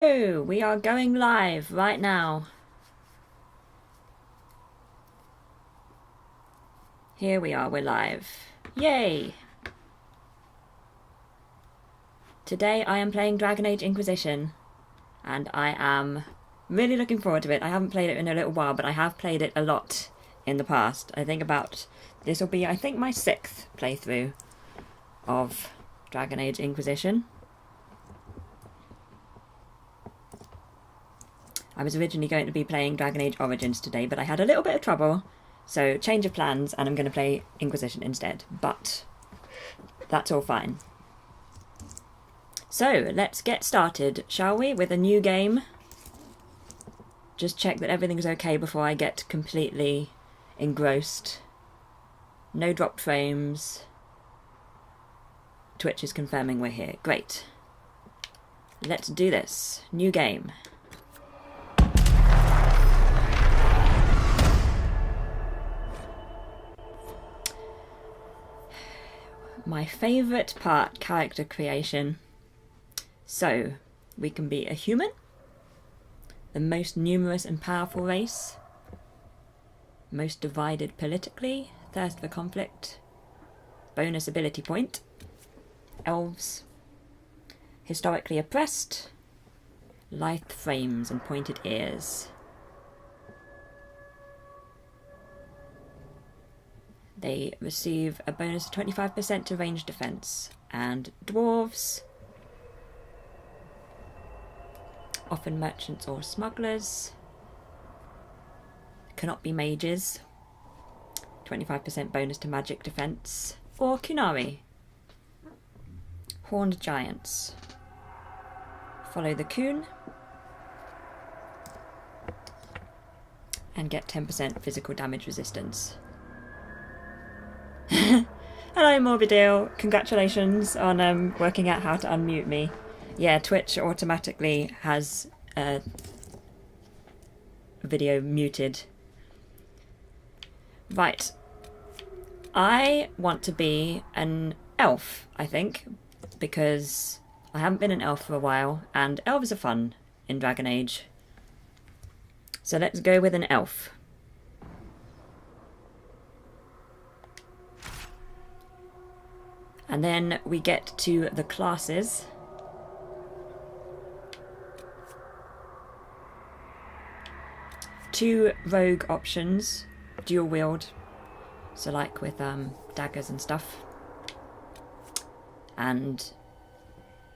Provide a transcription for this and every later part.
Oh, we are going live right now. Here we are, we're live. Yay! Today I am playing Dragon Age Inquisition, and I am really looking forward to it. I haven't played it in a little while, but I have played it a lot in the past. This will be, I think, my 6th playthrough of Dragon Age Inquisition. I was originally going to be playing Dragon Age Origins today, but I had a little bit of trouble, so change of plans, and I'm going to play Inquisition instead, but that's all fine. So, let's get started, shall we, with a new game? Just check that everything's okay before I get completely engrossed. No dropped frames. Twitch is confirming we're here. Great. Let's do this. New game. My favourite part, character creation. So, we can be a human, the most numerous and powerful race, most divided politically, thirst for conflict, bonus ability point, elves, historically oppressed, lithe frames and pointed ears. They receive a bonus of 25% to range defense, and dwarves, often merchants or smugglers, cannot be mages, 25% bonus to magic defense, or Kunari, horned giants. Follow the Kun and get 10% physical damage resistance. Hello Morbidale, congratulations on working out how to unmute me. Yeah, Twitch automatically has video muted. Right. I want to be an elf, I think, because I haven't been an elf for a while, and elves are fun in Dragon Age. So let's go with an elf. And then we get to the classes. Two rogue options, dual wield, so like with daggers and stuff, and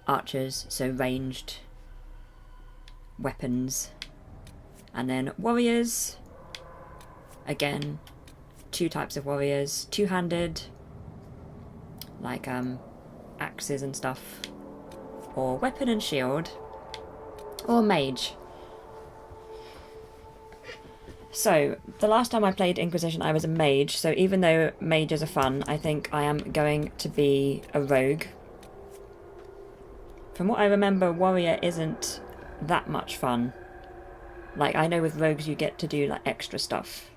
archers, so ranged weapons, and then warriors, again, two types of warriors, two-handed, like axes and stuff, or weapon and shield, or mage. So, the last time I played Inquisition I was a mage, so even though mages are fun, I think I am going to be a rogue. From what I remember, warrior isn't that much fun. Like, I know with rogues you get to do like extra stuff.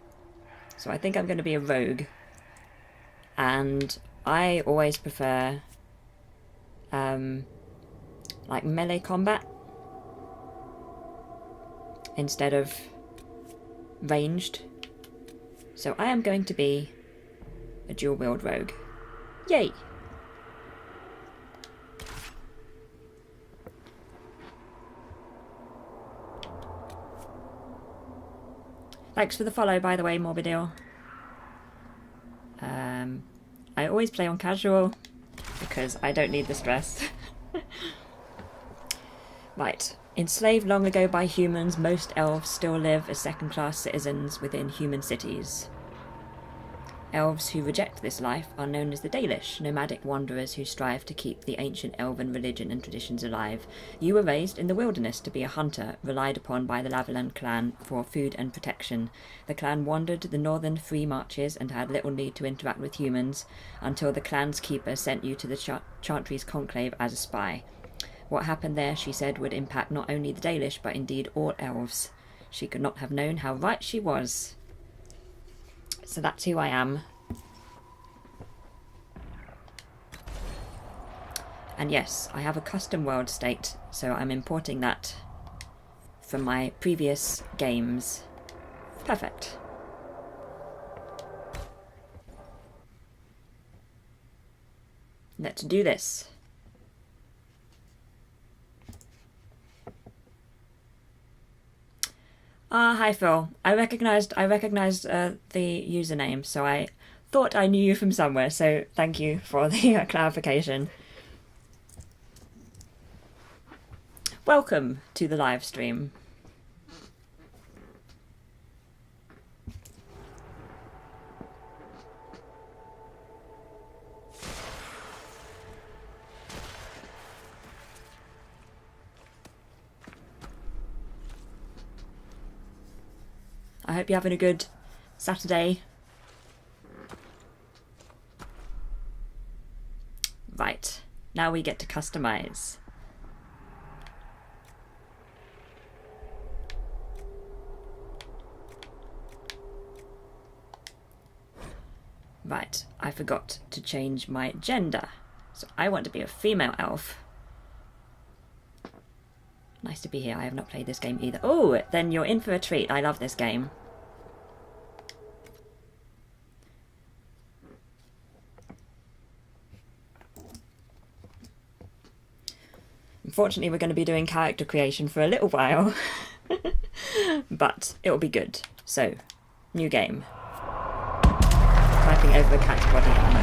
So I think I'm going to be a rogue. And I always prefer like melee combat instead of ranged. So I am going to be a dual wield rogue. Yay! Thanks for the follow, by the way, Morbidale. I always play on casual because I don't need the stress. Right. Enslaved long ago by humans, most elves still live as second-class citizens within human cities. Elves who reject this life are known as the Dalish, nomadic wanderers who strive to keep the ancient elven religion and traditions alive. You were raised in the wilderness to be a hunter, relied upon by the Lavalin clan for food and protection. The clan wandered the northern free marches and had little need to interact with humans, until the clan's keeper sent you to the Chantry's conclave as a spy. What happened there, she said, would impact not only the Dalish, but indeed all elves. She could not have known how right she was. So that's who I am. And yes, I have a custom world state, so I'm importing that from my previous games. Perfect. Let's do this. Hi Phil. I recognized the username, so I thought I knew you from somewhere, so thank you for the clarification. Welcome to the live stream. I hope you're having a good Saturday. Right, now we get to customize. Right, I forgot to change my gender. So I want to be a female elf. Nice to be here. I have not played this game either. Oh, then you're in for a treat. I love this game. Unfortunately, we're going to be doing character creation for a little while. But it'll be good. So, new game. Typing over a cat's body at the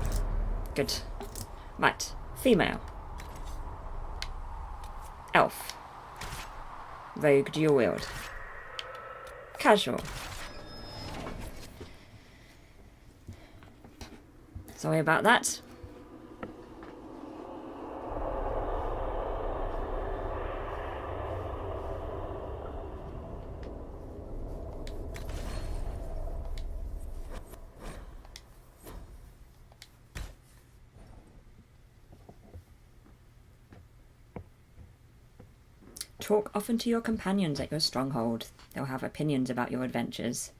moment. Good. Right. Female. Elf. Rogue dual wield. Casual. Sorry about that. Talk often to your companions at your stronghold. They'll have opinions about your adventures.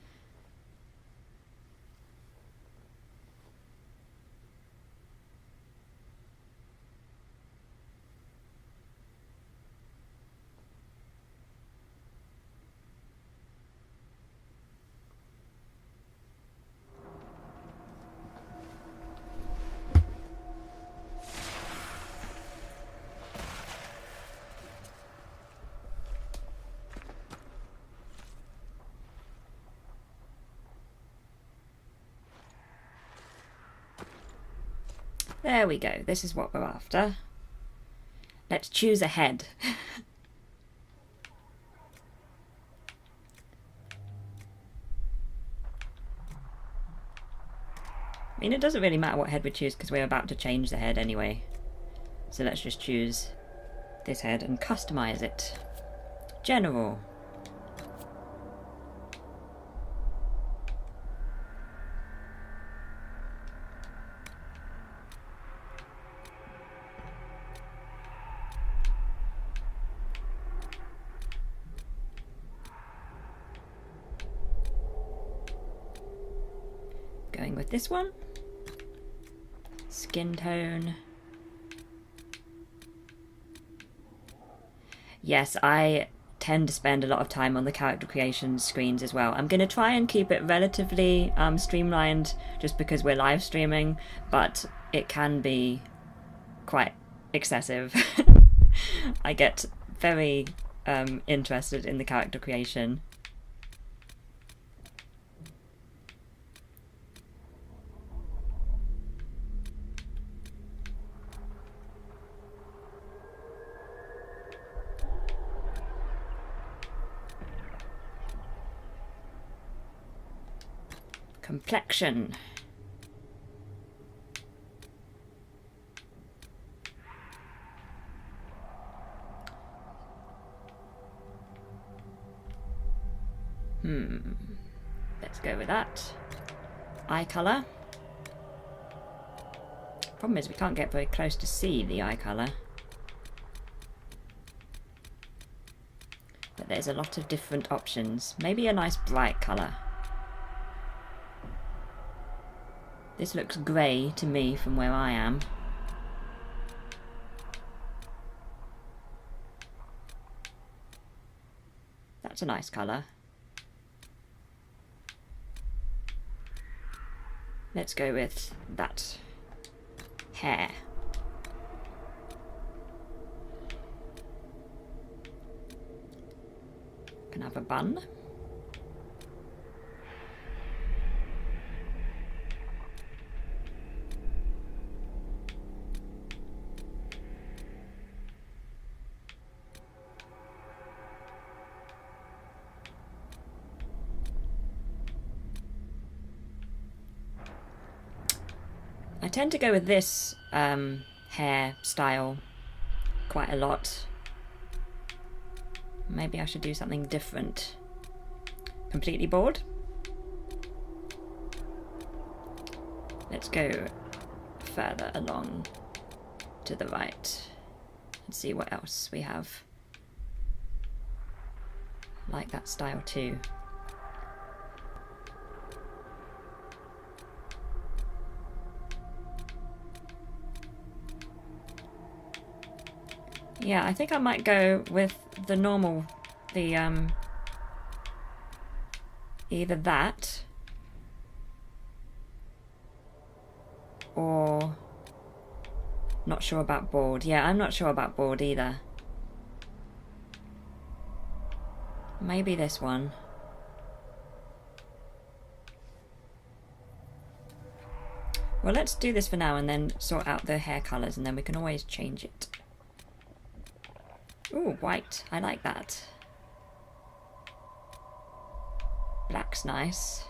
There we go. This is what we're after. Let's choose a head. I mean, it doesn't really matter what head we choose because we're about to change the head anyway. So let's just choose this head and customize it. General. Going with this one. Skin tone. Yes, I tend to spend a lot of time on the character creation screens as well. I'm going to try and keep it relatively streamlined just because we're live streaming, but it can be quite excessive. I get very interested in the character creation. Complexion. Let's go with that. Eye colour. Problem is we can't get very close to see the eye colour. But there's a lot of different options. Maybe a nice bright colour. This looks grey to me from where I am. That's a nice colour. Let's go with that hair. Can have a bun. I tend to go with this hair style quite a lot. Maybe I should do something different. Completely bored? Let's go further along to the right and see what else we have. Like that style too. Yeah, I think I might go with the normal, either that or not sure about board. Yeah, I'm not sure about board either. Maybe this one. Well, let's do this for now and then sort out the hair colours, and then we can always change it. Ooh, white. I like that. Black's nice.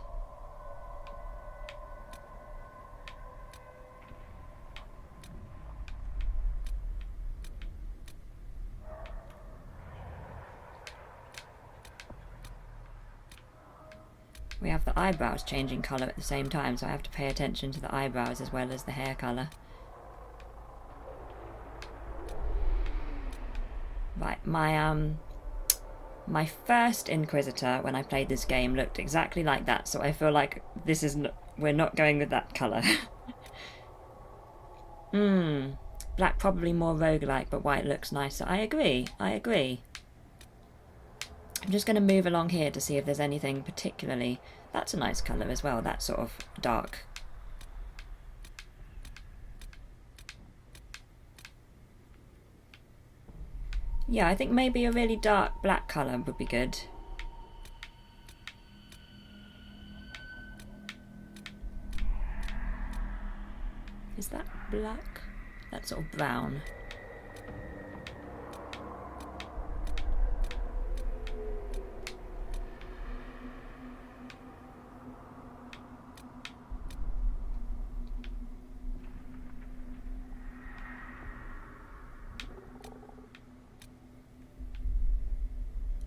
We have the eyebrows changing colour at the same time, so I have to pay attention to the eyebrows as well as the hair colour. Right, my first Inquisitor when I played this game looked exactly like that, so I feel like this is we're not going with that colour. Black probably more roguelike, but white looks nicer. I agree, I agree. I'm just going to move along here to see if there's anything particularly... That's a nice colour as well, that sort of dark. Yeah, I think maybe a really dark black colour would be good. Is that black? That's sort of brown.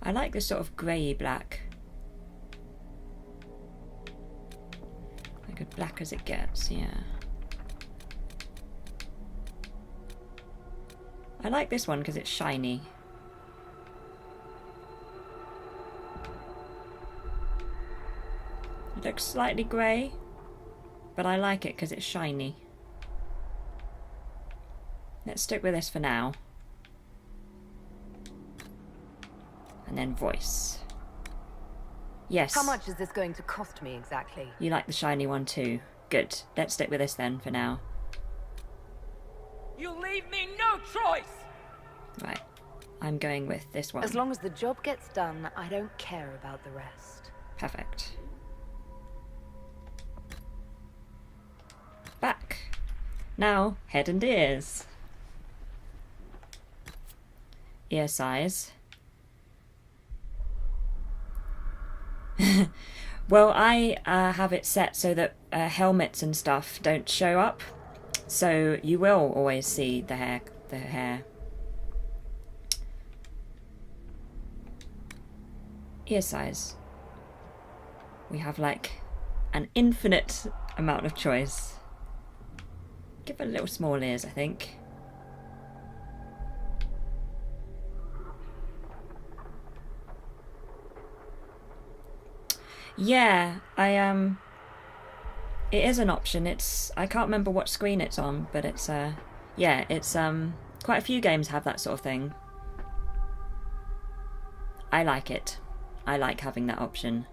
I like this sort of grey black. Like as black as it gets, yeah. I like this one because it's shiny. It looks slightly grey, but I like it because it's shiny. Let's stick with this for now. And then voice. Yes. How much is this going to cost me exactly? You like the shiny one too. Good. Let's stick with this then for now. You leave me no choice! Right. I'm going with this one. As long as the job gets done, I don't care about the rest. Perfect. Back. Now, head and ears. Ear size. Well, I have it set so that helmets and stuff don't show up, so you will always see the hair. Ear size. We have like an infinite amount of choice. Give it a little small ears, I think. Yeah, it is an option. I can't remember what screen it's on, but it's yeah, it's quite a few games have that sort of thing. I like it. I like having that option.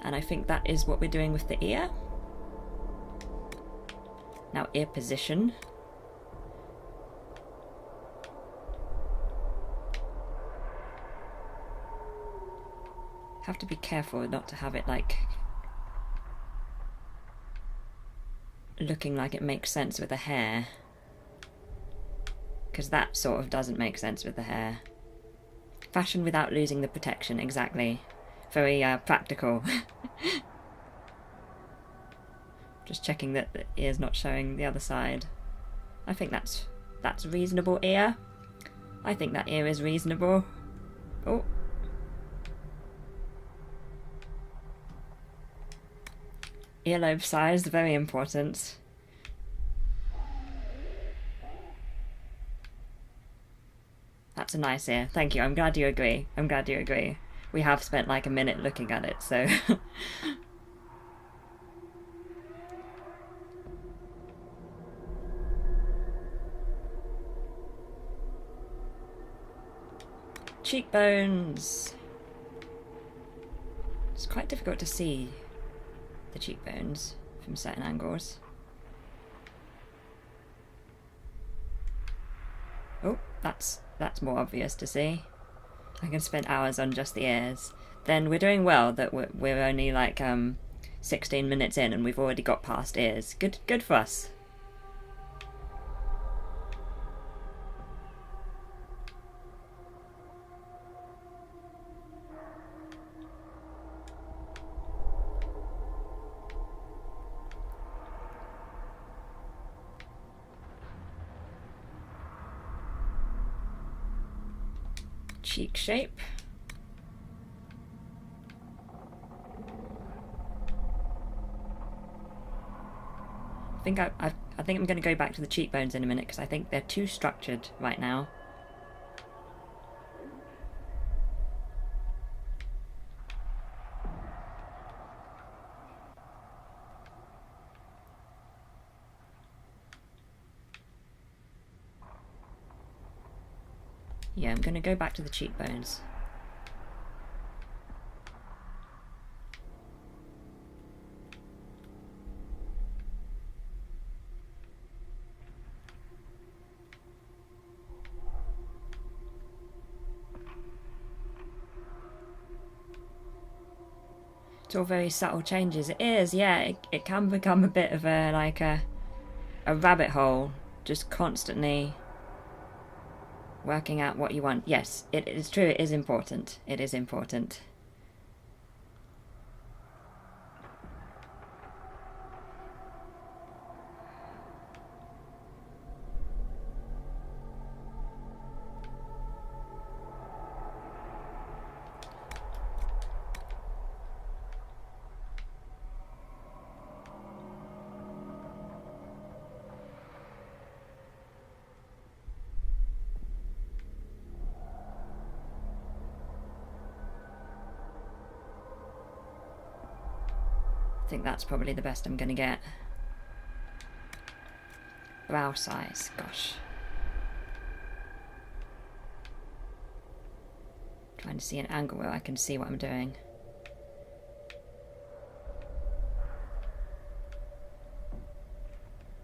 And I think that is what we're doing with the ear. Now ear position. Have to be careful not to have it like looking like it makes sense with the hair, because that sort of doesn't make sense with the hair. Fashion without losing the protection, exactly. Very practical. Just checking that the ear's not showing the other side. I think that's reasonable ear. I think that ear is reasonable. Oh. Earlobe size, very important. That's a nice ear. Thank you. I'm glad you agree. I'm glad you agree. We have spent like a minute looking at it, so... Cheekbones! It's quite difficult to see the cheekbones from certain angles. Oh, that's more obvious to see. I can spend hours on just the ears. Then we're doing well that we're only like 16 minutes in and we've already got past ears. Good for us. Cheek shape. I think I'm going to go back to the cheekbones in a minute because I think they're too structured right now. Yeah, I'm going to go back to the cheekbones. It's all very subtle changes. It is, yeah, it can become a bit of a rabbit hole, just constantly working out what you want. Yes, it is true, it is important. It is important. I think that's probably the best I'm going to get. Brow size, gosh. Trying to see an angle where I can see what I'm doing.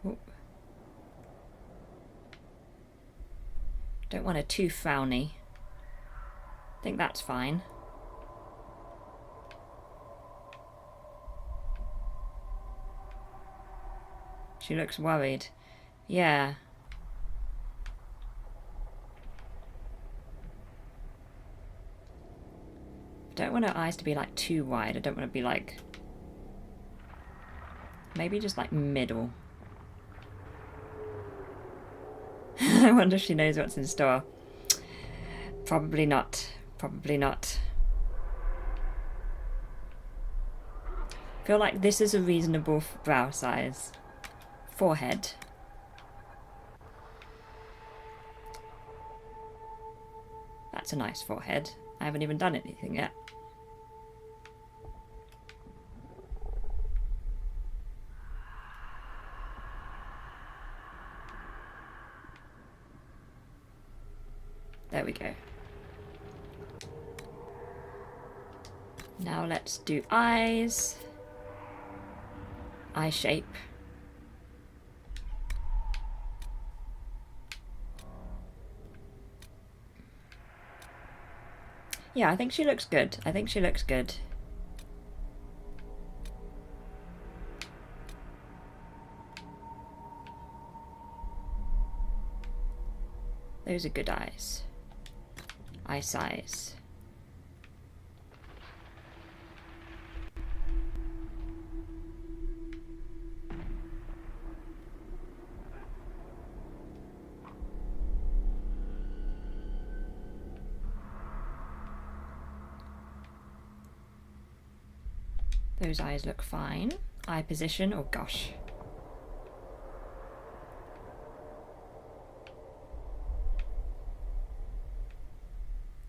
Ooh. Don't want it too frowny. I think that's fine. She looks worried. Yeah. I don't want her eyes to be like too wide. I don't want to be like... Maybe just like middle. I wonder if she knows what's in store. Probably not. Probably not. I feel like this is a reasonable brow size. Forehead. That's a nice forehead. I haven't even done anything yet. There we go. Now let's do eyes. Eye shape. Yeah, I think she looks good. I think she looks good. Those are good eyes. Eye size. Those eyes look fine. Eye position, oh gosh.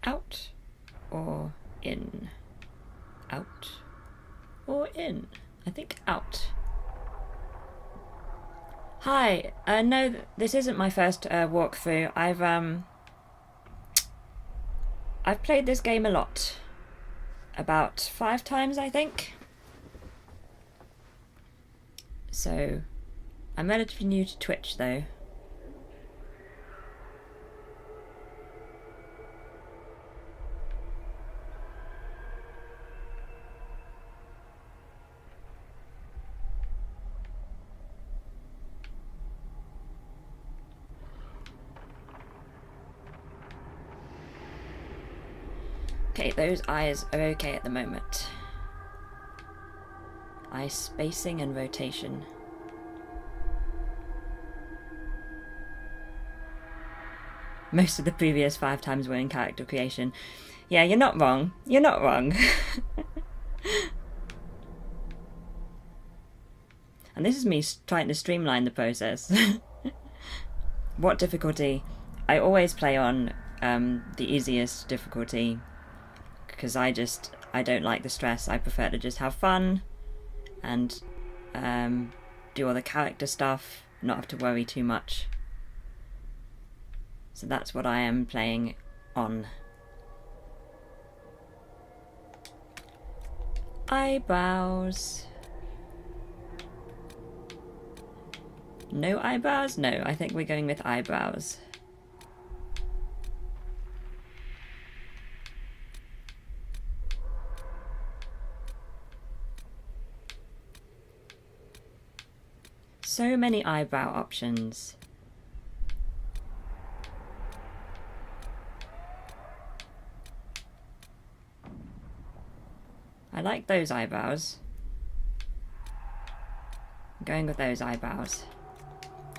Out or in? Out or in? I think out. Hi, no, this isn't my first walkthrough. I've played this game a lot. About 5 times, I think. So, I'm relatively new to Twitch though. Okay, those eyes are okay at the moment. Eye spacing and rotation. Most of the previous 5 times were in character creation. Yeah, you're not wrong. You're not wrong. And this is me trying to streamline the process. What difficulty? I always play on the easiest difficulty because I don't like the stress. I prefer to just have fun and do all the character stuff, not have to worry too much. So that's what I am playing on. Eyebrows. No eyebrows? No, I think we're going with eyebrows. So many eyebrow options. I like those eyebrows. I'm going with those eyebrows.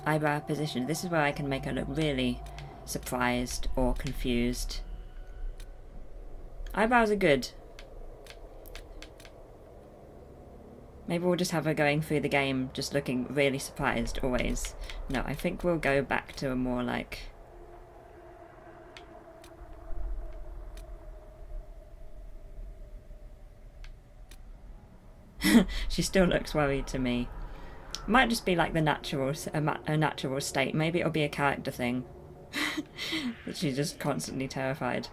Eyebrow position. This is where I can make her look really surprised or confused. Eyebrows are good. Maybe we'll just have her going through the game just looking really surprised always. No, I think we'll go back to a more like... She still looks worried to me. Might just be like the a natural state. Maybe it'll be a character thing. That she's just constantly terrified.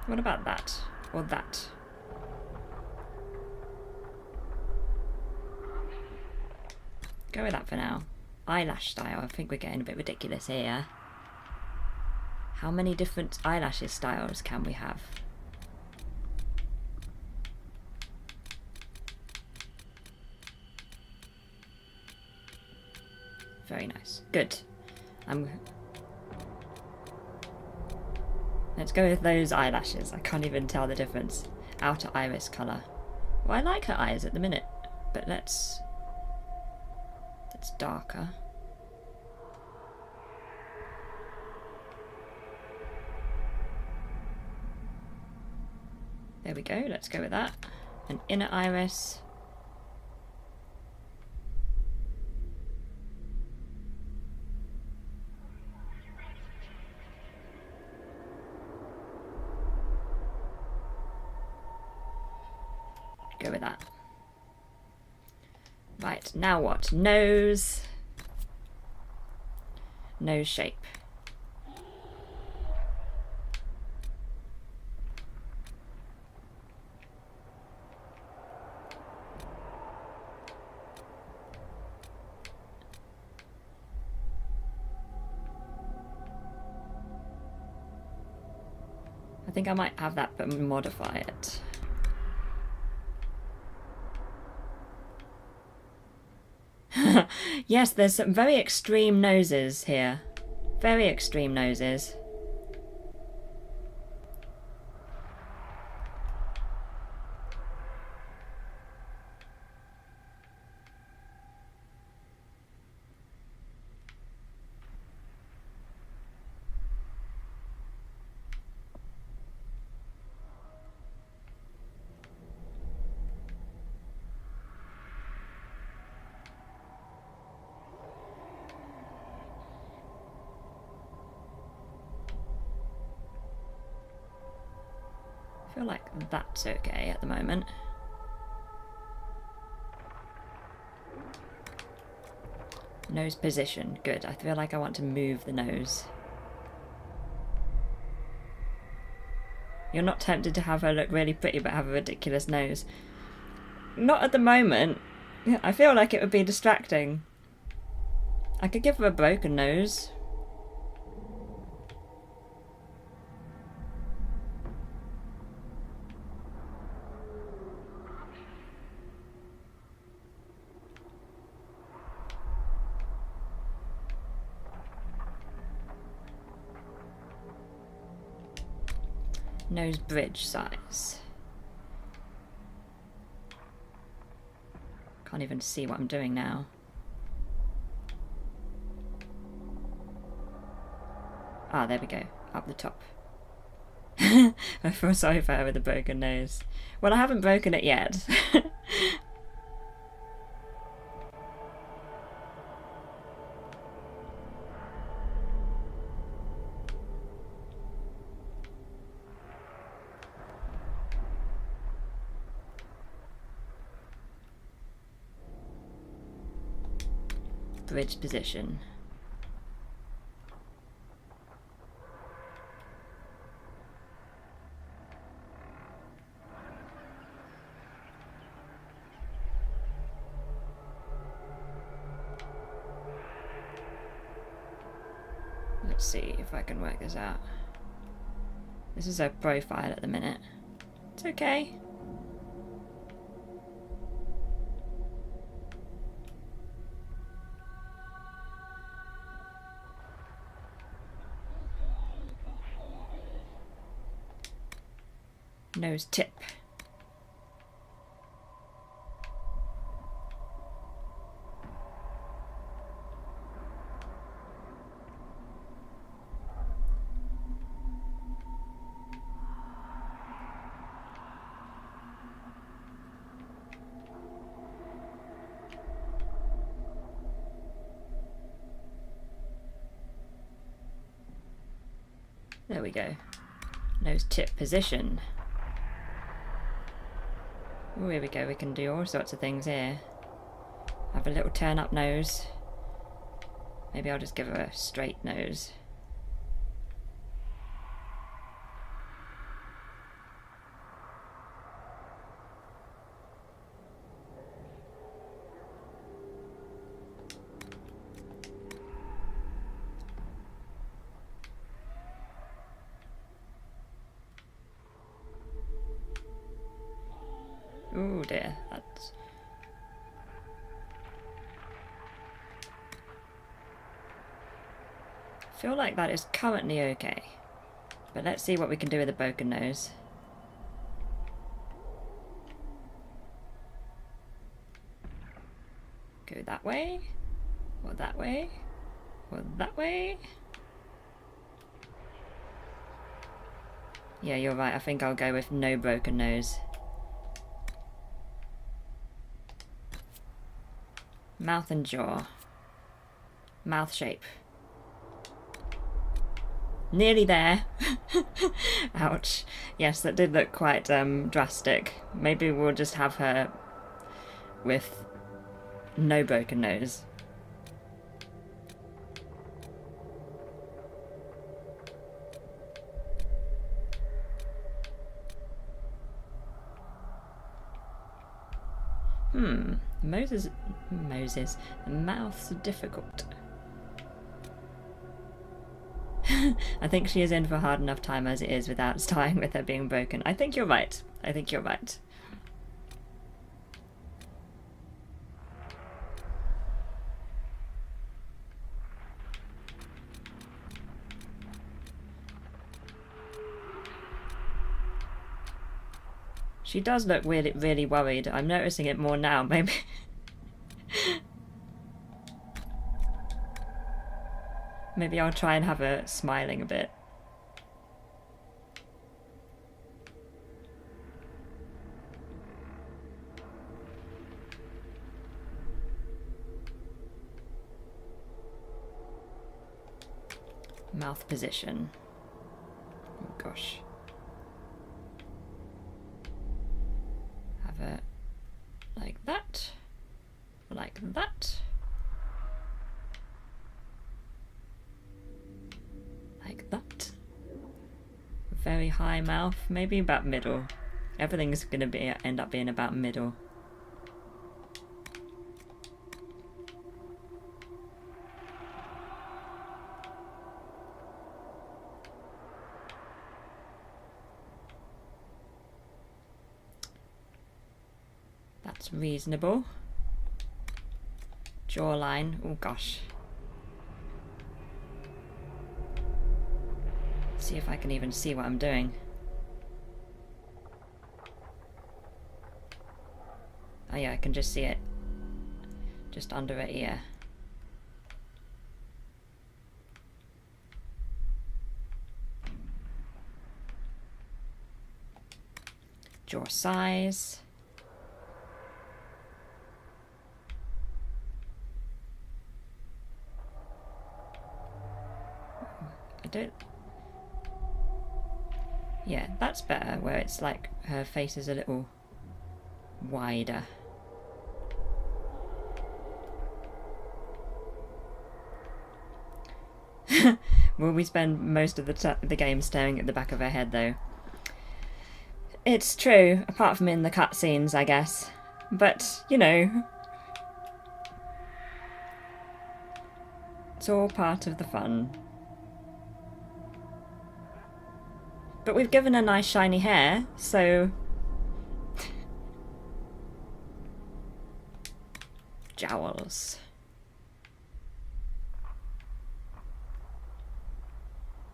What about that? Or that? Go with that for now. Eyelash style. I think we're getting a bit ridiculous here. How many different eyelashes styles can we have? Very nice. Good. Let's go with those eyelashes. I can't even tell the difference. Outer iris colour. Well, I like her eyes at the minute, but let's darker. There we go, let's go with that. An inner iris. Go with that. Right, now what? Nose. Nose shape. I think I might have that but modify it. Yes, there's some very extreme noses here. Very extreme noses. I feel like that's okay at the moment. Nose position, good. I feel like I want to move the nose. You're not tempted to have her look really pretty but have a ridiculous nose? Not at the moment. I feel like it would be distracting. I could give her a broken nose. Nose bridge size. Can't even see what I'm doing now. Ah, there we go. Up the top. I feel sorry for her with a broken nose. Well, I haven't broken it yet. Bridge position. Let's see if I can work this out. This is her profile at the minute. It's okay. Nose tip. There we go. Nose tip position. Ooh, here we go, we can do all sorts of things here. Have a little turn up nose. Maybe I'll just give her a straight nose. Oh dear, that's... I feel like that is currently okay. But let's see what we can do with a broken nose. Go that way, or that way, or that way. Yeah, you're right, I think I'll go with no broken nose. Mouth and jaw. Mouth shape. Nearly there. Ouch. Yes, that did look quite drastic. Maybe we'll just have her with no broken nose. Moses, the mouth's difficult. I think she is in for a hard enough time as it is without starting with her being broken. I think you're right. I think you're right. She does look really, really worried. I'm noticing it more now, maybe. Maybe I'll try and have her smiling a bit. Mouth position. Oh gosh. Have it like that. Like that. Like that. Very high mouth, maybe about middle. Everything's gonna end up being about middle. That's reasonable. Jawline, oh gosh. See if I can even see what I'm doing. Oh yeah, I can just see it. Just under her ear. Jaw size. I don't... Yeah, that's better, where it's like her face is a little wider. Will we spend most of the game staring at the back of her head, though? It's true, apart from in the cutscenes, I guess. But, you know... It's all part of the fun. But we've given her nice shiny hair, so... Jowls.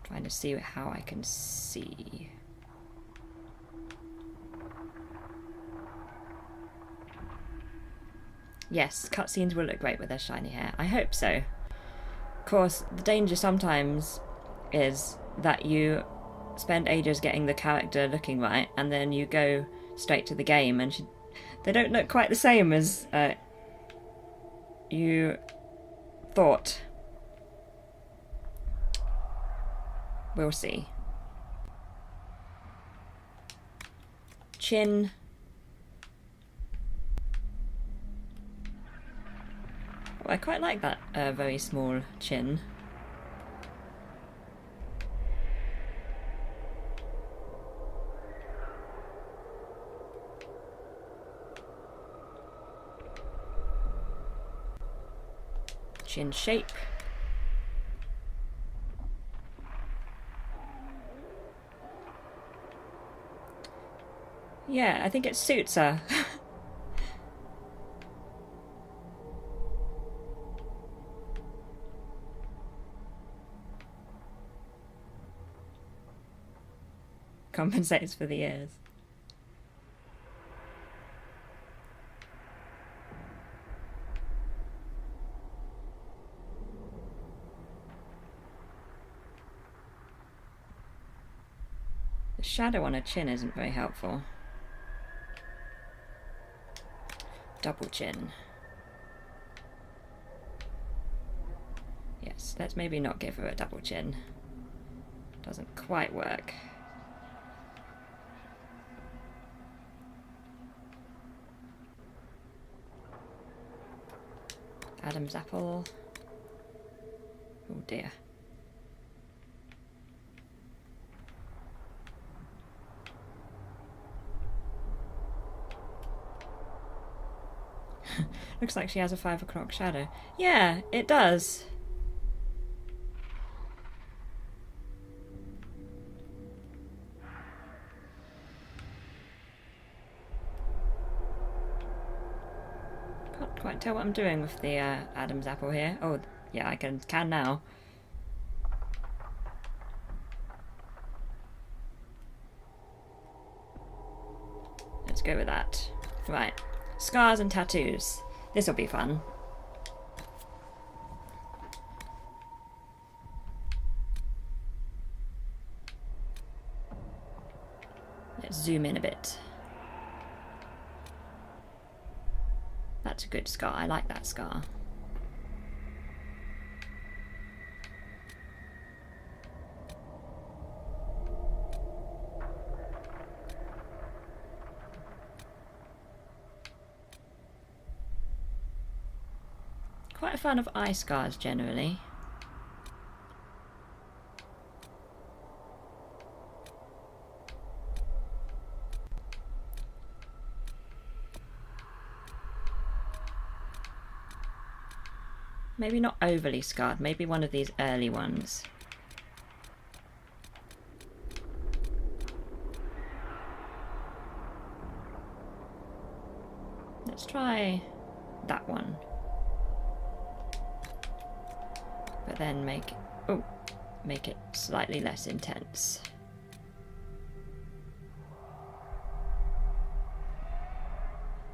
Trying to see how I can see. Yes, cutscenes will look great with her shiny hair. I hope so. Of course, the danger sometimes is that you spend ages getting the character looking right, and then you go straight to the game and they don't look quite the same as you thought. We'll see. Chin. Oh, I quite like that very small chin. Chin shape. Yeah, I think it suits her. Compensates for the ears. The shadow on her chin isn't very helpful. Double chin. Yes, let's maybe not give her a double chin. Doesn't quite work. Adam's apple. Oh dear. Looks like she has a 5 o'clock shadow. Yeah, it does. Can't quite tell what I'm doing with the Adam's apple here. Oh, yeah, I can now. Let's go with that. Right. Scars and tattoos. This'll be fun. Let's zoom in a bit. That's a good scar. I like that scar. Quite a fan of eye scars generally. Maybe not overly scarred, maybe one of these early ones. Let's try that one. But then make it slightly less intense.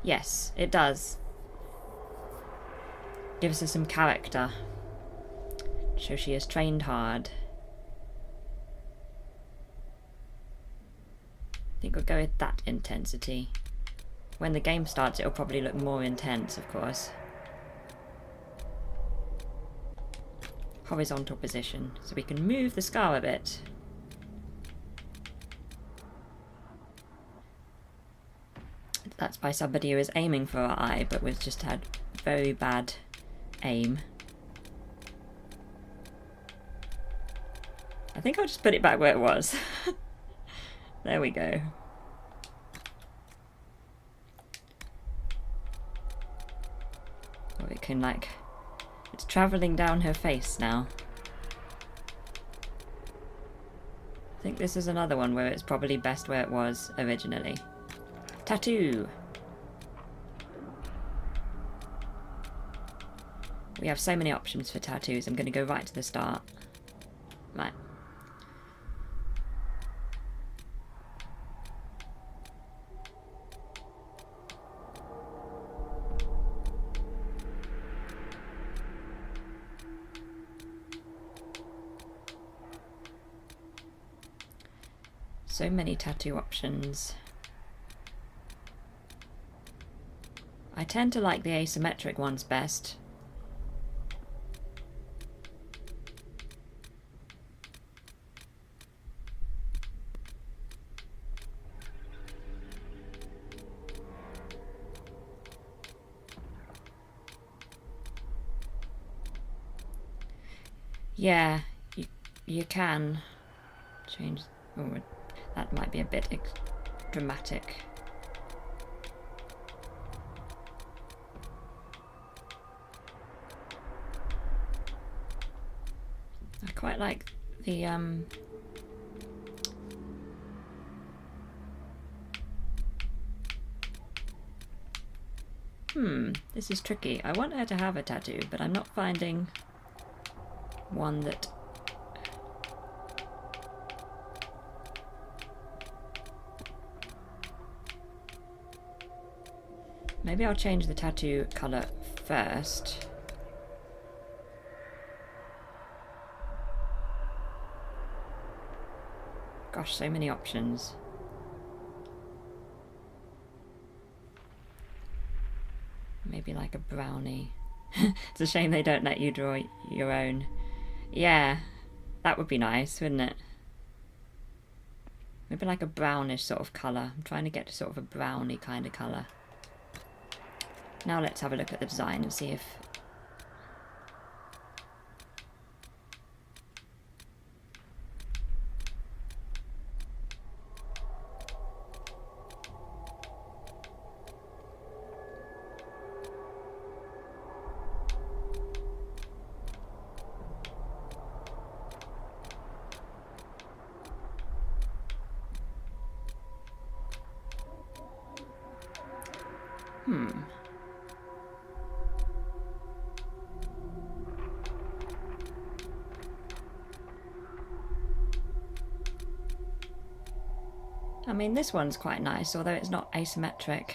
Yes, it does. Gives her some character. So she has trained hard. I think we'll go with that intensity. When the game starts, it'll probably look more intense, of course. Horizontal position, so we can move the scar a bit. That's by somebody who is aiming for our eye, but we've just had very bad aim. I think I'll just put it back where it was. There we go. Oh, it can like... It's travelling down her face now. I think this is another one where it's probably best where it was originally. Tattoo! We have so many options for tattoos. I'm going to go right to the start. Right. So many tattoo options. I tend to like the asymmetric ones best. Yeah, you can change. Oh, that might be a bit dramatic. I quite like the this is tricky. I want her to have a tattoo, but I'm not finding one that... Maybe I'll change the tattoo colour first. Gosh, so many options. Maybe like a brownie. It's a shame they don't let you draw your own. Yeah, that would be nice, wouldn't it? Maybe like a brownish sort of colour. I'm trying to get to sort of a browny kind of colour. Now let's have a look at the design and see if I mean, this one's quite nice, although it's not asymmetric.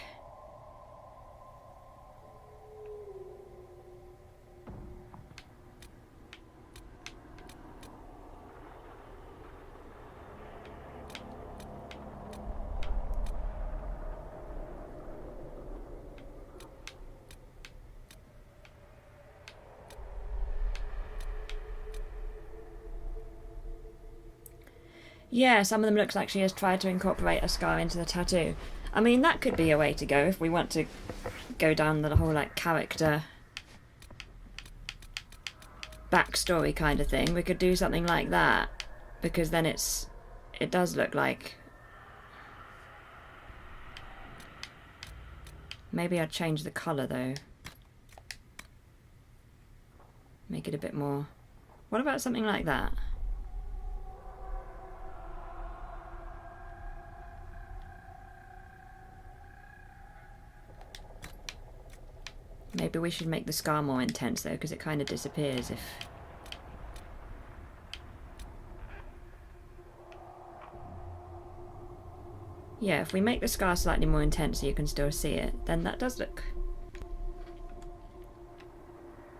Yeah, some of them looks like she has tried to incorporate a scar into the tattoo. I mean, that could be a way to go if we want to go down the whole, like, character backstory kind of thing. We could do something like that, because then it does look like... Maybe I'd change the colour, though. Make it a bit more... What about something like that? Maybe we should make the scar more intense though, because it kind of disappears if... Yeah, if we make the scar slightly more intense so you can still see it, then that does look...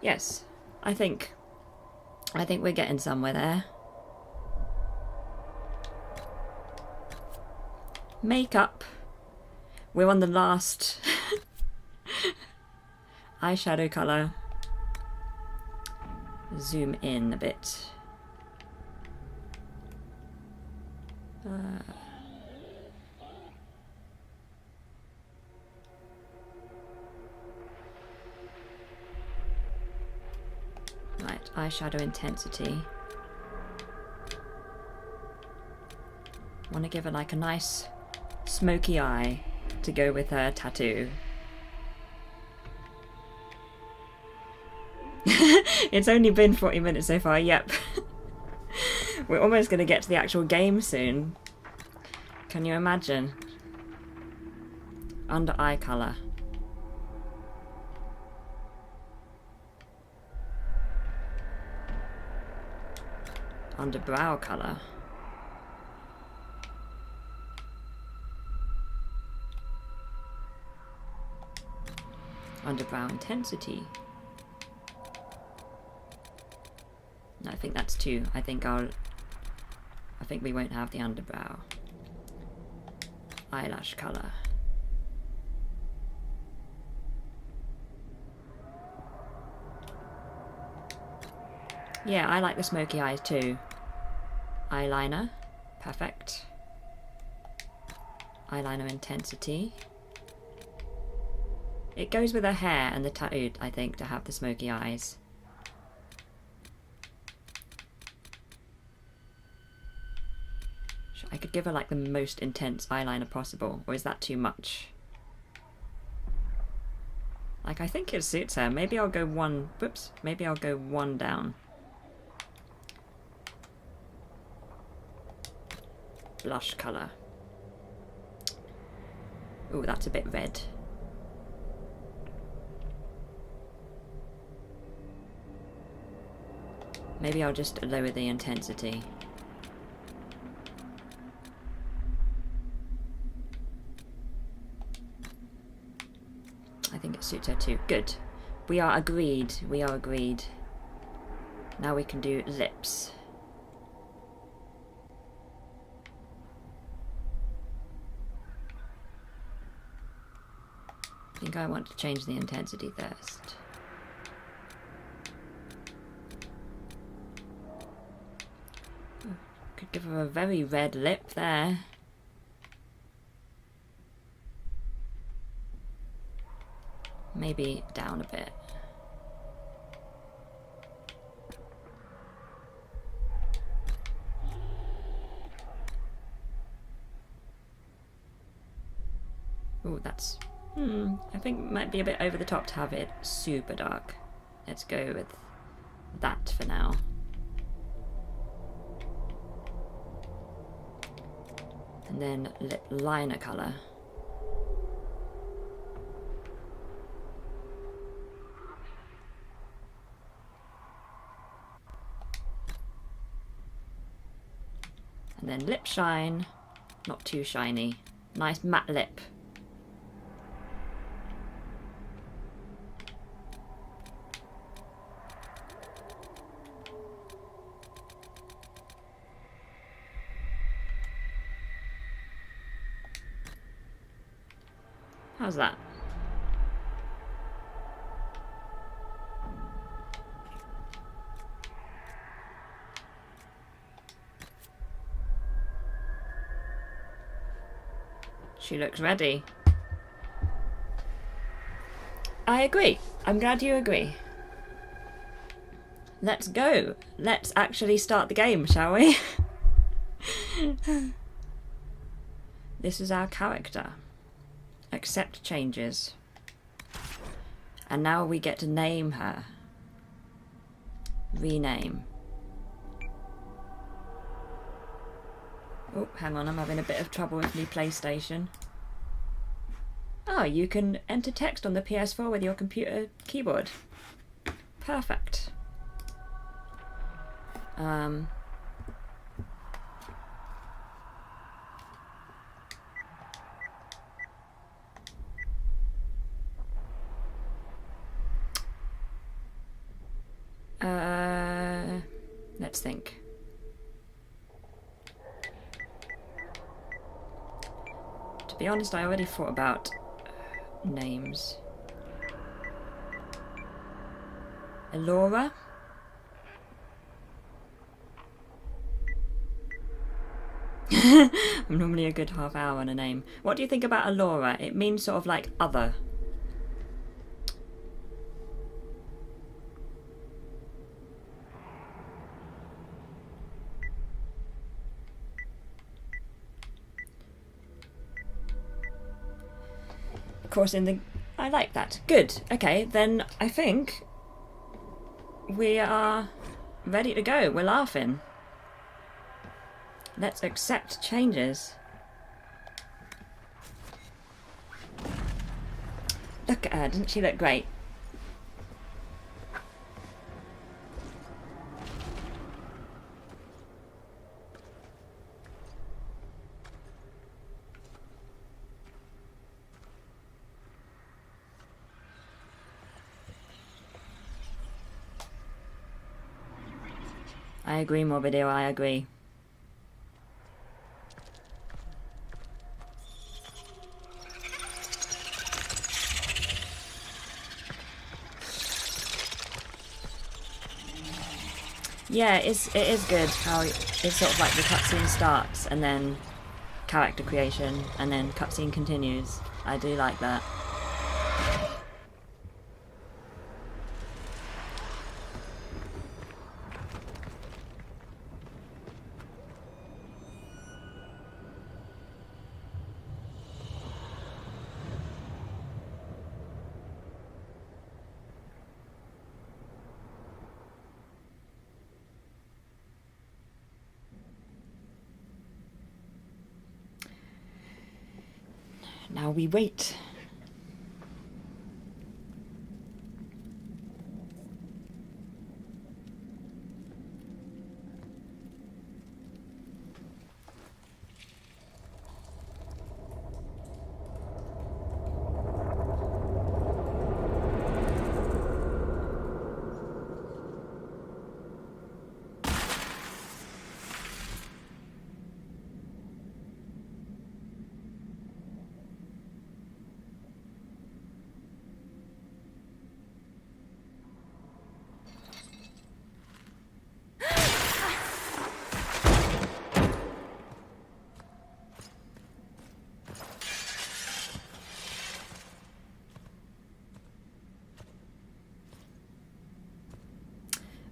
Yes, I think we're getting somewhere there. Makeup. We're on the last... eyeshadow colour. Zoom in a bit. Right, eyeshadow intensity. Want to give her like a nice smoky eye to go with her tattoo. It's only been 40 minutes so far, yep. We're almost going to get to the actual game soon. Can you imagine? Under eye colour. Under brow colour. Under brow intensity. No, I think that's two. I think we won't have the underbrow. Eyelash colour. Yeah, I like the smoky eyes too. Eyeliner. Perfect. Eyeliner intensity. It goes with her hair and the tattoo, I think, to have the smoky eyes. I could give her like the most intense eyeliner possible, or is that too much? Like, I think it suits her. Maybe I'll go one... Whoops. Maybe I'll go one down. Blush colour. Ooh, that's a bit red. Maybe I'll just lower the intensity. I think it suits her too. Good. We are agreed. We are agreed. Now we can do lips. I think I want to change the intensity first. Could give her a very red lip there. Maybe down a bit. Ooh, that's... I think it might be a bit over the top to have it super dark. Let's go with that for now. And then lip liner colour. And then lip shine. Not too shiny. Nice matte lip. How's that? She looks ready. I agree. I'm glad you agree. Let's go. Let's actually start the game, shall we? This is our character. Accept changes. And now we get to name her. Rename. Oh, hang on, I'm having a bit of trouble with my PlayStation. Oh, you can enter text on the PS4 with your computer keyboard. Perfect. Let's think. To be honest, I already thought about names. Elora? I'm normally a good half hour on a name. What do you think about Elora? It means sort of like other. Of course, I like that. Good. Okay, then I think we are ready to go. We're laughing. Let's accept changes. Look at her, doesn't she look great? I agree, Morbidio, I agree. Yeah, it is good how it's sort of like the cutscene starts and then character creation and then cutscene continues. I do like that. Now we wait.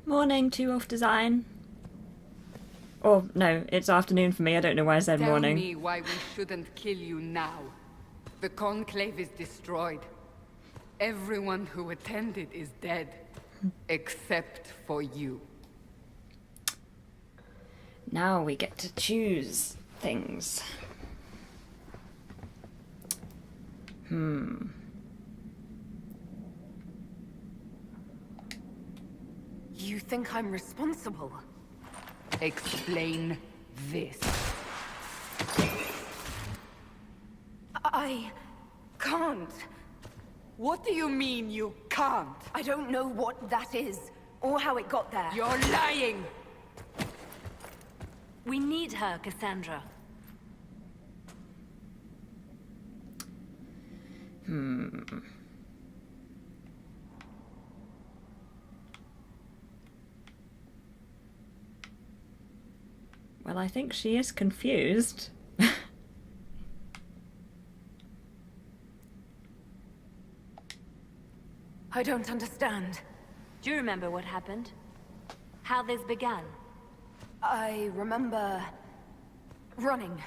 Morning, 2 off design. Or, no, it's afternoon for me. I don't know why I said morning. Tell me why we shouldn't kill you now. The Conclave is destroyed. Everyone who attended is dead. Except for you. Now we get to choose things. You think I'm responsible? Explain this. I can't. What do you mean you can't? I don't know what that is, or how it got there. You're lying! We need her, Cassandra. Well, I think she is confused. I don't understand. Do you remember what happened? How this began? I remember running.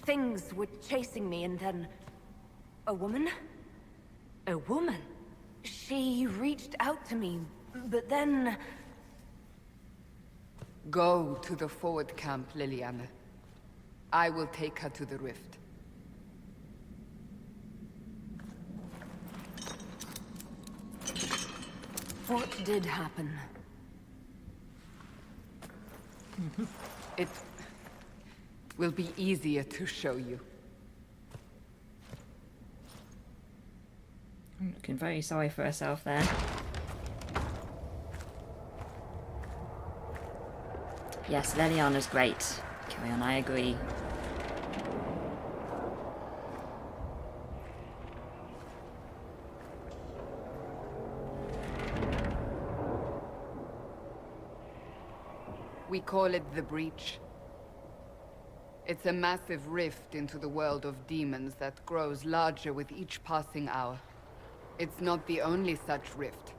Things were chasing me, and then a woman? A woman? She reached out to me, but then Go to the forward camp, Liliana. I will take her to the rift. what did happen? It will be easier to show you. I'm looking very sorry for herself there. Yes, Leliana's great. Carry on, I agree. We call it the Breach. It's a massive rift into the world of demons that grows larger with each passing hour. It's not the only such rift,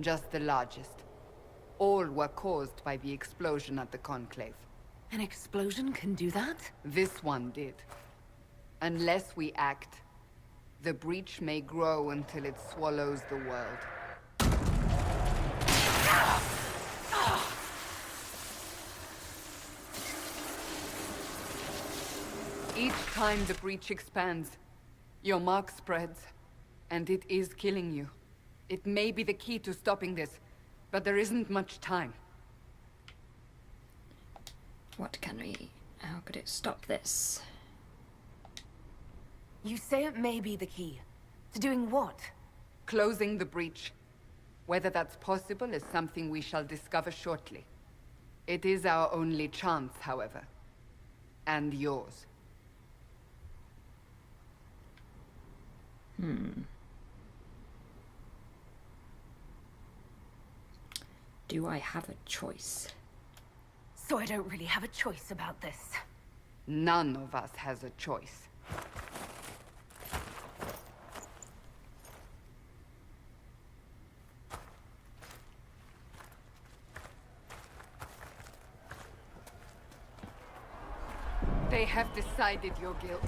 just the largest. All were caused by the explosion at the Conclave. An explosion can do that? This one did. Unless we act, the Breach may grow until it swallows the world. Each time the Breach expands, your mark spreads, and it is killing you. It may be the key to stopping this, but there isn't much time. What can we... How could it stop this? You say it may be the key. To doing what? Closing the Breach. Whether that's possible is something we shall discover shortly. It is our only chance, however. And yours. Do I have a choice? So I don't really have a choice about this. None of us has a choice. They have decided your guilt.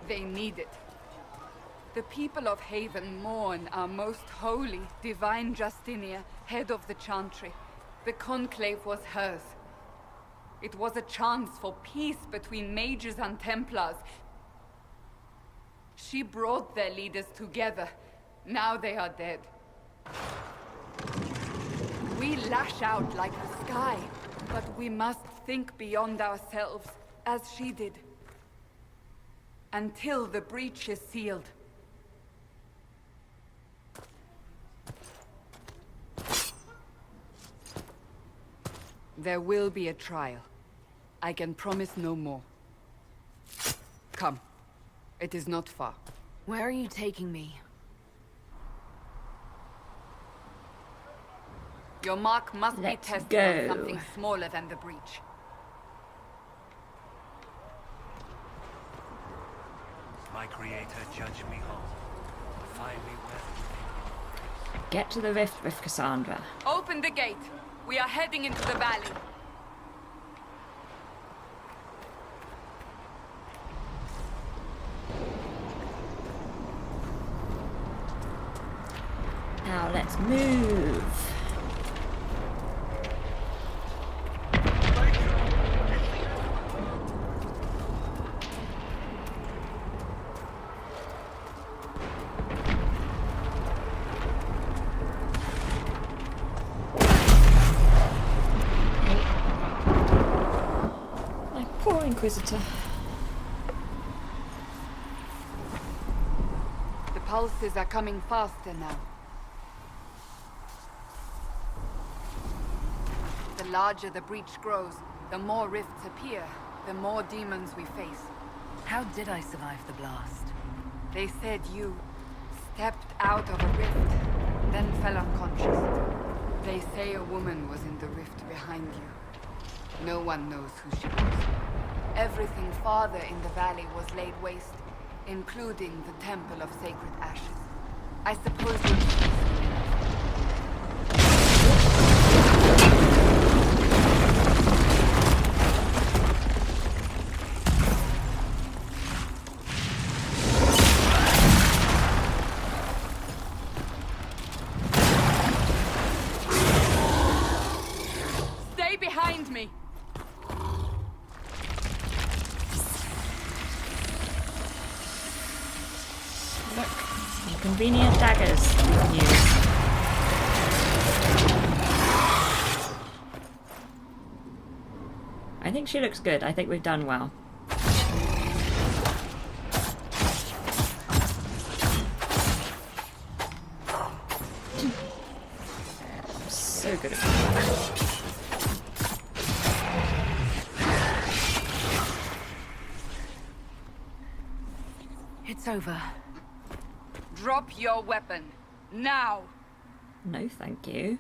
They need it. The people of Haven mourn our most holy, divine Justinia, head of the Chantry. The Conclave was hers. It was a chance for peace between mages and Templars. She brought their leaders together. Now they are dead. We lash out like the sky, but we must think beyond ourselves, as she did. Until the breach is sealed. There will be a trial. I can promise no more. Come. It is not far. Where are you taking me? Your mark must be Let's tested go. on something smaller than the breach. My creator, judge me whole. Find me where Get to the rift with Cassandra. Open the gate. We are heading into the valley. Now let's move. Inquisitor. The pulses are coming faster now. The larger the breach grows, the more rifts appear, the more demons we face. How did I survive the blast? They said you stepped out of a rift, then fell unconscious. They say a woman was in the rift behind you. No one knows who she was. Everything farther in the valley was laid waste, including the Temple of Sacred Ashes. I suppose you'll... behind me! Look, some convenient daggers we can use. I think she looks good. I think we've done well. So good at that. It's over. Drop your weapon. Now! No, thank you.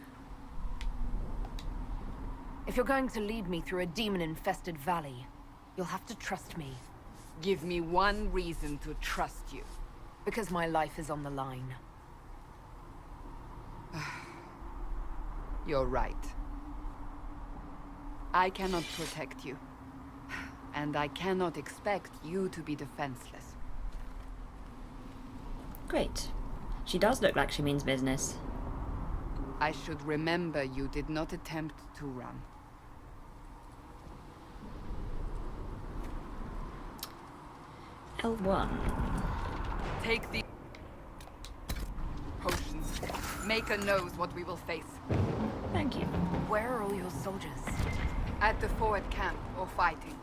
If you're going to lead me through a demon-infested valley, you'll have to trust me. Give me one reason to trust you. Because my life is on the line. You're right. I cannot protect you. And I cannot expect you to be defenseless. Great. She does look like she means business. I should remember you did not attempt to run. L1. Take the potions. Maker knows what we will face. Thank you. Where are all your soldiers? At the forward camp or fighting.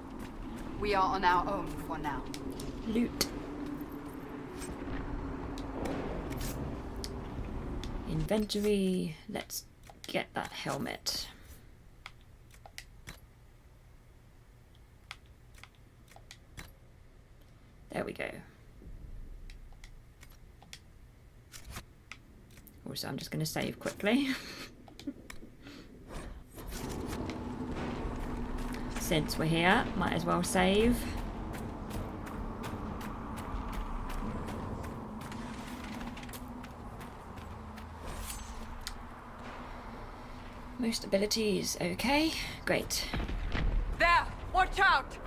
We are on our own for now. Loot. Inventory. Let's get that helmet. There we go. Also, I'm just going to save quickly. Since we're here, might as well save. Most abilities, okay, great. There! Watch out!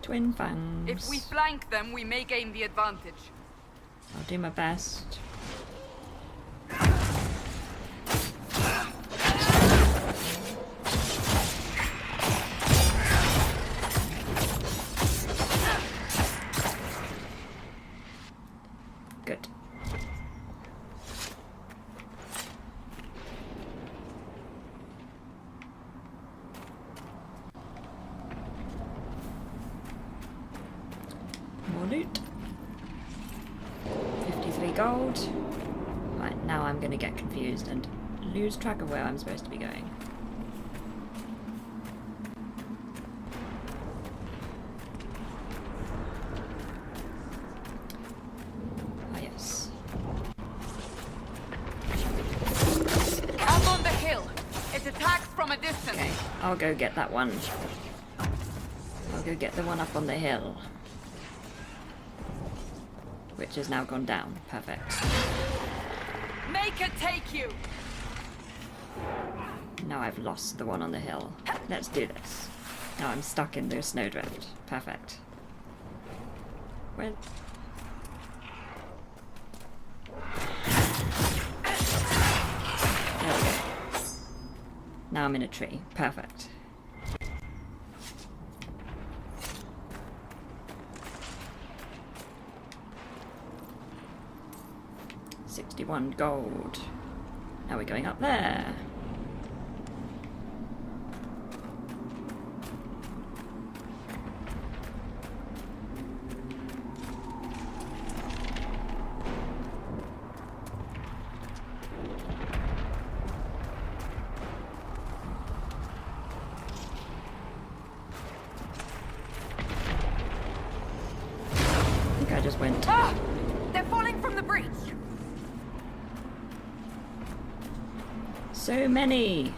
Twin fangs. If we flank them, we may gain the advantage. I'll do my best. Good. More loot. 53 gold. Right, now I'm going to get confused and lose track of where I'm supposed to be going. Ah, yes. Up on the hill! It attacks from a distance! Okay, I'll go get that one. I'll go get the one up on the hill. Which has now gone down. Perfect. Make it take you! Now I've lost the one on the hill. Let's do this. Now I'm stuck in the snowdrift. Perfect. Where? There we go. Now I'm in a tree. Perfect. $61 gold. Now we're going up there. just went. Ah! They're falling from the breach! So many!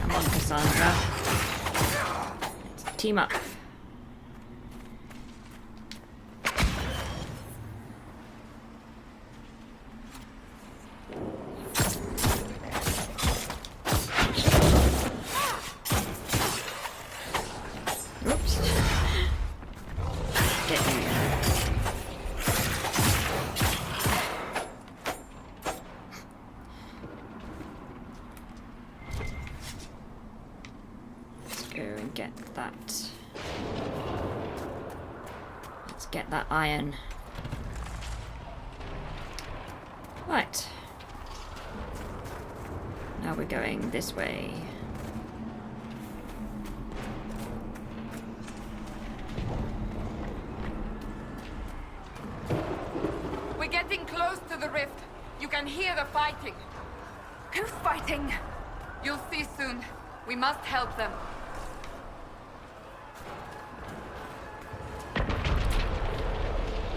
Come on, Cassandra. Let's team up. Oops. Get you. Let's go and get that. Let's get that iron. Right. Now we're going this way. We're getting close to the rift. You can hear the fighting. Who's fighting? You'll see soon. We must help them.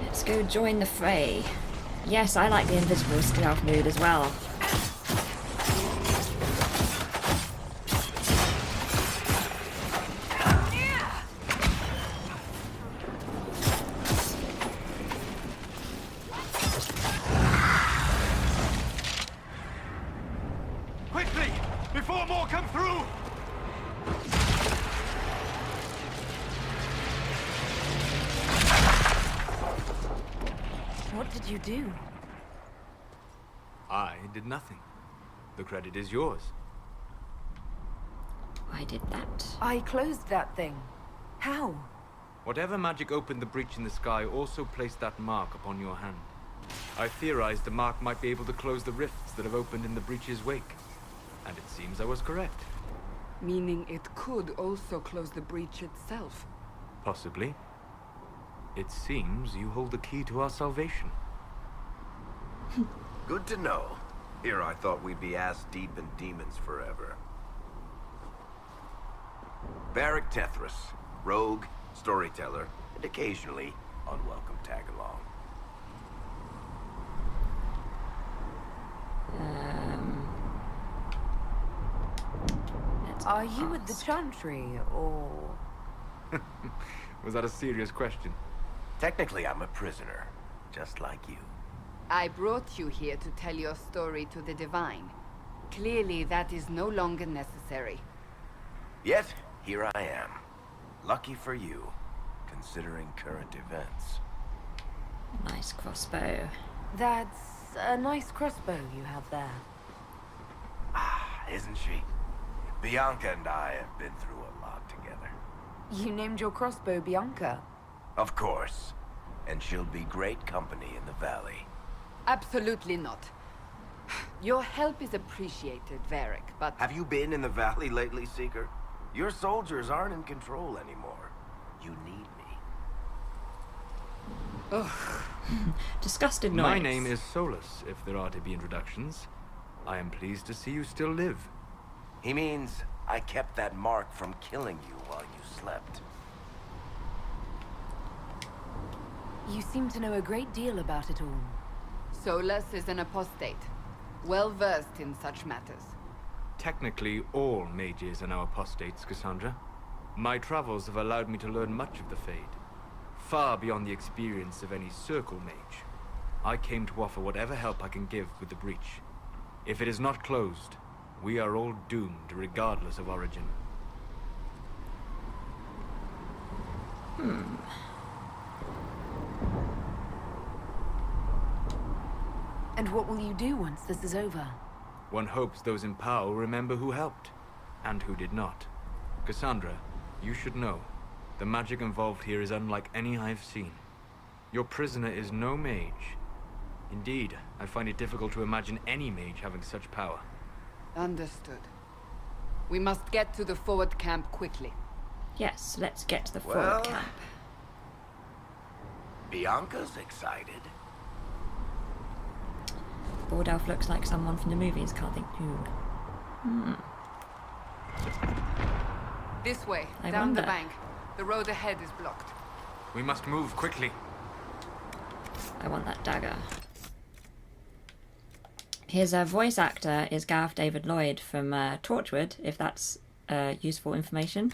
Let's go join the fray. Yes, I like the invisible stealth mood as well. Quickly! Before more come through! What did you do? I did nothing. The credit is yours. I did that. I closed that thing. How? Whatever magic opened the breach in the sky also placed that mark upon your hand. I theorized the mark might be able to close the rifts that have opened in the breach's wake. And it seems I was correct. Meaning it could also close the breach itself. Possibly. It seems you hold the key to our salvation. Good to know. Here I thought we'd be ass deep in demons forever. Varric Tethras, rogue, storyteller, and occasionally unwelcome tag-along. Let's Are you with the ask. Chantry, or... Was that a serious question? Technically, I'm a prisoner, just like you. I brought you here to tell your story to the Divine. Clearly, that is no longer necessary. Yet, here I am. Lucky for you, considering current events. Nice crossbow. That's a nice crossbow you have there. Ah, isn't she? Bianca and I have been through a lot together. You named your crossbow Bianca. Of course. And she'll be great company in the valley. Absolutely not. Your help is appreciated, Varric, but... Have you been in the valley lately, Seeker? Your soldiers aren't in control anymore. You need me. Disgusted noise. My name is Solus, if there are to be introductions. I am pleased to see you still live. He means I kept that mark from killing you while you slept. You seem to know a great deal about it all. Solus is an apostate, well-versed in such matters. Technically, all mages are now apostates, Cassandra. My travels have allowed me to learn much of the Fade, far beyond the experience of any Circle mage. I came to offer whatever help I can give with the breach. If it is not closed, we are all doomed, regardless of origin. And what will you do once this is over? One hopes those in power will remember who helped, and who did not. Cassandra, you should know, the magic involved here is unlike any I've seen. Your prisoner is no mage. Indeed, I find it difficult to imagine any mage having such power. Understood. We must get to the forward camp quickly. Yes, let's get to the Well- forward camp. Bianca's excited. Bald elf looks like someone from the movies, can't think who. This way, I down the wonder. bank. The road ahead is blocked. We must move quickly. I want that dagger. His voice actor is Gareth David Lloyd from Torchwood, if that's useful information.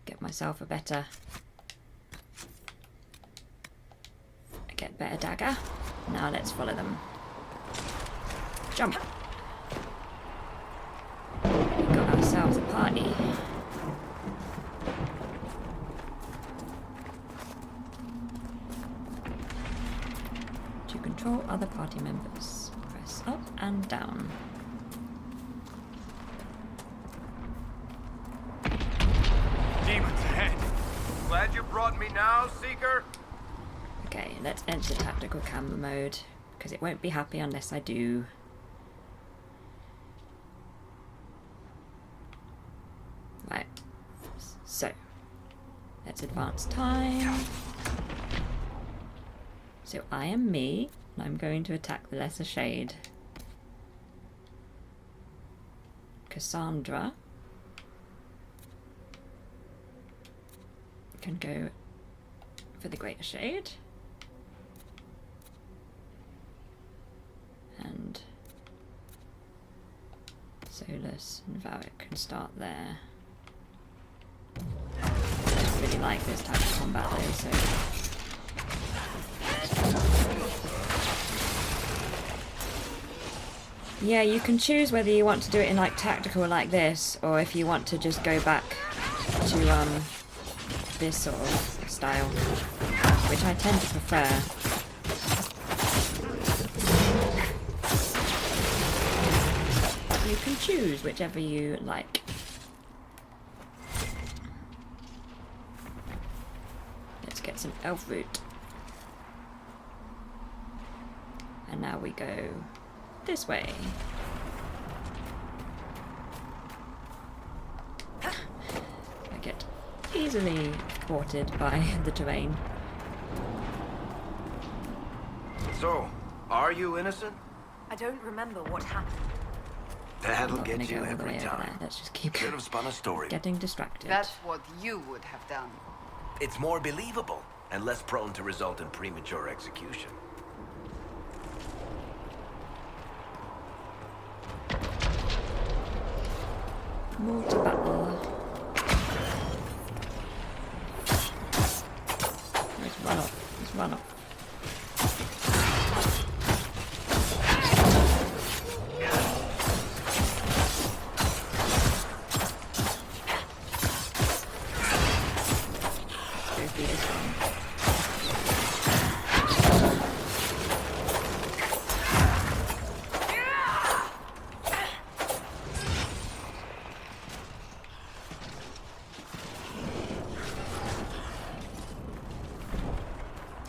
Get myself a better... Get better dagger. Now let's follow them. Jump! We got ourselves a party. To control other party members, press up and down. Demons ahead. Glad you brought me now, Seeker. Okay, let's enter tactical camera mode, because it won't be happy unless I do. Right, so let's advance time. So I am me, and I'm going to attack the lesser shade. Cassandra can go for the greater shade. And Solus and Varric can start there. I don't really like this type of combat though, so... Yeah, you can choose whether you want to do it in like tactical like this, or if you want to just go back to this sort of style, which I tend to prefer. You can choose whichever you like. Let's get some elf root. And now we go this way. I get easily thwarted by the terrain. So, are you innocent? I don't remember what happened. That'll I'm not gonna get you go all the every way over there. time. Let's just keep Should have spun a story. getting distracted. That's what you would have done. It's more believable and less prone to result in premature execution. More to battle. Let's run off. Let's run off. Go through this one.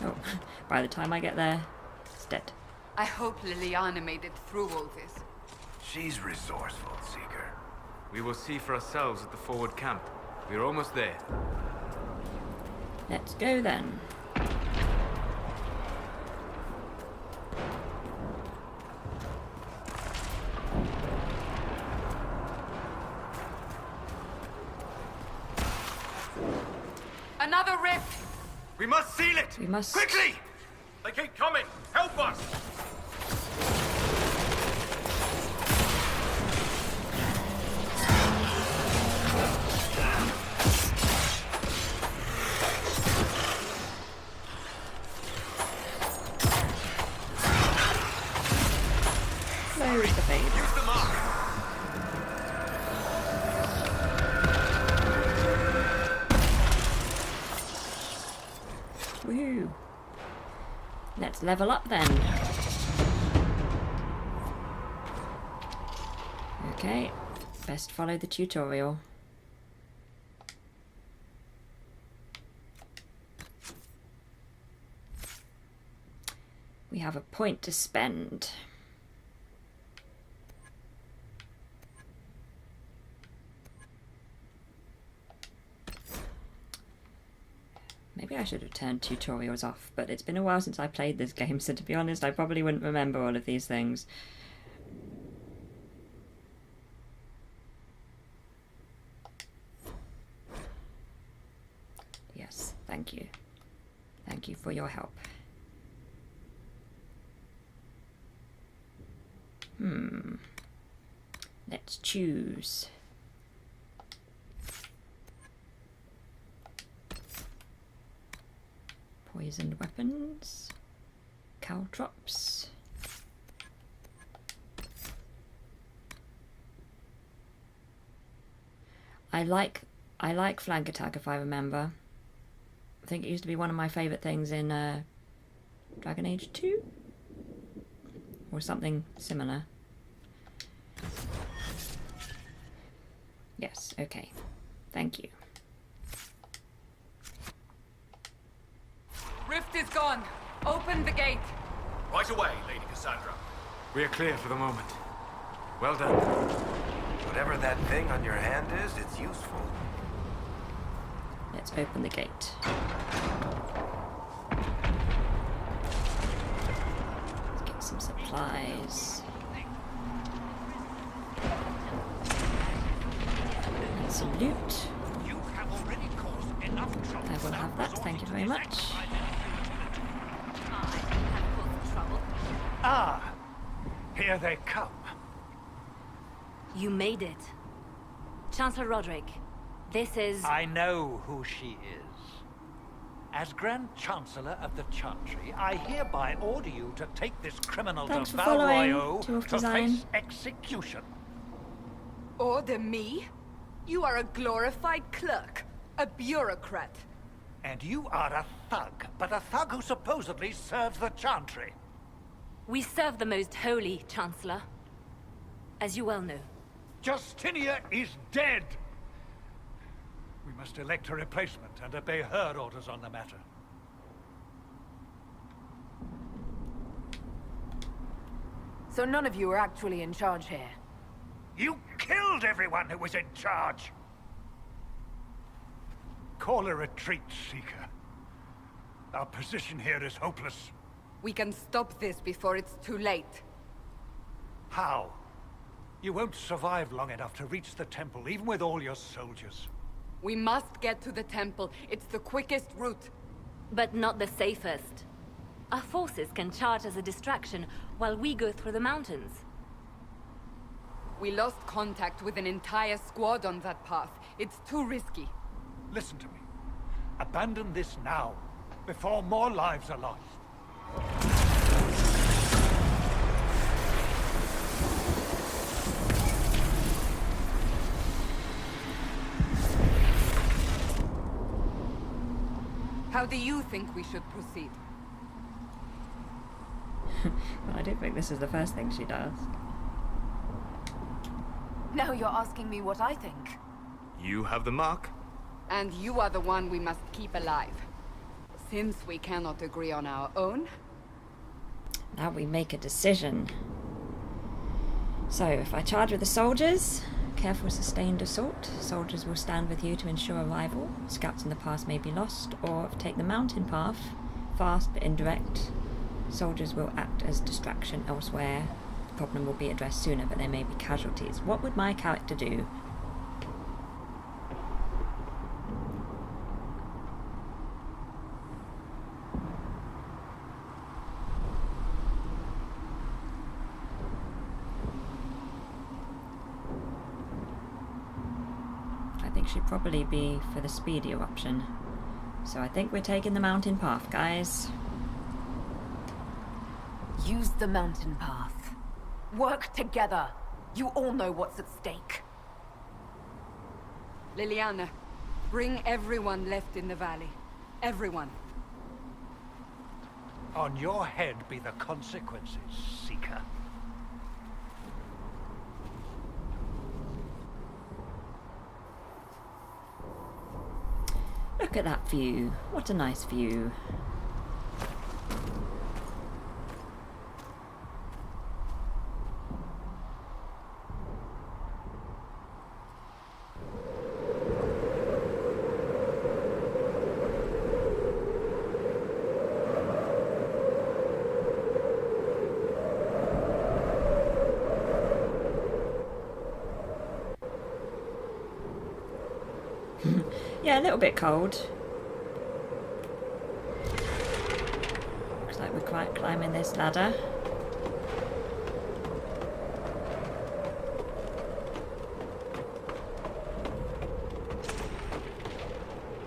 Oh, by the time I get there, it's dead. I hope Liliana made it through all this. She's resourceful, Seeker. We will see for ourselves at the forward camp. We're almost there. Let's go then. Another rift! We must seal it! We must... Quickly! They keep coming! Help us! Close the fade. Use the mark! Woohoo! Let's level up then. Okay, best follow the tutorial. We have a point to spend. Maybe I should have turned tutorials off, but it's been a while since I played this game, so to be honest, I probably wouldn't remember all of these things. Yes, thank you. Thank you for your help. Let's choose. Poisoned weapons. Caltrops. I like flank attack if I remember. I think it used to be one of my favourite things in Dragon Age 2? Or something similar. Yes, okay. Thank you. Rift is gone. Open the gate. Right away, Lady Cassandra. We are clear for the moment. Well done. Whatever that thing on your hand is, it's useful. Let's open the gate. Let's get some supplies. And some loot. I will have that, thank you very much. Ah, here they come. You made it. Chancellor Roderick, this is... I know who she is. As Grand Chancellor of the Chantry, I hereby order you to take this criminal Thanks to for Val following, Royeaux Dwarf to Design. face execution. Order me? You are a glorified clerk. A bureaucrat. And you are a thug, but a thug who supposedly serves the Chantry. We serve the most holy, Chancellor. As you well know. Justinia is dead! We must elect a replacement and obey her orders on the matter. So none of you are actually in charge here. You killed everyone who was in charge! Call a retreat, Seeker. Our position here is hopeless. We can stop this before it's too late. How? You won't survive long enough to reach the temple, even with all your soldiers. We must get to the temple. It's the quickest route. But not the safest. Our forces can charge as a distraction while we go through the mountains. We lost contact with an entire squad on that path. It's too risky. Listen to me. Abandon this now, before more lives are lost. How do you think we should proceed? Well, I don't think this is the first thing she does. Now you're asking me what I think. You have the mark. And you are the one we must keep alive. Since we cannot agree on our own... Now we make a decision. So, if I charge with the soldiers, careful sustained assault, soldiers will stand with you to ensure arrival. Scouts in the pass may be lost, or take the mountain path, fast but indirect. Soldiers will act as distraction elsewhere. The problem will be addressed sooner, but there may be casualties. What would my character do? I think she'd probably be for the speedier option. So I think we're taking the mountain path, guys. Use the mountain path. Work together. You all know what's at stake. Liliana, bring everyone left in the valley. Everyone. On your head be the consequences, Seeker. Look at that view. What a nice view. Yeah, a little bit cold. Looks like we're quite climbing this ladder.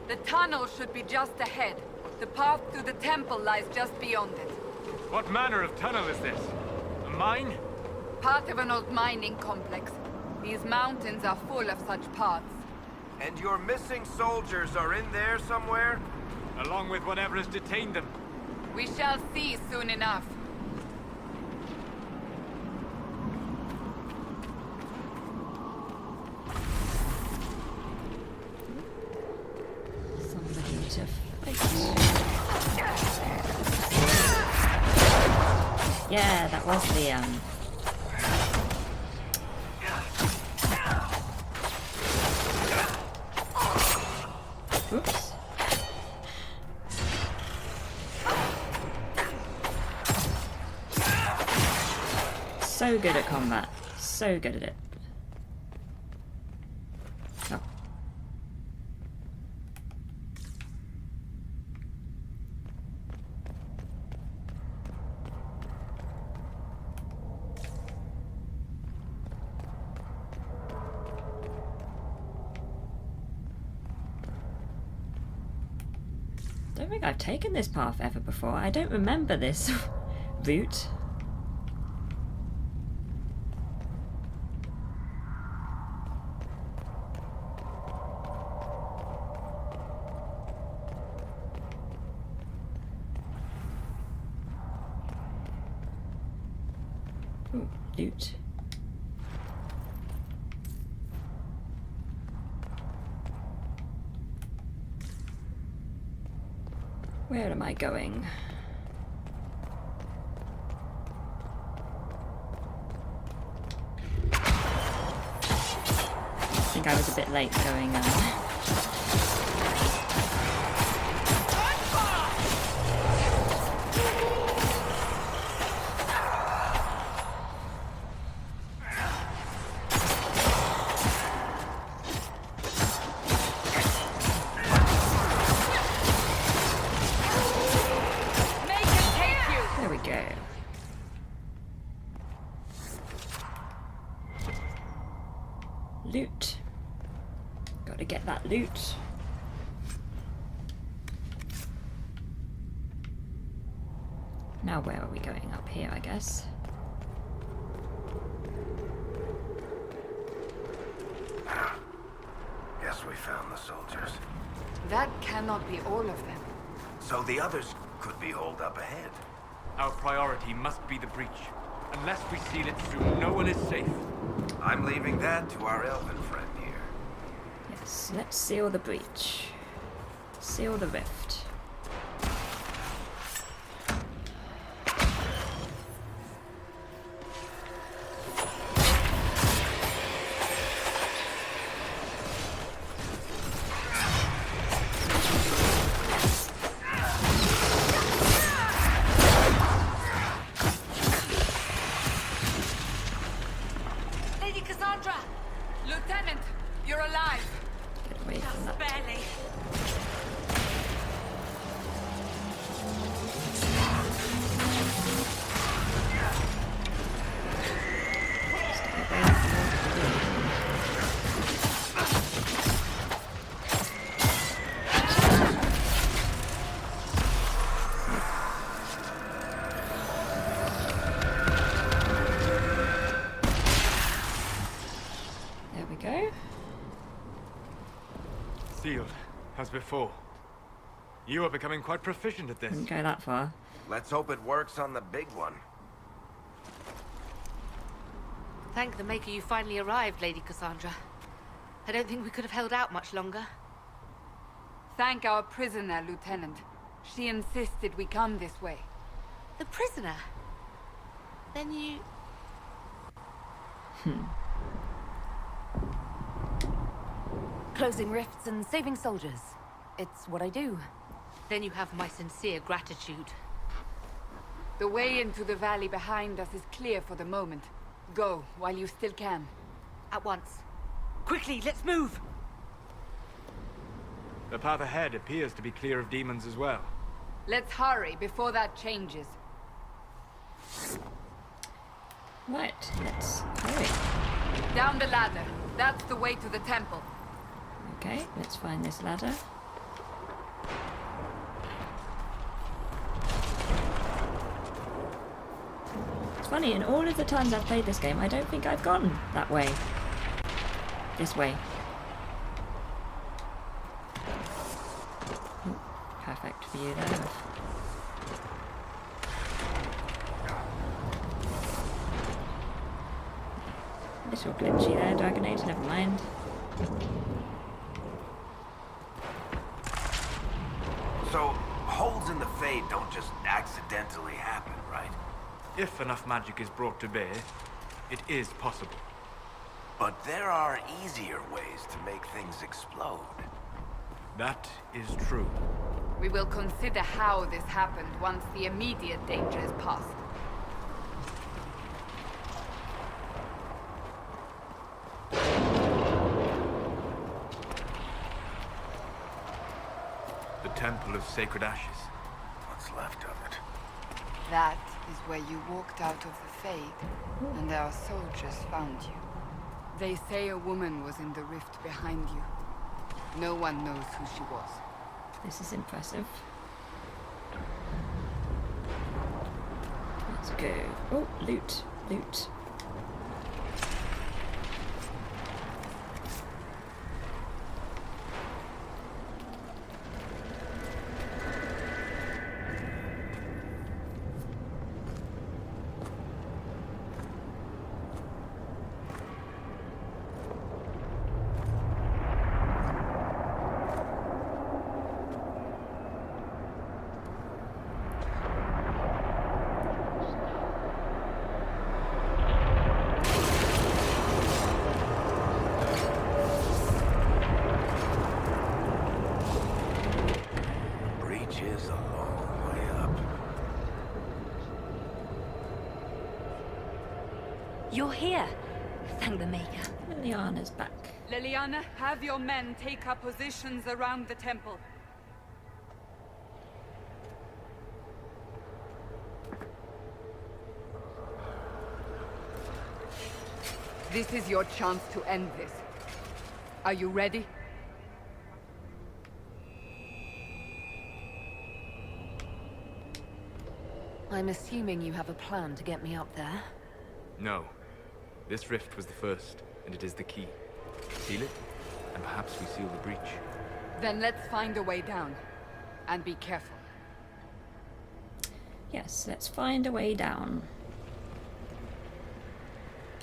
The tunnel should be just ahead. The path to the temple lies just beyond it. What manner of tunnel is this? A mine? Part of an old mining complex. These mountains are full of such paths. And your missing soldiers are in there somewhere? Along with whatever has detained them. We shall see soon enough. Somebody to fight. Yeah, that was the oops. So good at combat. So good at it. Oh. Don't think I've taken this path ever before. I don't remember this route. Ooh, loot. Where am I going? I think I was a bit late going There we go. Loot. Gotta get that loot. Now where are we going? Up here, I guess. Guess we found the soldiers. That cannot be all of them. So the others could be holed up ahead. Our priority must be the breach. Unless we seal it soon, no one is safe. I'm leaving that to our elven friend here. Yes, let's seal the breach. Seal the rift. Lady Cassandra! Lieutenant, you're alive. Get away from that. Barely. There we go. Sealed, as before. You are becoming quite proficient at this. Didn't go that far. Let's hope it works on the big one. Thank the Maker you finally arrived, Lady Cassandra. I don't think we could have held out much longer. Thank our prisoner, Lieutenant. She insisted we come this way. The prisoner? Then you... Closing rifts and saving soldiers. It's what I do. Then you have my sincere gratitude. The way into the valley behind us is clear for the moment. Go, while you still can. At once. Quickly, let's move! The path ahead appears to be clear of demons as well. Let's hurry before that changes. Right, let's hurry. Down the ladder. That's the way to the temple. Okay, let's find this ladder. It's funny, in all of the times I've played this game, I don't think I've gone that way. This way. Ooh, perfect view there. Little glitchy there, Dragon Age, never mind. So, holes in the Fade don't just accidentally happen, right? If enough magic is brought to bear, it is possible. But there are easier ways to make things explode. That is true. We will consider how this happened once the immediate danger is past. The Temple of Sacred Ashes. What's left of it? That is where you walked out of the Fade, and our soldiers found you. They say a woman was in the rift behind you. No one knows who she was. This is impressive. Let's go. Oh, loot, loot. Is a long way up. You're here. Thank the Maker. Liliana's back. Liliana, have your men take up positions around the temple. This is your chance to end this. Are you ready? I'm assuming you have a plan to get me up there. No. This rift was the first, and it is the key. Seal it, and perhaps we seal the breach. Then let's find a way down. And be careful. Yes, let's find a way down.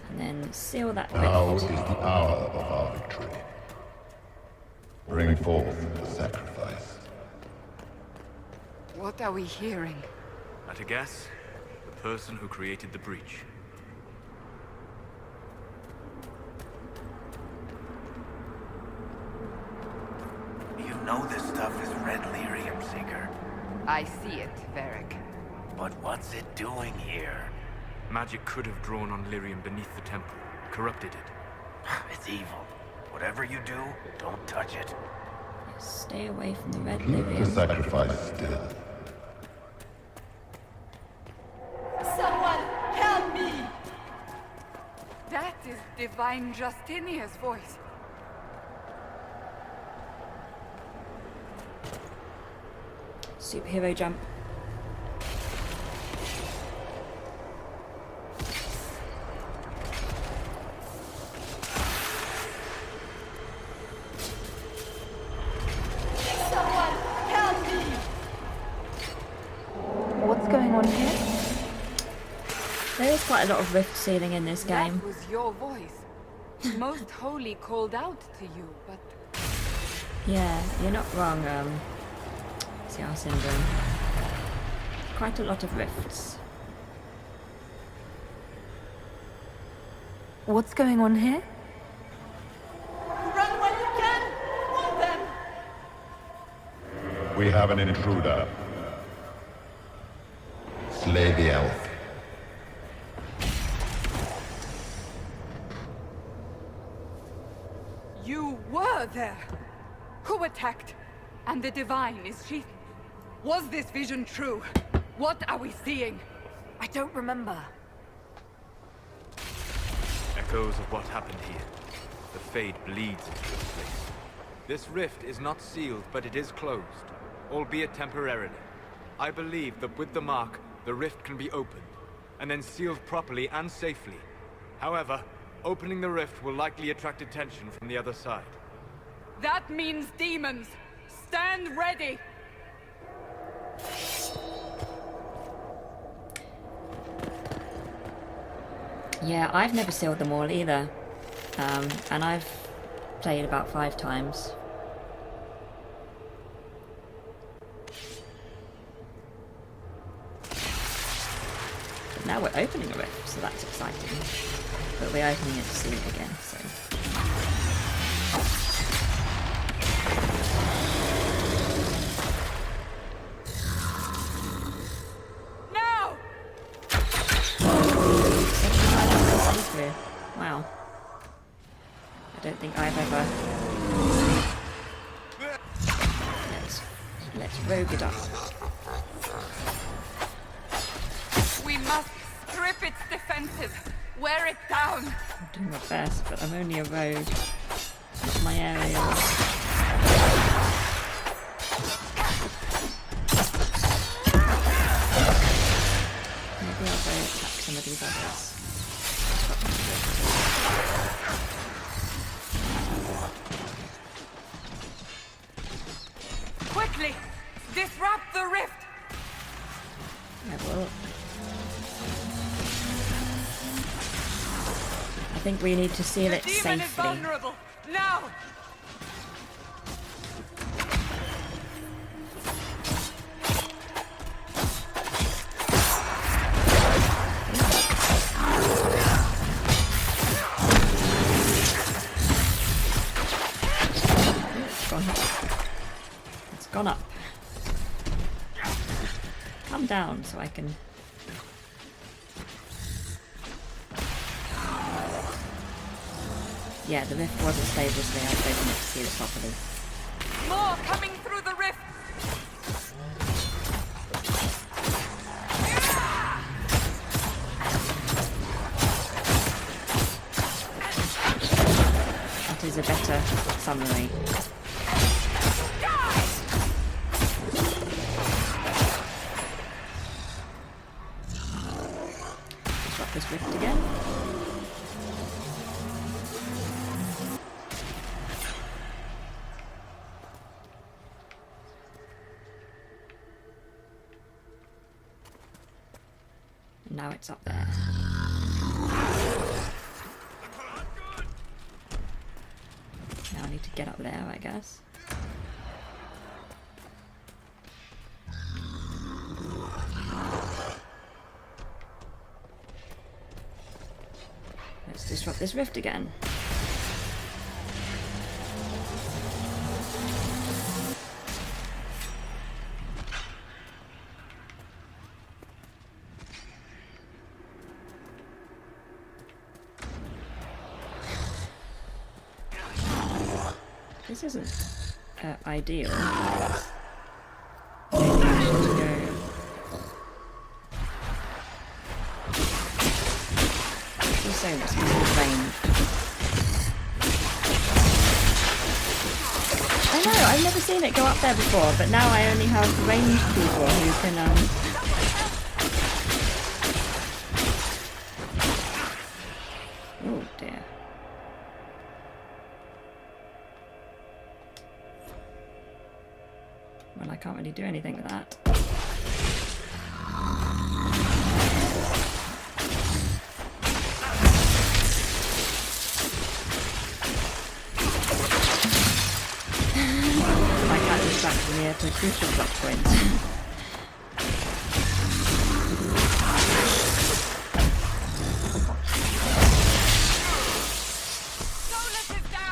And then seal that Now is rift. the hour of our victory. Bring forth the sacrifice. What are we hearing? At a guess, the person who created the breach. You know this stuff is red lyrium, Seeker. I see it, Varric. But what's it doing here? Magic could have drawn on lyrium beneath the temple, corrupted it. It's evil. Whatever you do, don't touch it. Yes, stay away from the red Keep the lyrium. sacrifice still. Someone help me! That is Divine Justinia's voice. Superhero jump. Someone help me! What's going on here? There is quite a lot of rift sealing in this game. That was your voice. Most Holy called out to you, but Yeah, you're not wrong, CR syndrome. Quite a lot of rifts. What's going on here? Run when you can! Want them! We have an intruder. Slay the elf. you were there. Who attacked? And the divine, is she... Was this vision true? What are we seeing? I don't remember. Echoes of what happened here. The Fade bleeds into this place. This rift is not sealed, but it is closed, albeit temporarily. I believe that with the mark, the rift can be opened, and then sealed properly and safely. However, opening the rift will likely attract attention from the other side. That means demons! Stand ready! Yeah, I've never sealed them all either. And I've played about 5 times. But now we're opening a rift, so that's exciting. But we're opening it to seal it again, so... Wow. I don't think I've ever... Let's rogue it up. We must strip its defenses. Wear it down. I'm doing my best, but I'm only a rogue. Not my area. Maybe I'll go attack some of these others. Quickly! Disrupt the rift! I will. I think we need to seal it The demon is safely. vulnerable! Now! It's gone up. Come down so I can... Yeah, the rift wasn't stable today. I was opening it to seal it properly. More coming through the rift! That is a better summary. Disrupt this rift again. Now it's up there. Now I need to get up there, I guess. Let's disrupt this rift again. This isn't ideal. Maybe I should go. Also, this is range. I know, I've never seen it go up there before, but now I only have ranged people who can oh dear. Well, I can't really do anything with that. My cat is back to me at a crucial plot point.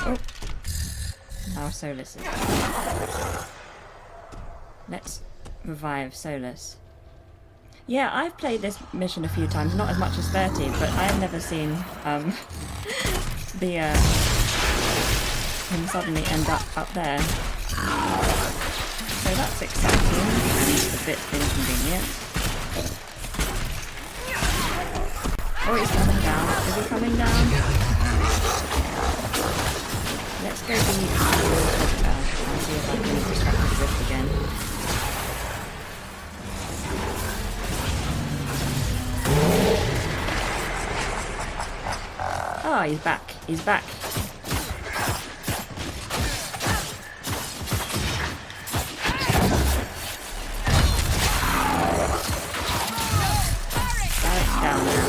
Oh. Now Solus is down. Let's revive Solus. Yeah, I've played this mission a few times, not as much as 30, but I've never seen him suddenly end up there. bit inconvenient. Oh, he's coming down. Is he coming down? Let's go to the and see if I can distract the rift again. Oh, he's back. He's back. Barrett's down now.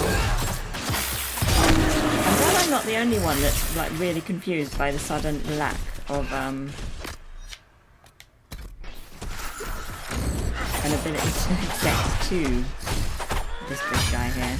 I'm glad I'm not the only one that's like really confused by the sudden lack of an ability to get to this big guy here.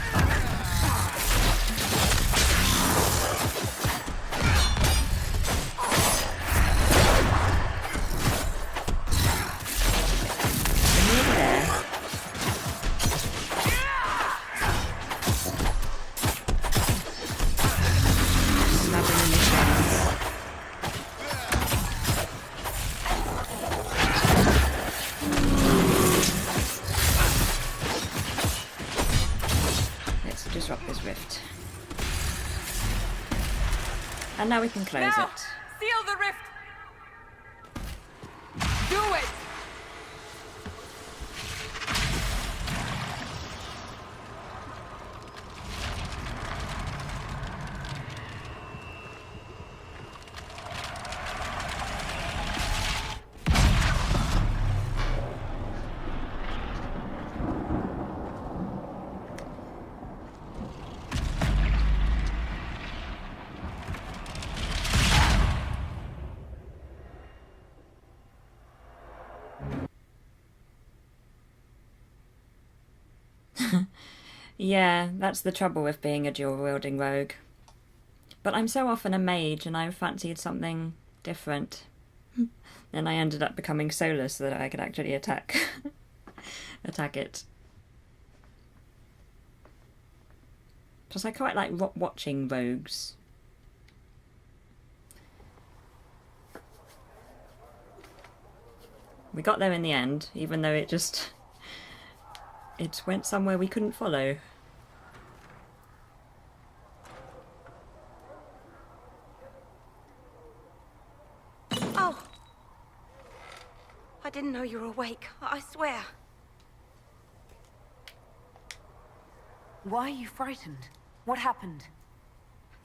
And now we can close now, it. Seal the rift! Do it! Yeah, that's the trouble with being a dual-wielding rogue. But I'm so often a mage and I fancied something different. And I ended up becoming soulless so that I could actually attack it. Plus I quite like watching rogues. We got there in the end, even though it went somewhere we couldn't follow. Oh! I didn't know you were awake, I swear. Why are you frightened? What happened?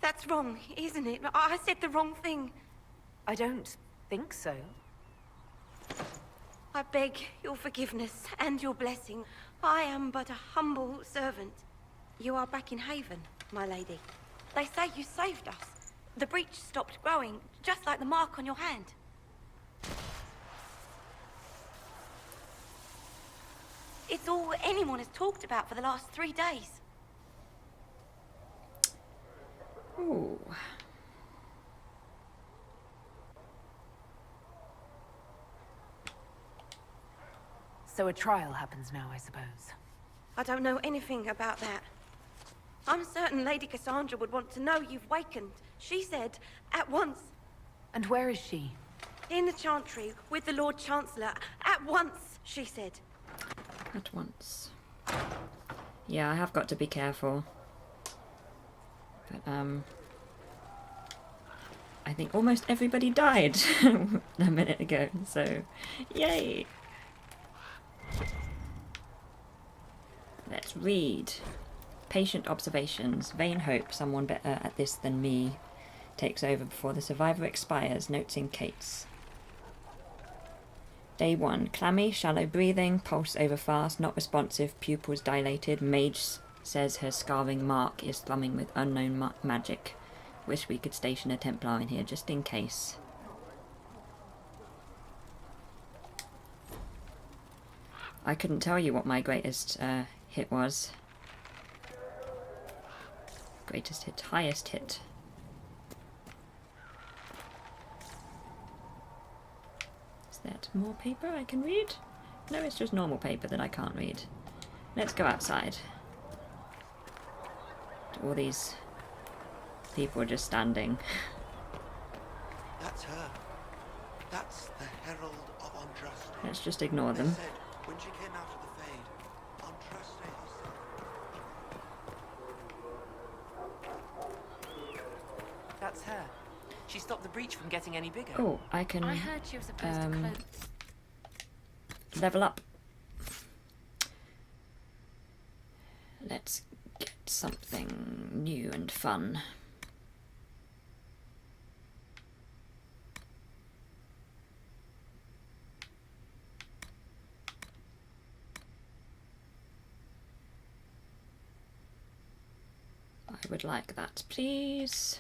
That's wrong, isn't it? I said the wrong thing. I don't think so. I beg your forgiveness and your blessing. I am but a humble servant. You are back in Haven, my lady. They say you saved us. The breach stopped growing, just like the mark on your hand. It's all anyone has talked about for the last 3 days. Ooh. So a trial happens now, I suppose. I don't know anything about that. I'm certain Lady Cassandra would want to know you've wakened. She said, at once. And where is she? In the Chantry, with the Lord Chancellor. At once, she said. At once. Yeah, I have got to be careful. But, I think almost everybody died a minute ago, so yay! Let's read. Patient observations. Vain hope someone better at this than me takes over before the survivor expires. Notes in Kate's. Day 1. Clammy, shallow breathing, pulse over fast, not responsive, pupils dilated. Mage says her scarring mark is thrumming with unknown magic. Wish we could station a Templar in here just in case. I couldn't tell you what my greatest hit was. Greatest hit, highest hit. Is that more paper I can read? No, it's just normal paper that I can't read. Let's go outside. All these people are just standing. That's her. That's the Herald of Unjust. Let's just ignore them. They said when she came out getting any bigger. Oh, I can I heard she was supposed to close. level up. Let's get something new and fun. I would like that, please.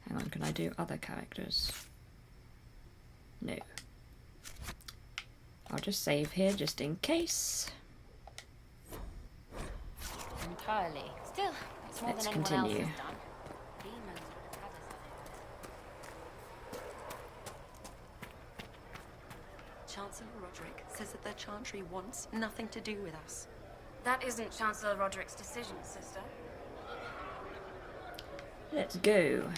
Hang on, can I do other characters? No. I'll just save here just in case. Entirely. Still, it's more Let's than anyone continue. else has done. Demons would have had us. Chancellor Roderick says that the Chantry wants nothing to do with us. That isn't Chancellor Roderick's decision, sister. Let's go.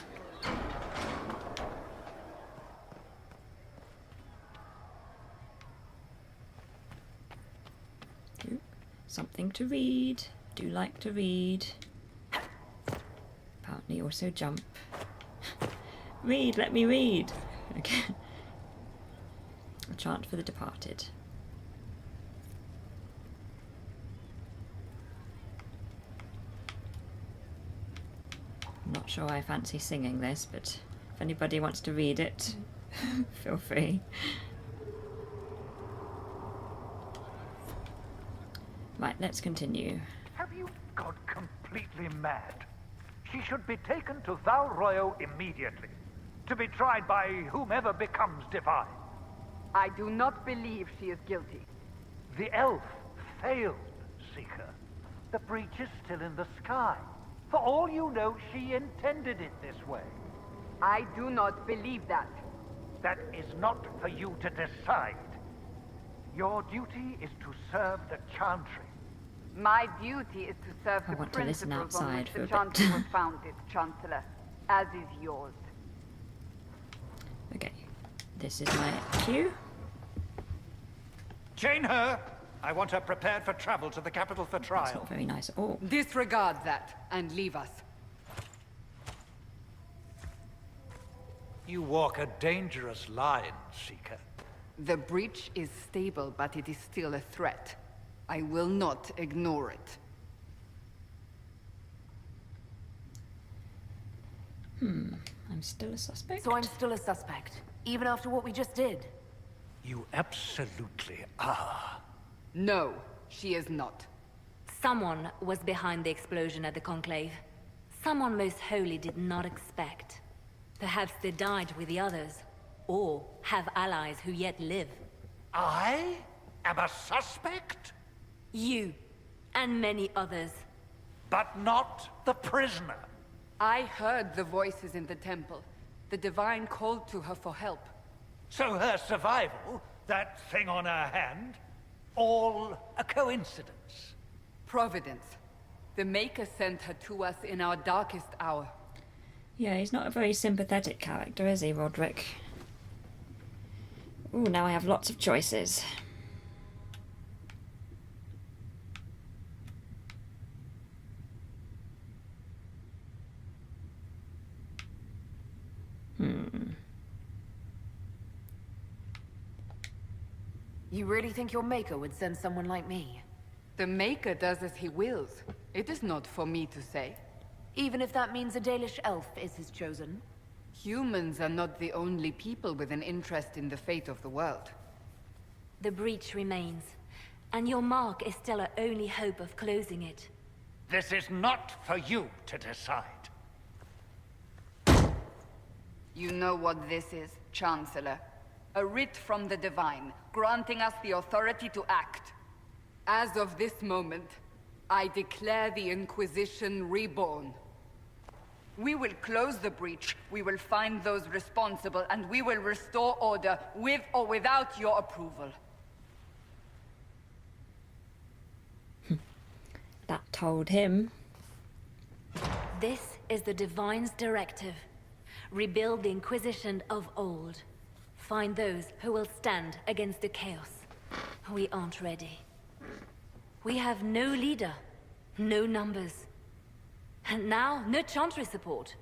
Ooh, something to read. Do like to read. Apparently also jump. Read, let me read. Okay. A chant for the departed. I'm not sure I fancy singing this, but if anybody wants to read it, feel free. Right, let's continue. Have you gone completely mad? She should be taken to Val Royo immediately, to be tried by whomever becomes divine. I do not believe she is guilty. The elf failed, Seeker. The breach is still in the sky. For all you know, she intended it this way. I do not believe that. That is not for you to decide. Your duty is to serve the Chantry. My duty is to serve I the want to listen principles on outside which for the a bit. Chantry was founded, Chancellor, as is yours. Okay, this is my cue. Chain her! I want her prepared for travel to the capital for That's trial. not very nice at all. Disregard that and leave us. You walk a dangerous line, Seeker. The breach is stable, but it is still a threat. I will not ignore it. I'm still a suspect. So I'm still a suspect, even after what we just did. You absolutely are. No, she is not. Someone was behind the explosion at the Conclave. Someone most holy did not expect. Perhaps they died with the others, or have allies who yet live. I am a suspect? You, and many others. But not the prisoner. I heard the voices in the temple. The Divine called to her for help. So her survival, that thing on her hand, all a coincidence. Providence. The Maker sent her to us in our darkest hour. Yeah, he's not a very sympathetic character, is he, Roderick? Ooh, now I have lots of choices. You really think your Maker would send someone like me? The Maker does as he wills. It is not for me to say. Even if that means a Dalish elf is his chosen? Humans are not the only people with an interest in the fate of the world. The breach remains, and your mark is still our only hope of closing it. This is not for you to decide. You know what this is, Chancellor. A writ from the Divine, granting us the authority to act. As of this moment, I declare the Inquisition reborn. We will close the breach, we will find those responsible, and we will restore order with or without your approval. That told him. This is the Divine's directive. Rebuild the Inquisition of old. Find those who will stand against the chaos. We aren't ready. We have no leader, no numbers, And now, no Chantry support.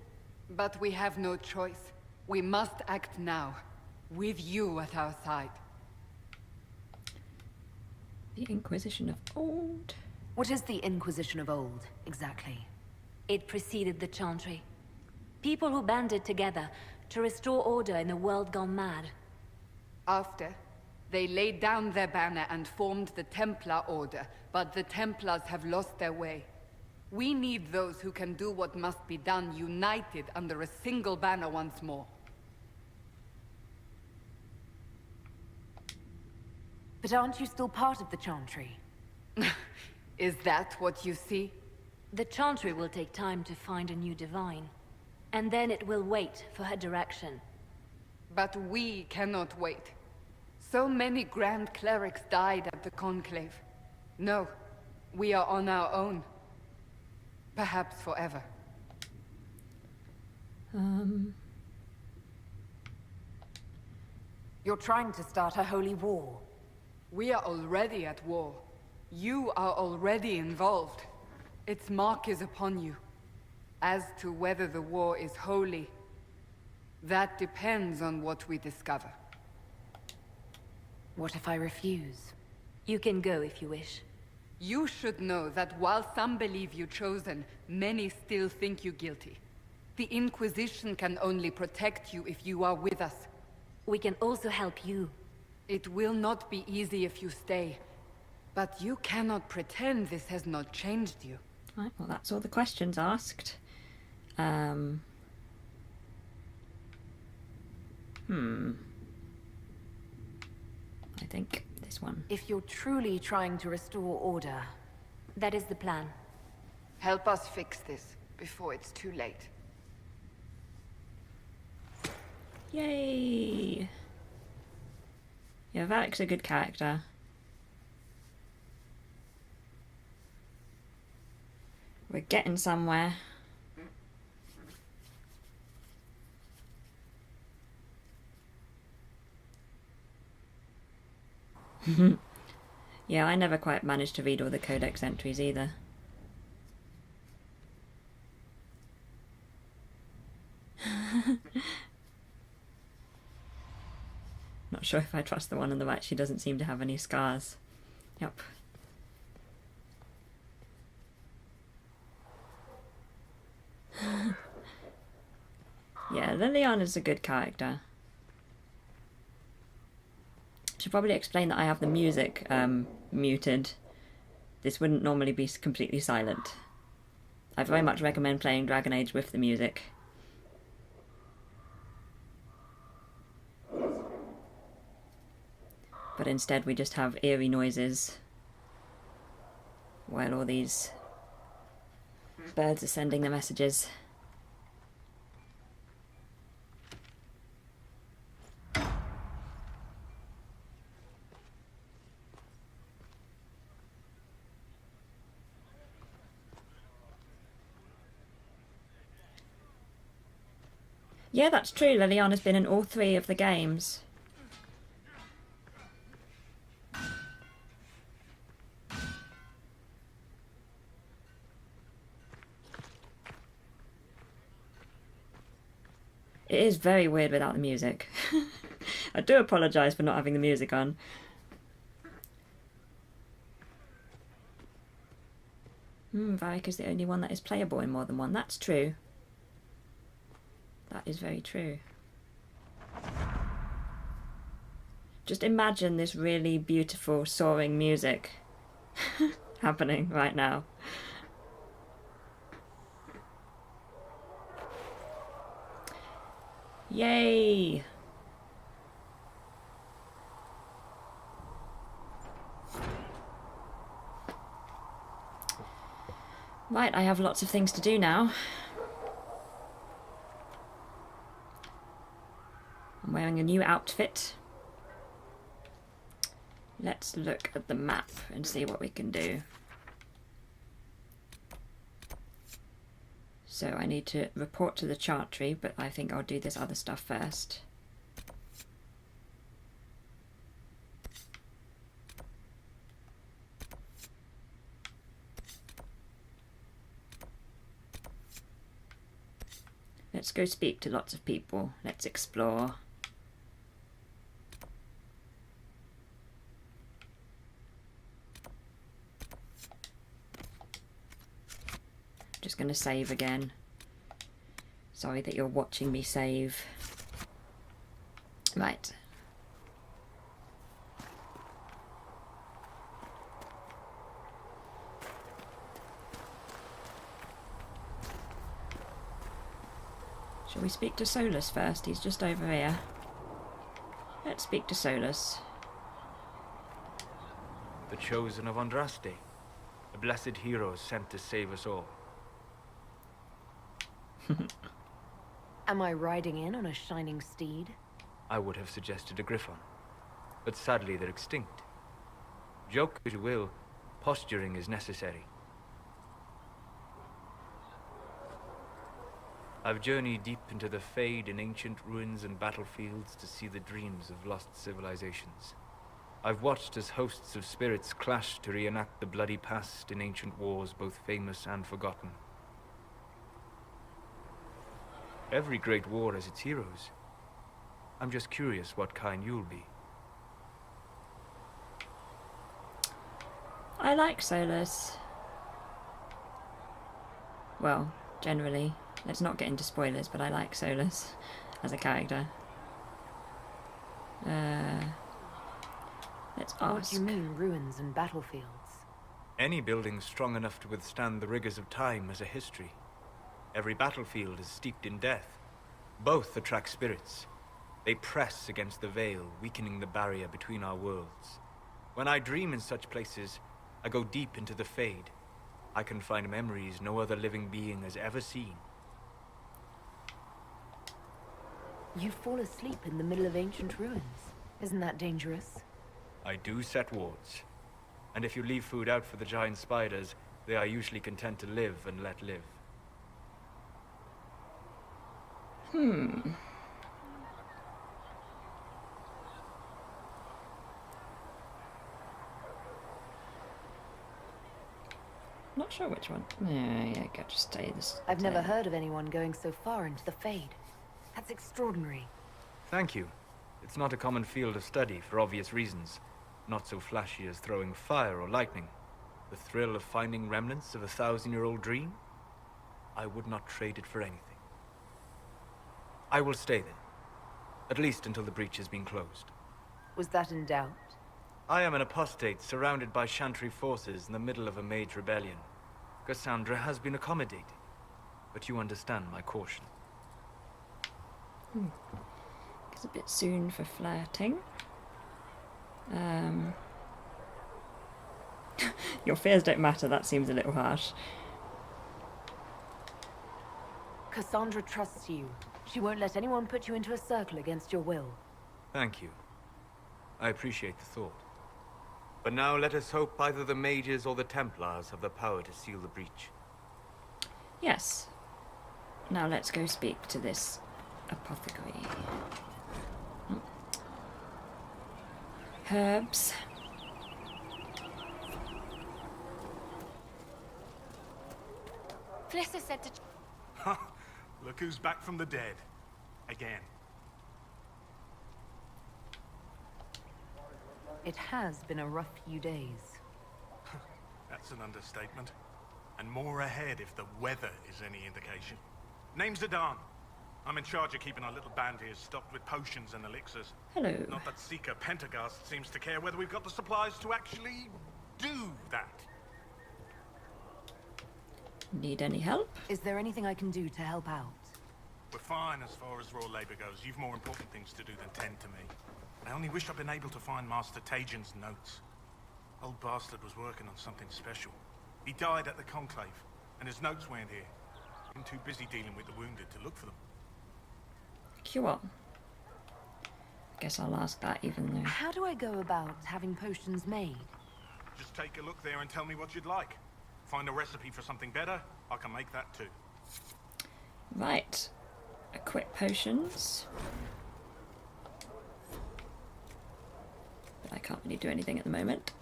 But we have no choice. We must act now, with you at our side. The Inquisition of old. What is the Inquisition of old, exactly? It preceded the Chantry. People who banded together to restore order in a world gone mad. After, they laid down their banner and formed the Templar Order, but the Templars have lost their way. We need those who can do what must be done, united under a single banner once more. But aren't you still part of the Chantry? Is that what you see? The Chantry will take time to find a new divine. And then it will wait for her direction. But we cannot wait. So many Grand Clerics died at the Conclave. No, we are on our own. Perhaps forever. You're trying to start a holy war. We are already at war. You are already involved. Its mark is upon you. As to whether the war is holy, that depends on what we discover. What if I refuse? You can go if you wish. You should know that while some believe you chosen, many still think you guilty. The Inquisition can only protect you if you are with us. We can also help you. It will not be easy if you stay. But you cannot pretend this has not changed you. Right, well, that's all the questions asked. I think this one. If you're truly trying to restore order... That is the plan. Help us fix this before it's too late. Yay! Yeah, Varek's a good character. We're getting somewhere. Yeah, I never quite managed to read all the codex entries either. Not sure if I trust the one on the right. She doesn't seem to have any scars. Yep. Yeah, Liliana's a good character. Should probably explain that I have the music muted. This wouldn't normally be completely silent. I very much recommend playing Dragon Age with the music. But instead we just have eerie noises while all these birds are sending the messages. Yeah, that's true. Liliana's been in all 3 of the games. It is very weird without the music. I do apologise for not having the music on. Varric is the only one that is playable in more than one. That's true. That is very true. Just imagine this really beautiful soaring music happening right now. Yay! Right, I have lots of things to do now. I'm wearing a new outfit. Let's look at the map and see what we can do. So I need to report to the Chantry, but I think I'll do this other stuff first. let's go speak to lots of people. Let's explore. Just going to save again. Sorry that you're watching me save. Right. Shall we speak to Solus first? He's just over here. Let's speak to Solus. The chosen of Andraste. A blessed hero sent to save us all. Am I riding in on a shining steed? I would have suggested a griffon, but sadly they're extinct. Joke as you will, posturing is necessary. I've journeyed deep into the Fade in ancient ruins and battlefields to see the dreams of lost civilizations. I've watched as hosts of spirits clash to reenact the bloody past in ancient wars both famous and forgotten. Every great war has its heroes. I'm just curious what kind you'll be. I like Solus. Well, generally. Let's not get into spoilers, but I like Solus as a character. Let's ask. What do you mean, ruins and battlefields? Any building strong enough to withstand the rigors of time has a history. Every battlefield is steeped in death. Both attract spirits. They press against the veil, weakening the barrier between our worlds. When I dream in such places, I go deep into the Fade. I can find memories no other living being has ever seen. You fall asleep in the middle of ancient ruins. Isn't that dangerous? I do set wards. And if you leave food out for the giant spiders, they are usually content to live and let live. Not sure which one. Yeah, go just stay this. I've never heard of anyone going so far into the Fade. That's extraordinary. Thank you. It's not a common field of study for obvious reasons. Not so flashy as throwing fire or lightning. The thrill of finding remnants of a 1,000-year-old dream? I would not trade it for anything. I will stay then. At least until the breach has been closed. Was that in doubt? I am an apostate surrounded by Chantry forces in the middle of a mage rebellion. Cassandra has been accommodating, but you understand my caution. It's a bit soon for flirting. Your fears don't matter, that seems a little harsh. Cassandra trusts you. She won't let anyone put you into a circle against your will. Thank you. I appreciate the thought. But now let us hope either the mages or the Templars have the power to seal the breach. Yes. Now let's go speak to this apothecary. Herbs. Flissa said to... Look who's back from the dead. Again. It has been a rough few days. That's an understatement. And more ahead if the weather is any indication. Name's Zidane. I'm in charge of keeping our little band here stocked with potions and elixirs. Hello. Not that Seeker Pentagast seems to care whether we've got the supplies to actually do that. Need any help? Is there anything I can do to help out? We're fine as far as raw labor goes. You've more important things to do than tend to me. I only wish I'd been able to find Master Tajin's notes. Old bastard was working on something special. He died at the Conclave, and his notes weren't here. I'm too busy dealing with the wounded to look for them. Cure. Guess I'll ask that even though... How do I go about having potions made? Just take a look there and tell me what you'd like. Find a recipe for something better, I can make that too. Right. Equip potions. But I can't really do anything at the moment.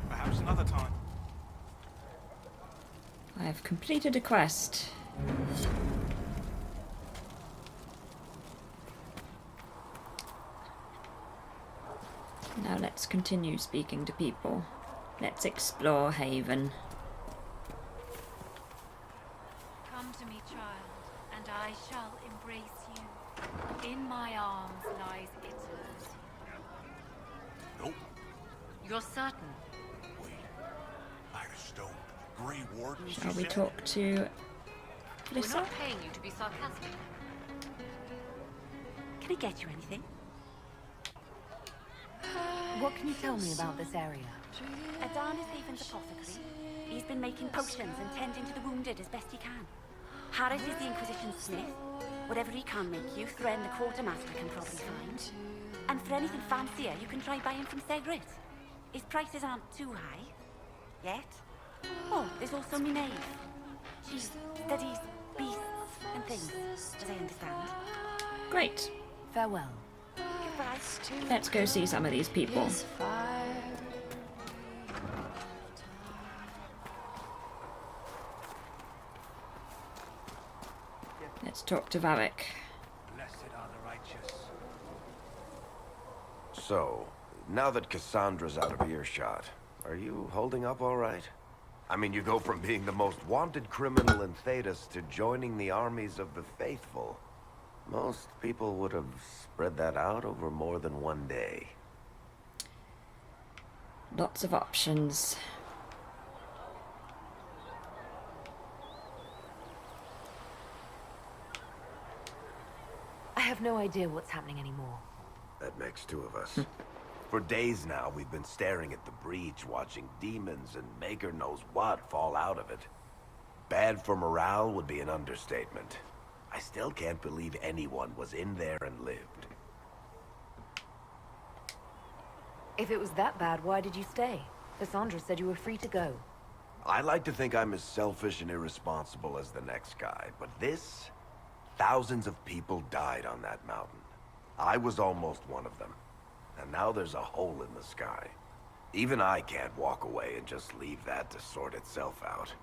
Perhaps another time. I have completed a quest. Now let's continue speaking to people. Let's explore Haven. Come to me, child, and I shall embrace you. In my arms lies Italy. Nope. You're certain? Wait. Like a stone. Grey Wardens, Shall you we said? talk to We're Felissa? not paying you to be sarcastic. Can I get you anything? What can you tell me about this area? Adan is Haven's apothecary. He's been making potions and tending to the wounded as best he can. Harris is the Inquisition smith. Whatever he can make you, Thren the quartermaster can probably find. And for anything fancier, you can try buying from Segrit. His prices aren't too high. Yet. Oh, there's also Minave. She studies beasts and things, as I understand. Great. Farewell. Goodbye. Let's go see some of these people. Let's talk to Varric. Blessed are the righteous. So, now that Cassandra's out of earshot, are you holding up all right? I mean, you go from being the most wanted criminal in Thedas to joining the armies of the faithful. Most people would have spread that out over more than one day. Lots of options. I have no idea what's happening anymore. That makes two of us. For days now, we've been staring at the breach, watching demons and maker knows what fall out of it. Bad for morale would be an understatement. I still can't believe anyone was in there and lived. If it was that bad, why did you stay? Cassandra said you were free to go. I like to think I'm as selfish and irresponsible as the next guy, but this... Thousands of people died on that mountain. I was almost one of them. And now there's a hole in the sky. Even I can't walk away and just leave that to sort itself out.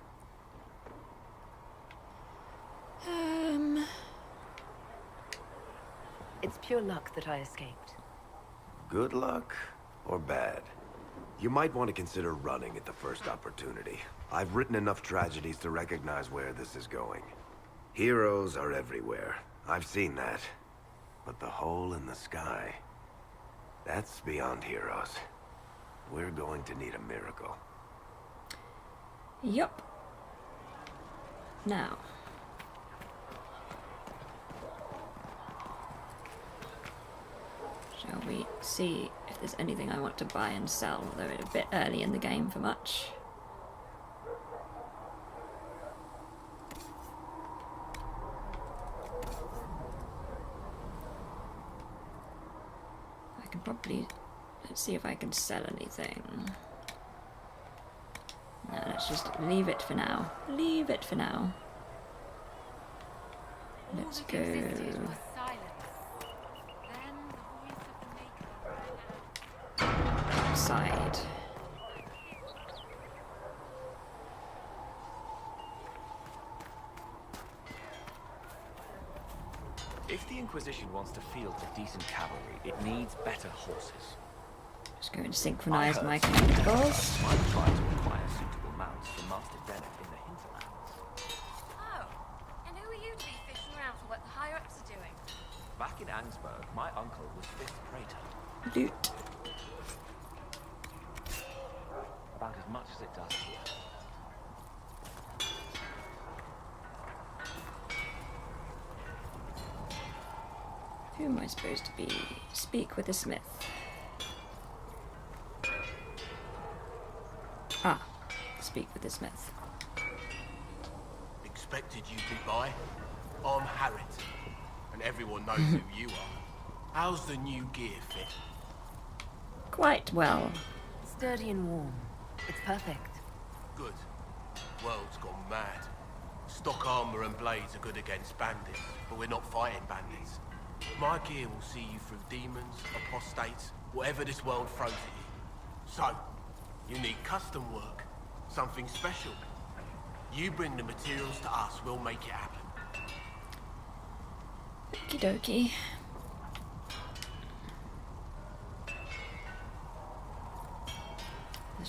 It's pure luck that I escaped. Good luck or bad? You might want to consider running at the first opportunity. I've written enough tragedies to recognize where this is going. Heroes are everywhere. I've seen that. But the hole in the sky... that's beyond heroes. We're going to need a miracle. Yup. Now. Shall we see if there's anything I want to buy and sell, although it's a bit early in the game for much. I can probably... let's see if I can sell anything. No, let's just leave it for now. Leave it for now. Let's go... outside. If the Inquisition wants to field a decent cavalry, it needs better horses. Just go and synchronize my chemicals. I'm trying to acquire suitable mounts for Master Bennett in the Hinterlands. Oh, and who are you to be fishing around for what the higher-ups are doing? Back in Angsburg, my uncle was 5th Praetor. Loot. About as much as it does here. Who am I supposed to be? Speak with the smith. Ah, speak with the smith. Expected you'd be by. I'm Harriet, and everyone knows who you are. How's the new gear fit? Quite well. Sturdy and warm. It's perfect. Good. World's gone mad. Stock armor and blades are good against bandits, but we're not fighting bandits. My gear will see you through demons, apostates, whatever this world throws at you. So, you need custom work, something special. You bring the materials to us, we'll make it happen. Okie dokie.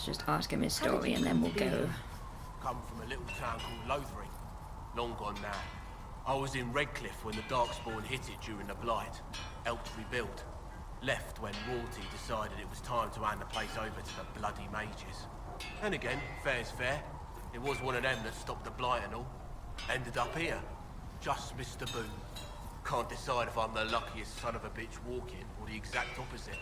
Let's just ask him his story and then we'll go. Come from a little town called Lothering. Long gone now. I was in Redcliffe when the Darkspawn hit it during the Blight. Helped rebuild. Left when Royalty decided it was time to hand the place over to the bloody mages. And again, fair's fair. It was one of them that stopped the Blight and all. Ended up here. Just missed the boom. Can't decide if I'm the luckiest son of a bitch walking or the exact opposite.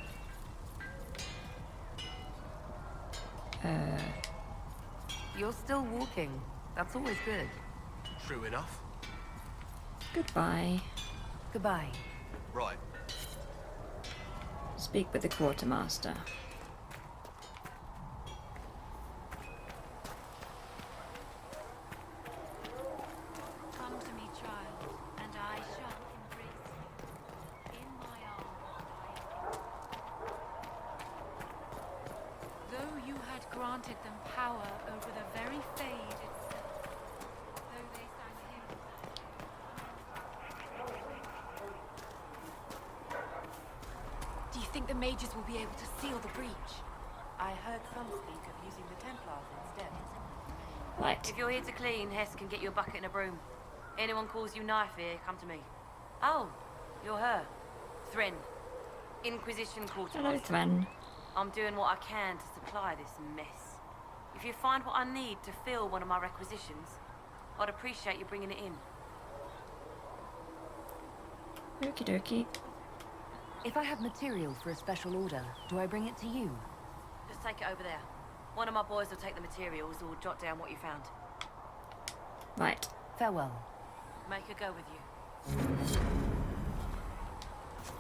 You're still walking. That's always good. True enough. Goodbye. Goodbye. Right. Speak with the quartermaster. Come to me, child, and I shall embrace you. In my arms. Though you had granted them power over the very Fade itself, though they sang hymns. Do you think the mages will be able to seal the breach? I heard some speak of using the Templars instead. Right. If you're here to clean, Hess can get you a bucket and a broom. Anyone calls you knife here, come to me. Oh, you're her. Thren. Inquisition quartermaster. Hello, Thren. I'm doing what I can to supply this mess. If you find what I need to fill one of my requisitions, I'd appreciate you bringing it in. Okie dokie. If I have material for a special order, do I bring it to you? Just take it over there. One of my boys will take the materials or jot down what you found. Right. Farewell. Make her go with you.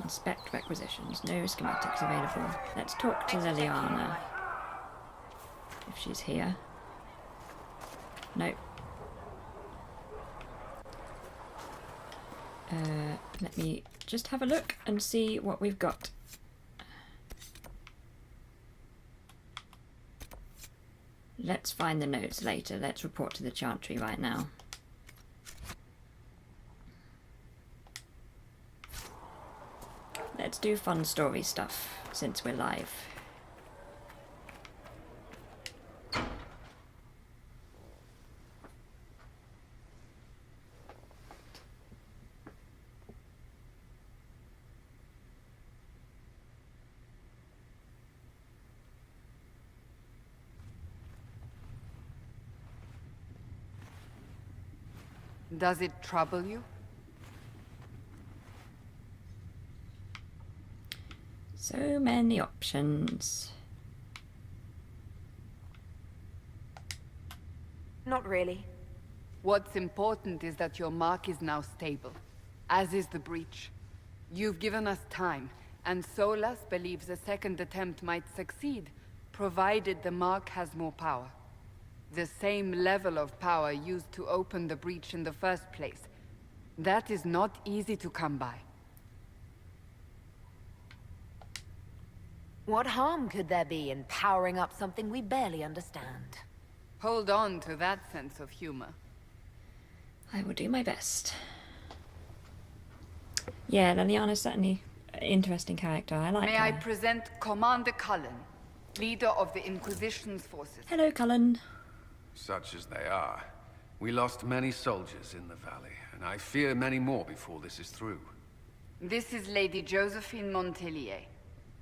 Inspect requisitions. No schematics available. Let's talk to Liliana. If she's here. Nope. Let me just have a look and see what we've got. Let's find the notes later. Let's report to the Chantry right now. Let's do fun story stuff since we're live. Does it trouble you? So many options. Not really. What's important is that your mark is now stable, as is the breach. You've given us time, and Solas believes a second attempt might succeed, provided the mark has more power. The same level of power used to open the breach in the first place. That is not easy to come by. What harm could there be in powering up something we barely understand? Hold on to that sense of humor. I will do my best. Yeah, Liliana's certainly an interesting character. I like her. May I present Commander Cullen, leader of the Inquisition's forces. Hello, Cullen. Such as they are. We lost many soldiers in the valley, and I fear many more before this is through. This is Lady Josephine Montellier,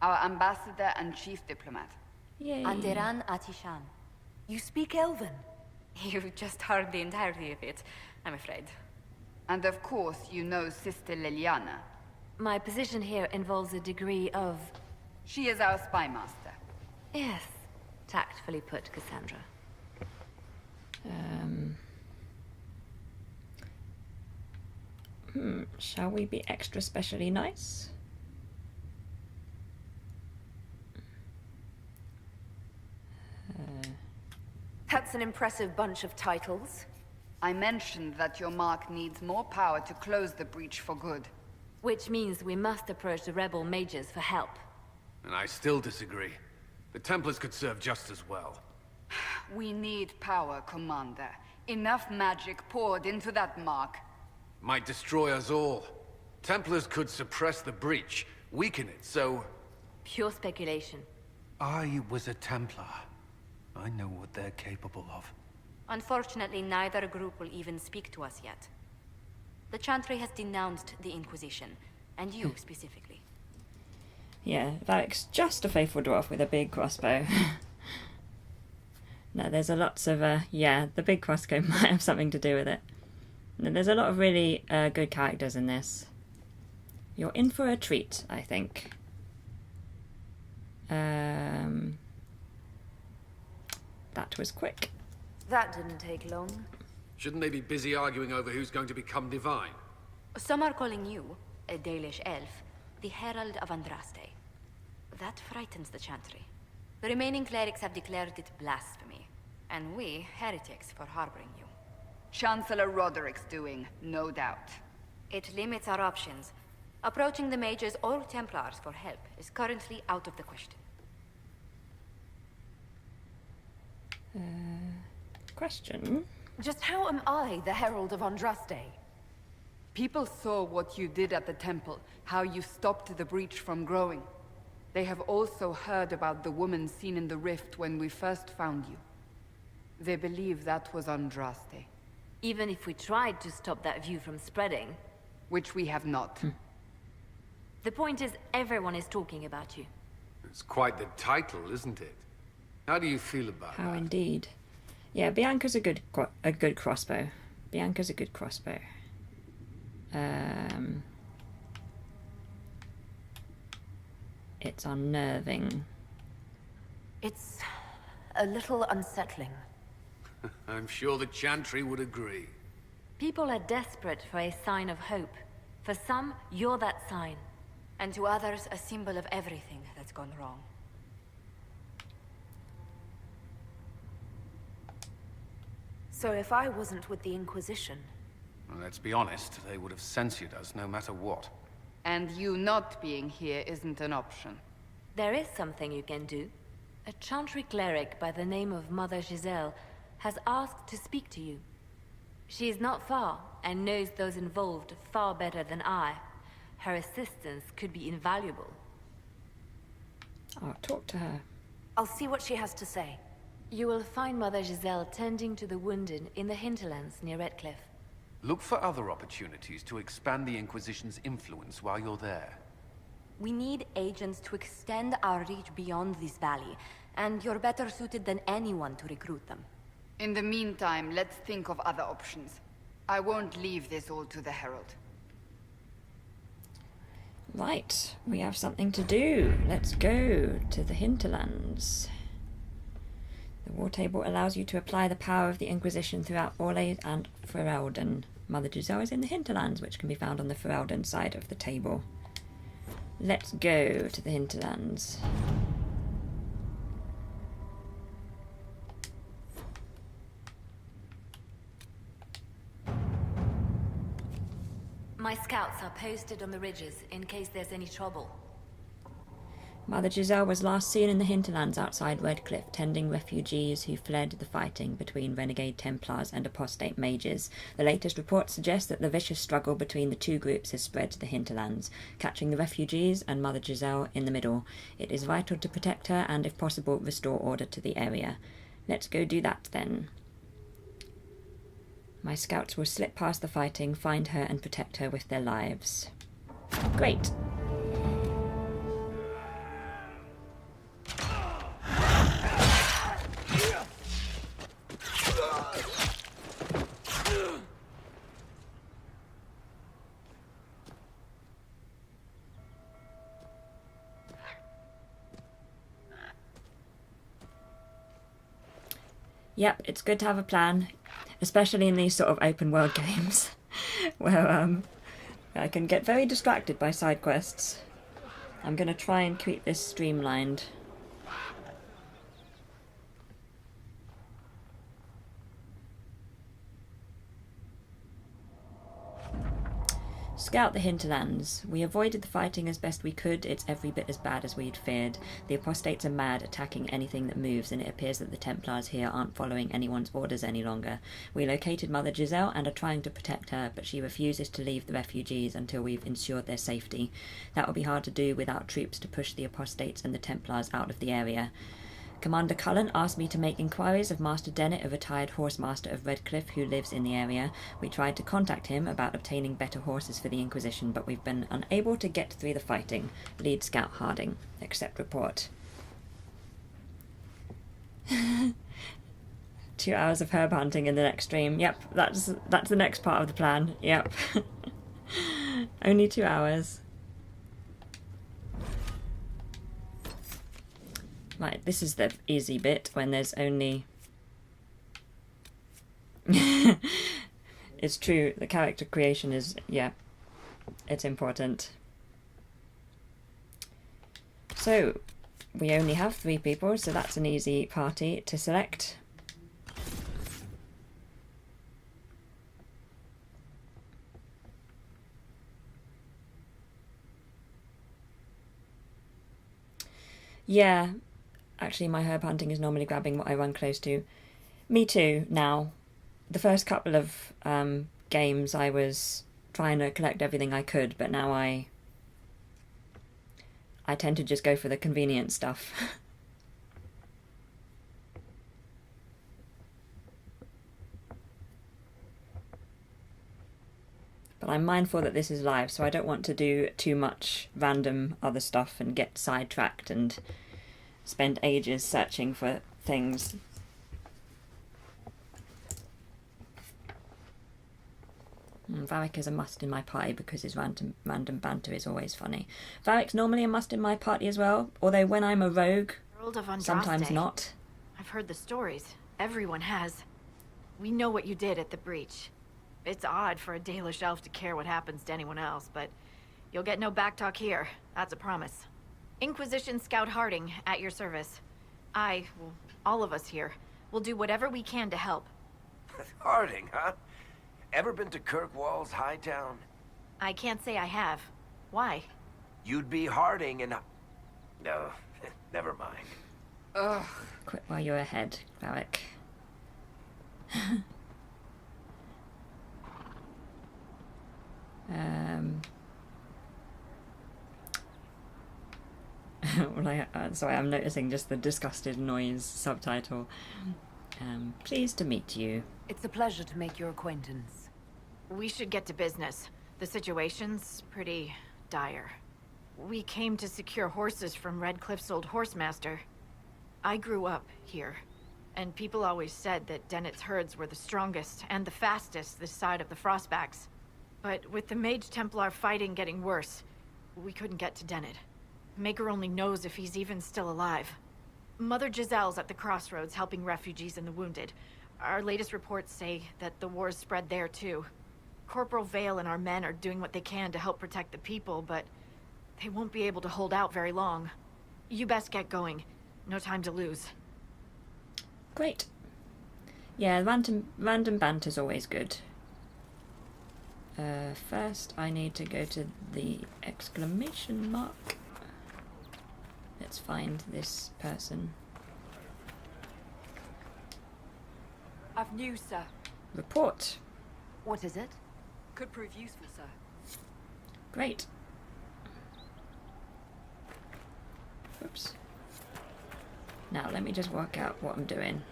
our ambassador and chief diplomat. Yay. Anderan Atishan. You speak Elven? You've just heard the entirety of it, I'm afraid. And of course, you know Sister Liliana. My position here involves a degree of... She is our spy master. Yes, tactfully put, Cassandra. Shall we be extra specially nice? That's an impressive bunch of titles. I mentioned that your mark needs more power to close the breach for good. Which means we must approach the rebel mages for help. And I still disagree. The Templars could serve just as well. We need power, Commander. Enough magic poured into that mark. Might destroy us all. Templars could suppress the breach, weaken it, so... Pure speculation. I was a Templar. I know what they're capable of. Unfortunately, neither group will even speak to us yet. The Chantry has denounced the Inquisition, and you specifically. Yeah, Varric's just a faithful dwarf with a big crossbow. No, there's a lots of, yeah, the big crossbow might have something to do with it. No, there's a lot of really good characters in this. You're in for a treat, I think. That was quick. That didn't take long. Shouldn't they be busy arguing over who's going to become divine? Some are calling you, a Dalish elf, the Herald of Andraste. That frightens the Chantry. The remaining clerics have declared it blasphemy, and we, heretics, for harboring you. Chancellor Roderick's doing, no doubt. It limits our options. Approaching the mages or Templars for help is currently out of the question. Question? Just how am I the Herald of Andraste? People saw what you did at the temple, how you stopped the breach from growing. They have also heard about the woman seen in the rift when we first found you. They believe that was Andraste. Even if we tried to stop that view from spreading... Which we have not. The point is, everyone is talking about you. It's quite the title, isn't it? How do you feel about How that? indeed. Yeah, Bianca's a good crossbow. Bianca's a good crossbow. It's unnerving. It's a little unsettling. I'm sure the Chantry would agree. People are desperate for a sign of hope. For some, you're that sign. And to others, a symbol of everything that's gone wrong. So if I wasn't with the Inquisition... Well, let's be honest, they would have censored us no matter what. And you not being here isn't an option. There is something you can do. A Chantry cleric by the name of Mother Giselle has asked to speak to you. She is not far, and knows those involved far better than I. Her assistance could be invaluable. I'll talk to her. I'll see what she has to say. You will find Mother Giselle tending to the wounded in the Hinterlands near Redcliffe. Look for other opportunities to expand the Inquisition's influence while you're there. We need agents to extend our reach beyond this valley, and you're better suited than anyone to recruit them. In the meantime, let's think of other options. I won't leave this all to the Herald. Right, we have something to do. Let's go to the Hinterlands. The war table allows you to apply the power of the Inquisition throughout Orlais and Ferelden. Mother Giselle is in the Hinterlands, which can be found on the Ferelden side of the table. Let's go to the Hinterlands. My scouts are posted on the ridges in case there's any trouble. Mother Giselle was last seen in the Hinterlands outside Redcliffe, tending refugees who fled the fighting between renegade Templars and apostate mages. The latest reports suggest that the vicious struggle between the two groups has spread to the Hinterlands, catching the refugees and Mother Giselle in the middle. It is vital to protect her and, if possible, restore order to the area. Let's go do that, then. My scouts will slip past the fighting, find her and protect her with their lives. Great. Yep, it's good to have a plan, especially in these sort of open world games where I can get very distracted by side quests. I'm going to try and keep this streamlined. Scout the Hinterlands. We avoided the fighting as best we could. It's every bit as bad as we'd feared. The apostates are mad, attacking anything that moves, and it appears that the Templars here aren't following anyone's orders any longer. We located Mother Giselle and are trying to protect her, but she refuses to leave the refugees until we've ensured their safety. That will be hard to do without troops to push the apostates and the Templars out of the area. Commander Cullen asked me to make inquiries of Master Dennett, a retired horse master of Redcliffe who lives in the area. We tried to contact him about obtaining better horses for the Inquisition, but we've been unable to get through the fighting. Lead Scout Harding. Accept report. 2 hours of herb hunting in the next stream. Yep, that's the next part of the plan. Yep. Only 2 hours. Right, this is the easy bit when there's only... It's true, the character creation is, yeah, it's important. So, we only have 3 people, so that's an easy party to select. Yeah. Actually, my herb hunting is normally grabbing what I run close to. Me too, now. The first couple of games I was trying to collect everything I could, but now I tend to just go for the convenient stuff. But I'm mindful that this is live, so I don't want to do too much random other stuff and get sidetracked and spend ages searching for things. Varric is a must in my party because his random banter is always funny. Varric's normally a must in my party as well, although when I'm a rogue, sometimes not. I've heard the stories. Everyone has. We know what you did at the breach. It's odd for a Dalish elf to care what happens to anyone else, but you'll get no backtalk here. That's a promise. Inquisition Scout Harding, at your service. Well, all of us here, will do whatever we can to help. Harding, huh? Ever been to Kirkwall's Hightown? I can't say I have. Why? You'd be Harding and... No, never mind. Ugh. Quit while you're ahead, Varric. Well, sorry, I'm noticing just the disgusted noise subtitle. Pleased to meet you. It's a pleasure to make your acquaintance. We should get to business. The situation's pretty dire. We came to secure horses from Redcliffe's old horsemaster. I grew up here, and people always said that Dennett's herds were the strongest and the fastest this side of the Frostbacks. But with the Mage Templar fighting getting worse, we couldn't get to Dennett. Maker only knows if he's even still alive. Mother Giselle's at the crossroads helping refugees and the wounded. Our latest reports say that the war's spread there too. Corporal Vale and our men are doing what they can to help protect the people, but they won't be able to hold out very long. You best get going. No time to lose. Great. Yeah, random banter's always good. First, I need to go to the exclamation mark. Let's find this person. I've news, sir. Report. What is it? Could prove useful, sir. Great. Oops. Now let me just work out what I'm doing.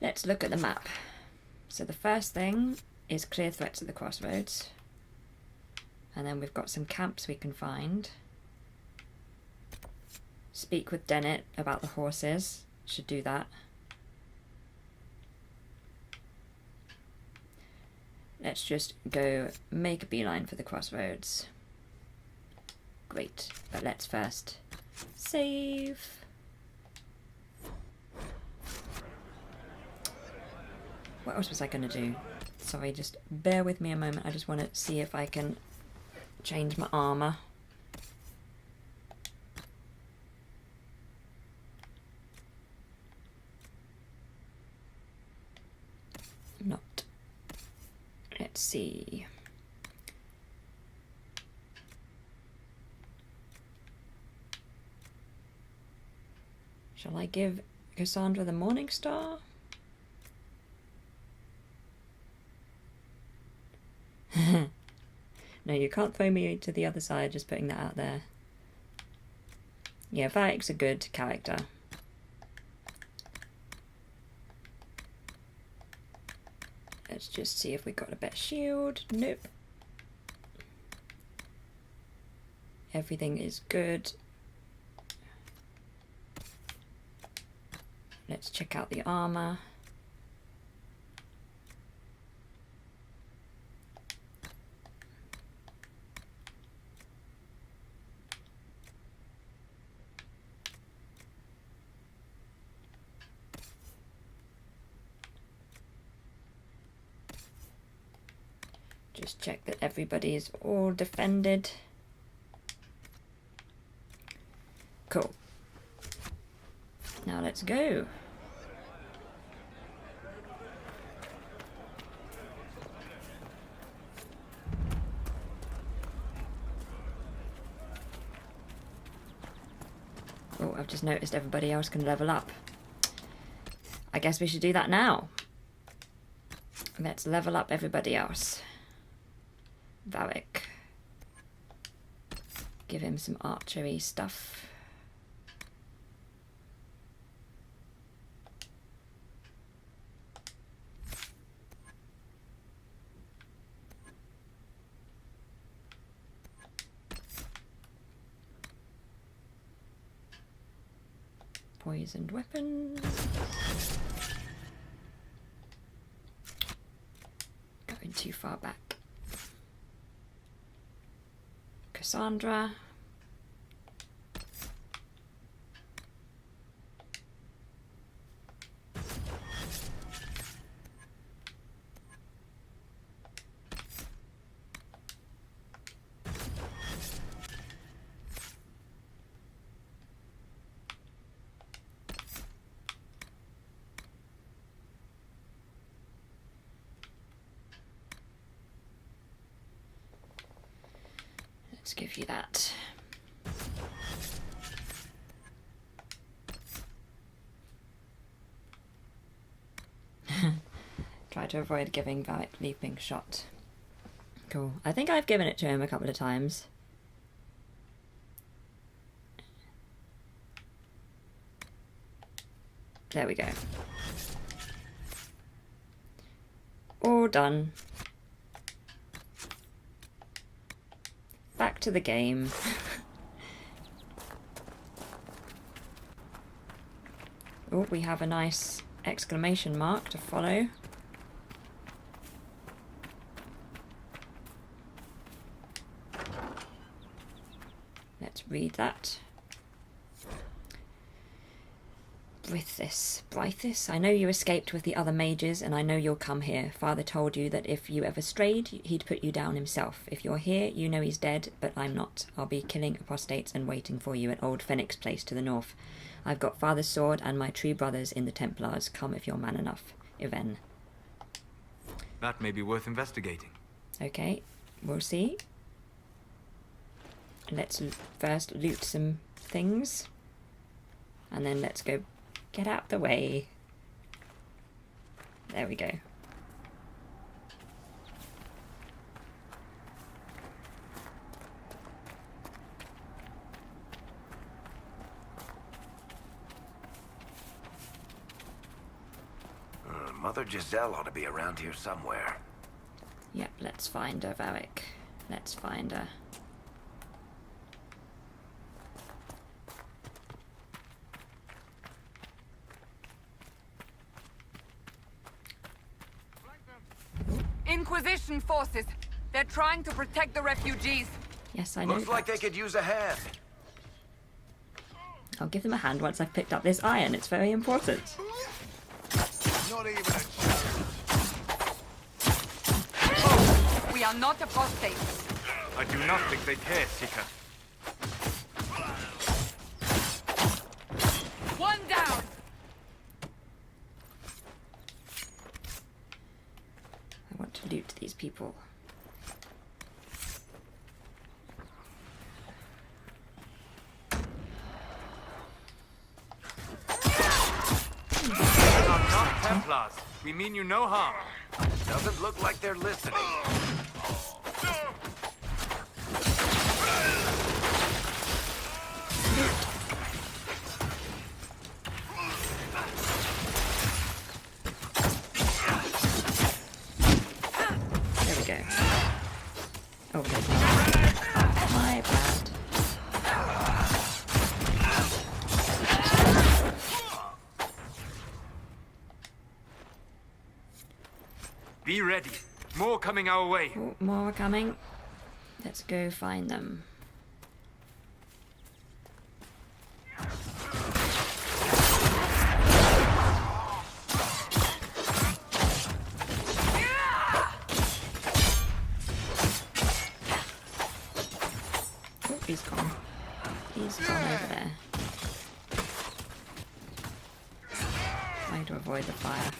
Let's look at the map. So the first thing is clear threats at the crossroads. And then we've got some camps we can find. Speak with Dennett about the horses. Should do that. Let's just go make a beeline for the crossroads. Great, but let's first save. What else was I going to do? Sorry, just bear with me a moment. I just want to see if I can change my armor. Not. Let's see. Shall I give Cassandra the Morning Star? No, you can't throw me to the other side, just putting that out there. Yeah, Varric's a good character. Let's just see if we got a better shield. Nope. Everything is good. Let's check out the armor. Just check that everybody's all defended. Cool. Now let's go. Oh, I've just noticed everybody else can level up. I guess we should do that now. Let's level up everybody else. Varric. Give him some archery stuff. Poisoned weapons. Going too far back. Cassandra. Let's give you that. Try to avoid giving Varric leaping shot. Cool. I think I've given it to him a couple of times. There we go. All done. Back to the game. Oh, we have a nice exclamation mark to follow. Let's read that. Brythis, I know you escaped with the other mages, and I know you'll come here. Father told you that if you ever strayed, he'd put you down himself. If you're here, you know he's dead, but I'm not. I'll be killing apostates and waiting for you at Old Phoenix Place to the north. I've got Father's sword and my true brothers in the Templars. Come if you're man enough. Yvain. That may be worth investigating. Okay, we'll see. Let's first loot some things. And then let's go get out the way. There we go. Mother Giselle ought to be around here somewhere. Yep, let's find her, Varric. Let's find her. Inquisition forces. They're trying to protect the refugees. Yes, I know. Looks like they could use a hand. I'll give them a hand once I've picked up this iron. It's very important. Not even a challenge. We are not apostates. I do not think they care, Seeker. One down. I want to loot these people. Templars, we mean you no harm. Doesn't look like they're listening. ready. More coming our way. Oh, more are coming. Let's go find them. Oh, he's gone. He's gone over there. Trying to avoid the fire.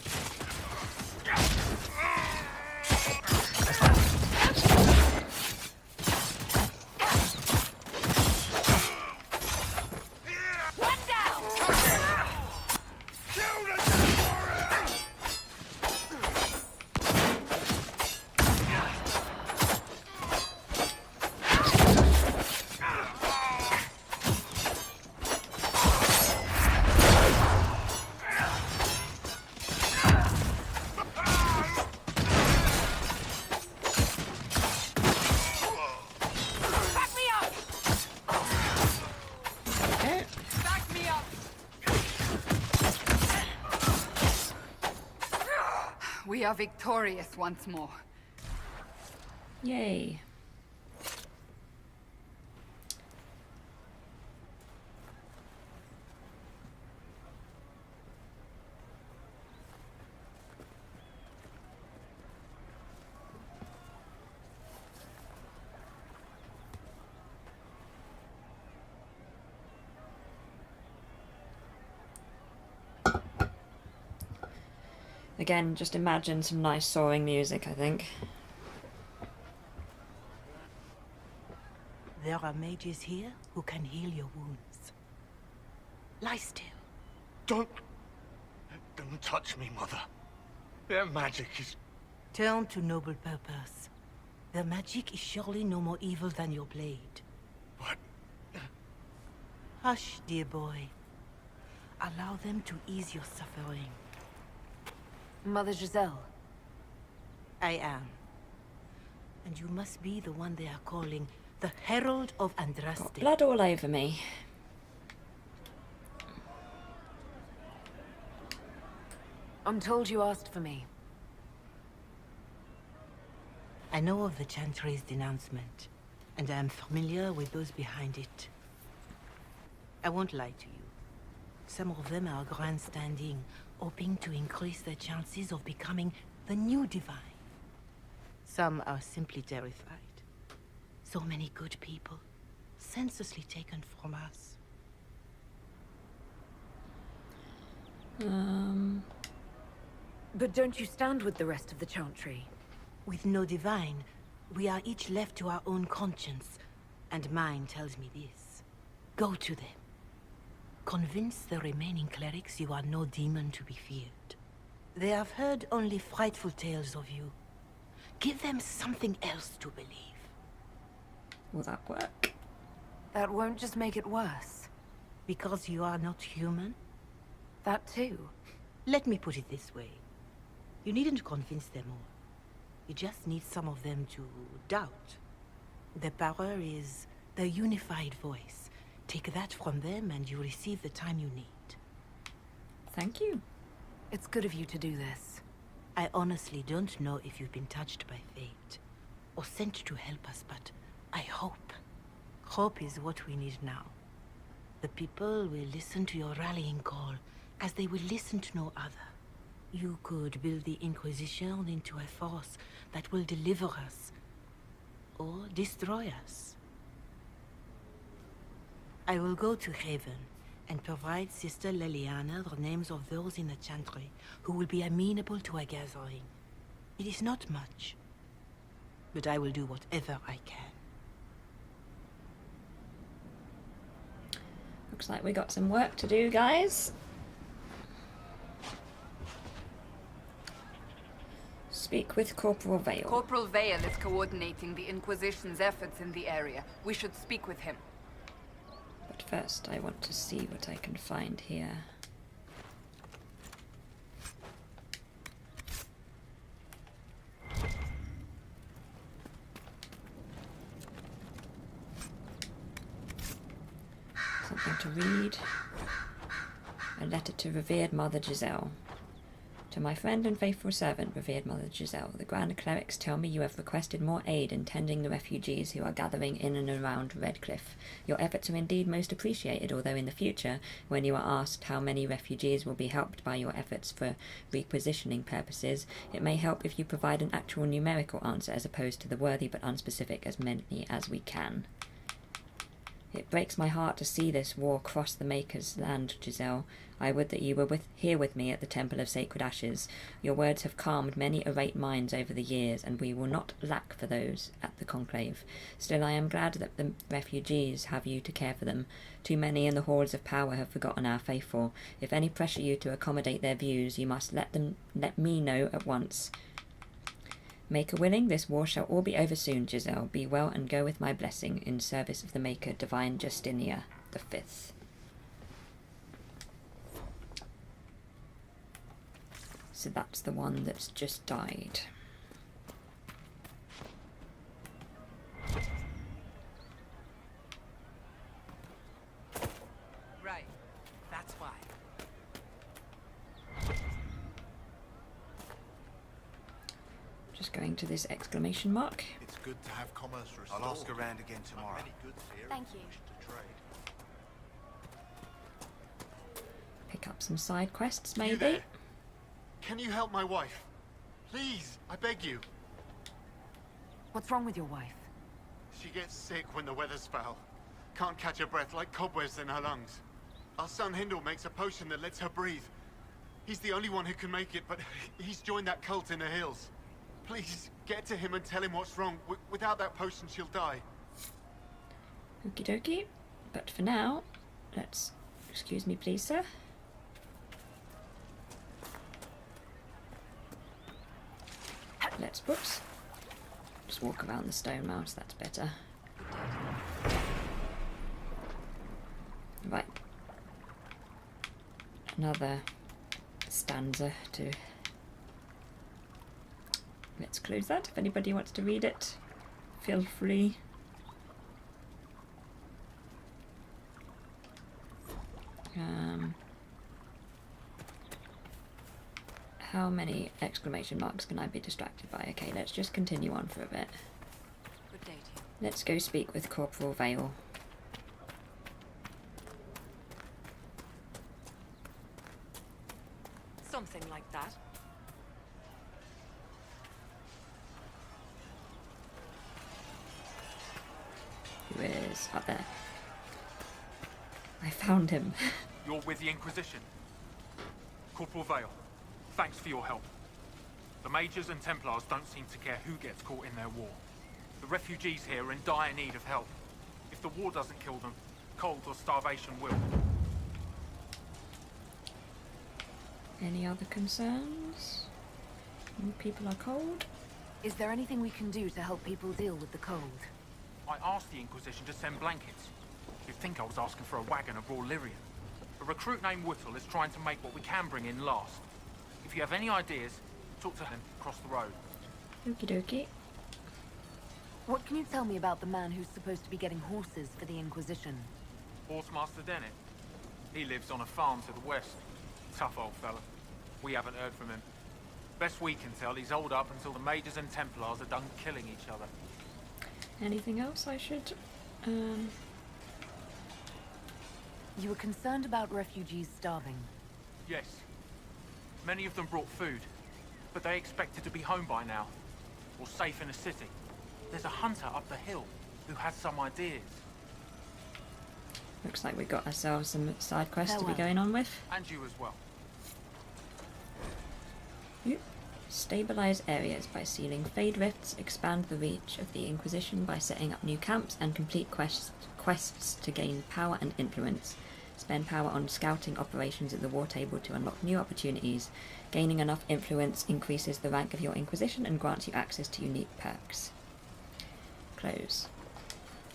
We are victorious once more. Yay. Again, just imagine some nice soaring music, I think. There are mages here who can heal your wounds. Lie still. Don't touch me, Mother. Their magic is... Turn to noble purpose. Their magic is surely no more evil than your blade. What? Hush, dear boy. Allow them to ease your suffering. Mother Giselle. I am. And you must be the one they are calling the Herald of Andraste. Got blood all over me. I'm told you asked for me. I know of the Chantry's denouncement, and I am familiar with those behind it. I won't lie to you. Some of them are grandstanding, hoping to increase their chances of becoming the new divine. Some are simply terrified. So many good people, senselessly taken from us. But don't you stand with the rest of the Chantry? With no divine, we are each left to our own conscience, and mine tells me this. Go to them. Convince the remaining clerics you are no demon to be feared. They have heard only frightful tales of you. Give them something else to believe. Will that work? That won't just make it worse. Because you are not human? That too. Let me put it this way. You needn't convince them all. You just need some of them to doubt. Their power is their unified voice. Take that from them and you receive the time you need. Thank you. It's good of you to do this. I honestly don't know if you've been touched by fate, or sent to help us, but I hope. Hope is what we need now. The people will listen to your rallying call, as they will listen to no other. You could build the Inquisition into a force that will deliver us, or destroy us. I will go to Haven and provide Sister Leliana the names of those in the Chantry who will be amenable to a gathering. It is not much, but I will do whatever I can. Looks like we got some work to do, guys. Speak with Corporal Vale. Corporal Vale is coordinating the Inquisition's efforts in the area. We should speak with him. But first, I want to see what I can find here. Something to read. A letter to revered Mother Giselle. To my friend and faithful servant, revered Mother Giselle, the Grand Clerics tell me you have requested more aid in tending the refugees who are gathering in and around Redcliffe. Your efforts are indeed most appreciated, although in the future, when you are asked how many refugees will be helped by your efforts for repositioning purposes, it may help if you provide an actual numerical answer as opposed to the worthy but unspecific as many as we can. It breaks my heart to see this war cross the Maker's land, Giselle. I would that you were here with me at the Temple of Sacred Ashes. Your words have calmed many irate minds over the years, and we will not lack for those at the Conclave. Still, I am glad that the refugees have you to care for them. Too many in the halls of power have forgotten our faithful. If any pressure you to accommodate their views, you must let me know at once. Maker willing, this war shall all be over soon, Giselle. Be well and go with my blessing, in service of the Maker, Divine Justinia the Fifth. So that's the one that's just died. Right, that's why. Just going to this exclamation mark. It's good to have commerce restored. I'll ask around again tomorrow. Thank you. Pick up some side quests, You maybe. there? Can you help my wife? Please, I beg you. What's wrong with your wife? She gets sick when the weather's foul. Can't catch her breath, like cobwebs in her lungs. Our son Hindle makes a potion that lets her breathe. He's the only one who can make it, but he's joined that cult in the hills. Please, get to him and tell him what's wrong. Without that potion, she'll die. Okie dokie. But for now, let's... Excuse me, please, sir. Let's, whoops. Just walk around the stone mounds, that's better. Right. Another stanza to... Let's close that. If anybody wants to read it, feel free. How many exclamation marks can I be distracted by? Okay, let's just continue on for a bit. Good day to you. Let's go speak with Corporal Vale. Something like that. Who is up there? I found him. You're with the Inquisition. Corporal Vale, thanks for your help. The Mages and Templars don't seem to care who gets caught in their war. The refugees here are in dire need of help. If the war doesn't kill them, cold or starvation will. Any other concerns? People are cold. Is there anything we can do to help people deal with the cold? I asked the Inquisition to send blankets. You'd think I was asking for a wagon of raw lyrium. A recruit named Whittle is trying to make what we can bring in last. If you have any ideas, talk to him across the road. Okie dokie. What can you tell me about the man who's supposed to be getting horses for the Inquisition? Horsemaster Dennett. He lives on a farm to the west. Tough old fella. We haven't heard from him. Best we can tell, he's holed up until the Mages and Templars are done killing each other. Anything else I should... You were concerned about refugees starving. Yes. Many of them brought food, but they expected to be home by now, or safe in a city. There's a hunter up the hill who has some ideas. Looks like we've got ourselves some side quests to be Farewell. going on with. And you as well. Yep. Stabilize areas by sealing fade rifts, expand the reach of the Inquisition by setting up new camps, and complete quests to gain power and influence. Spend power on scouting operations at the war table to unlock new opportunities. Gaining enough influence increases the rank of your Inquisition and grants you access to unique perks. Close.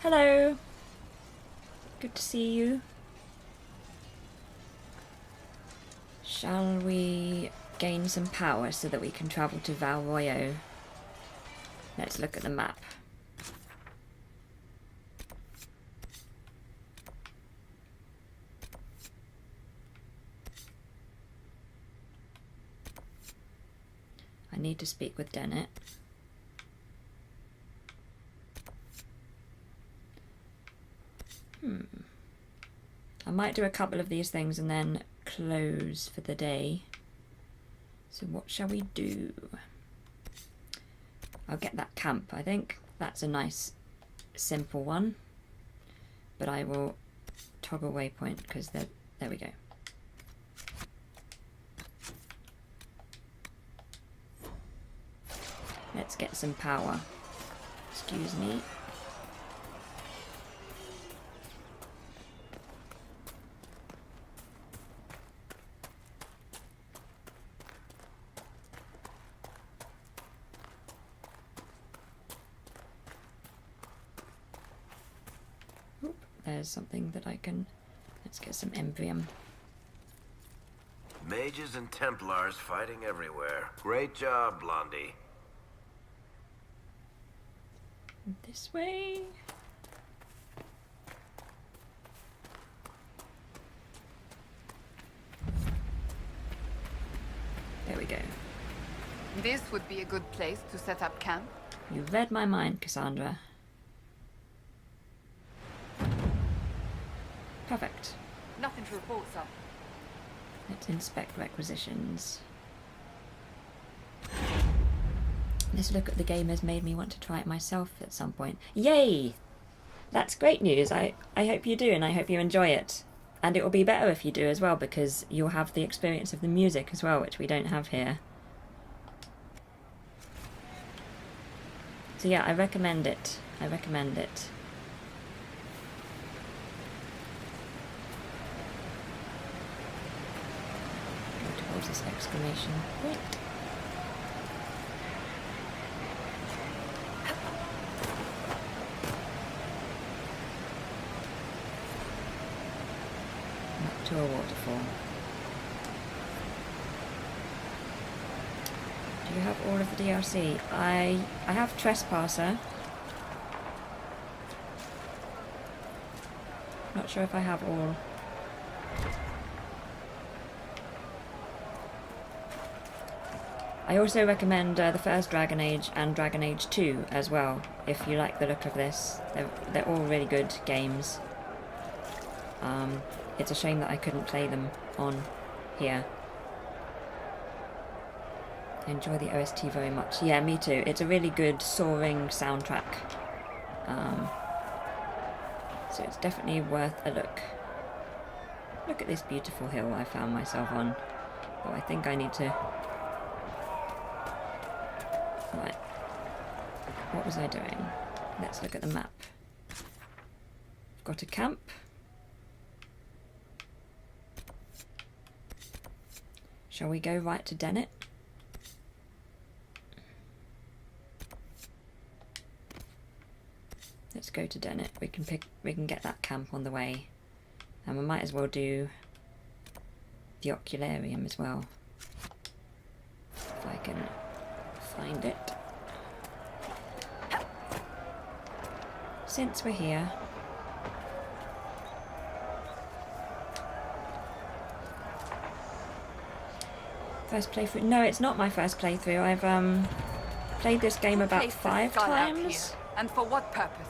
Hello! Good to see you. Shall we gain some power so that we can travel to Val Royo? Let's look at the map. need to speak with Dennett. I might do a couple of these things and then close for the day. So what shall we do? I'll get that camp. I think that's a nice simple one. But I will toggle waypoint because there we go. Let's get some power. Excuse me. Oop, there's something that I can... Let's get some Embrium. Mages and Templars fighting everywhere. Great job, Blondie. This way. There we go. This would be a good place to set up camp. You read my mind, Cassandra. Perfect. Nothing to report, sir. Let's inspect requisitions. This look at the game has made me want to try it myself at some point. Yay! That's great news. I hope you do, and I hope you enjoy it. And it will be better if you do as well, because you'll have the experience of the music as well, which we don't have here. So yeah, I recommend it. I recommend it. Go towards this exclamation point. To a waterfall. Do you have all of the DLC? I have Trespasser. Not sure if I have all. I also recommend the first Dragon Age and Dragon Age 2 as well, if you like the look of this. They're all really good games. It's a shame that I couldn't play them on here. I enjoy the OST very much. Yeah, me too. It's a really good soaring soundtrack. So it's definitely worth a look. Look at this beautiful hill I found myself on. Oh, I think I need to... Right. What was I doing? Let's look at the map. I've got a camp. Shall we go right to Dennett? Let's go to Dennett. We can get that camp on the way. And we might as well do the Ocularium as well. If I can find it. Since we're here. First playthrough? No, it's not my first playthrough. I've played this game about 5 times. And for what purpose?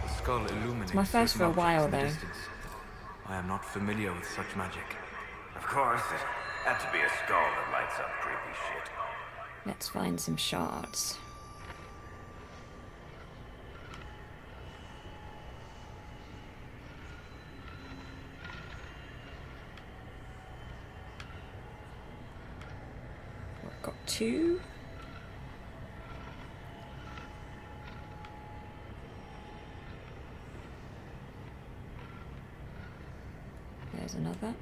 The skull illuminates. It's my first for a while, though. I am not familiar with such magic. Of course, it had to be a skull that lights up creepy shit. Let's find some shards. I've got 2. There's another.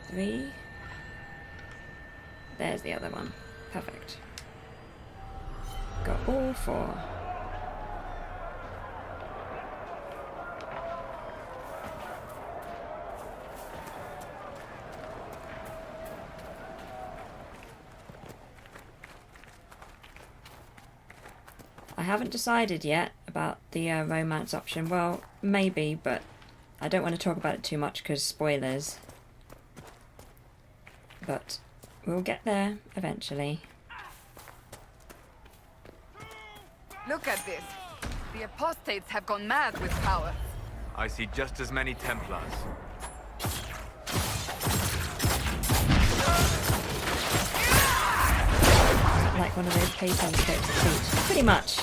3. There's the other one. Perfect. Got all 4. I haven't decided yet about the romance option. Well, maybe, but I don't want to talk about it too much because spoilers. But we'll get there eventually. Look at this. The apostates have gone mad with power. I see just as many Templars. Like one of those K telescopes at feet. Pretty much.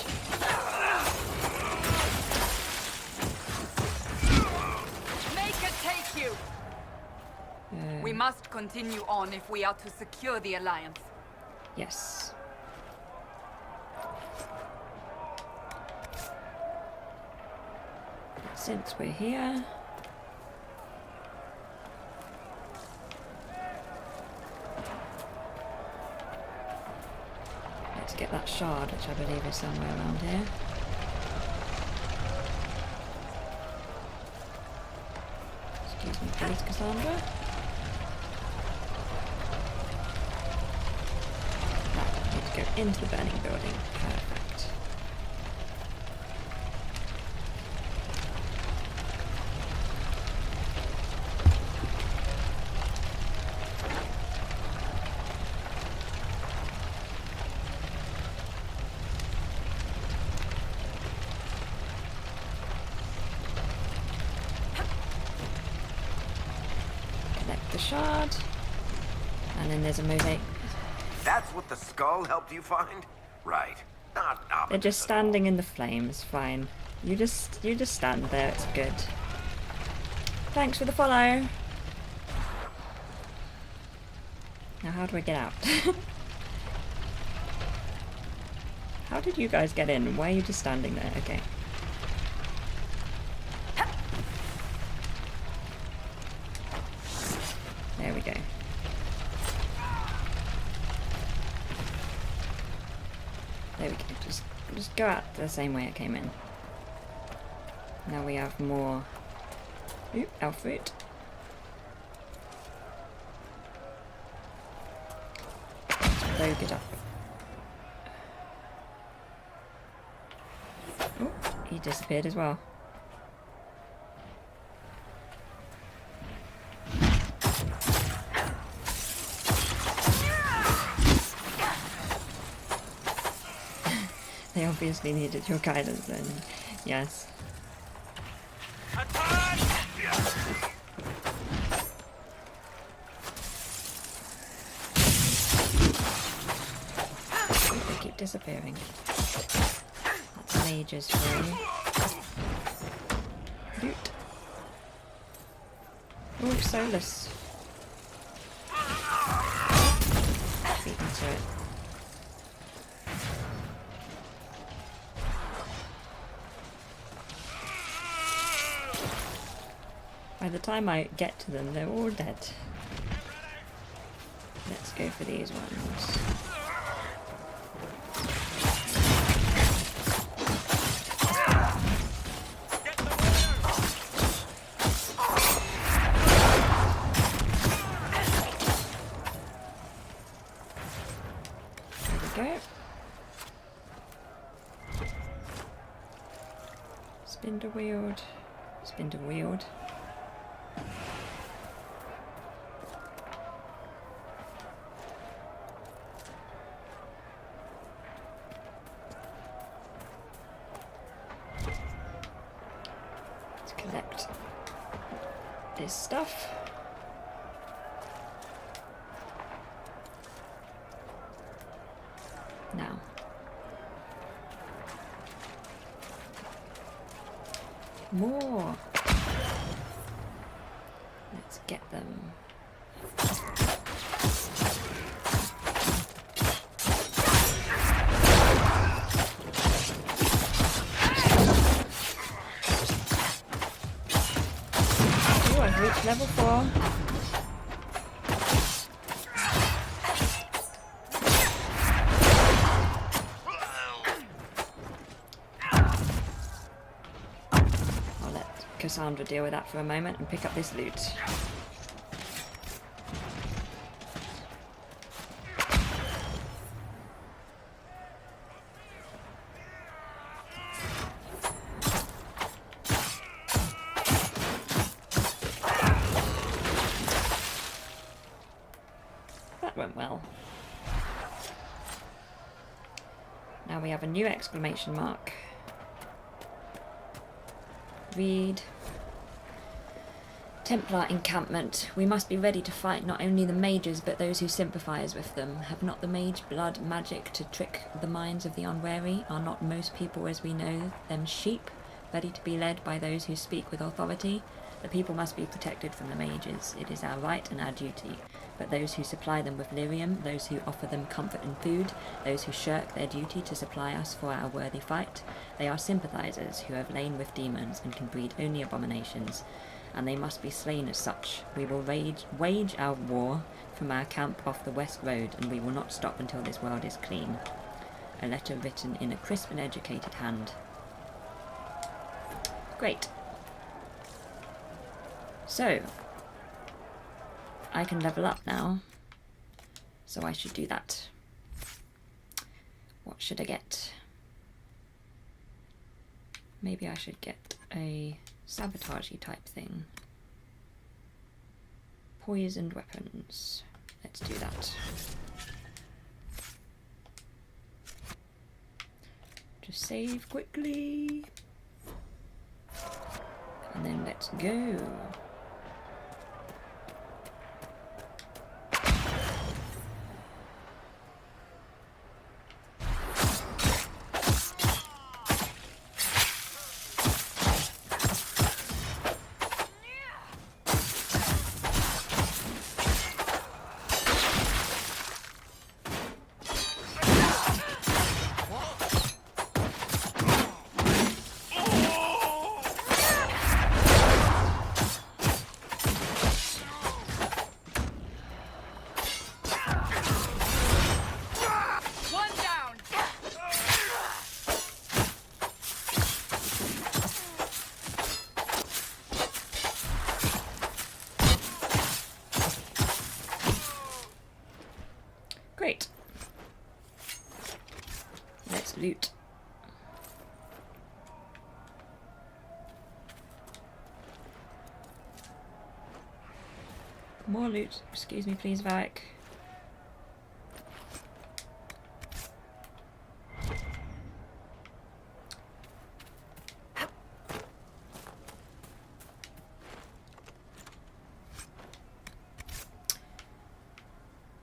Make it take you! We must continue on if we are to secure the Alliance. Yes. Since we're here... let's get that shard, which I believe is somewhere around here. Excuse me, please, Cassandra. Right, I need to go into the burning building. Perfect. The shard, and then there's a mosaic. That's what the skull helped you find? Right. Not They're just standing in the flames. Fine. You just stand there. It's good. Thanks for the follow. Now how do I get out? How did you guys get in? Why are you just standing there? Okay. There we go. There we go. Just go out the same way it came in. Now we have more. Oop, elf fruit. Load it up. Oh, he disappeared as well. They obviously needed your guidance then. Yes. They keep disappearing. That's mages for you. Loot. Oh, Solus. Beat into it. By the time I get to them, they're all dead. Let's go for these ones. There we go. Spindle wield. Spindle wield. Collect this stuff. Now. More. Let's get them. I've reached level 4. I'll let Cassandra deal with that for a moment and pick up this loot. we have a new exclamation mark. Read. Templar encampment. We must be ready to fight not only the mages, but those who sympathise with them. Have not the mage blood magic to trick the minds of the unwary? Are not most people as we know them sheep, ready to be led by those who speak with authority? The people must be protected from the mages. It is our right and our duty. But those who supply them with lyrium, those who offer them comfort and food, those who shirk their duty to supply us for our worthy fight, they are sympathisers who have lain with demons and can breed only abominations, and they must be slain as such. We will wage our war from our camp off the west road, and we will not stop until this world is clean. A letter written in a crisp and educated hand. Great. So, I can level up now, so I should do that. What should I get? Maybe I should get a sabotagey type thing. Poisoned weapons. Let's do that. Just save quickly. And then let's go. Great. Let's loot. More loot. Excuse me, please, Varric.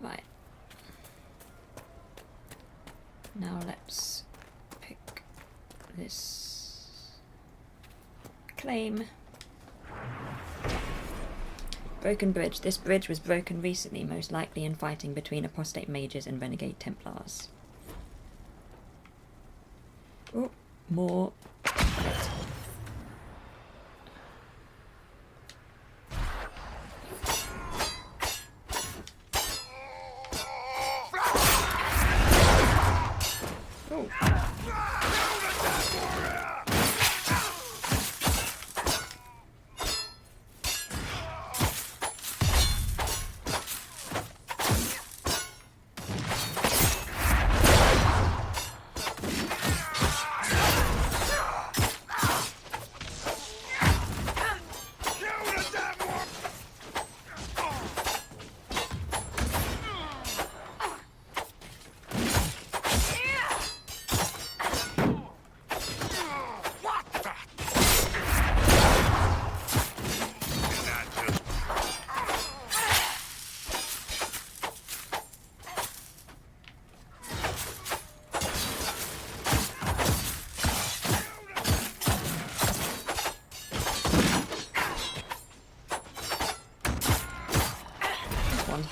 Right. Now let's pick this claim. Broken bridge. This bridge was broken recently, most likely in fighting between apostate mages and renegade Templars. Oh, more.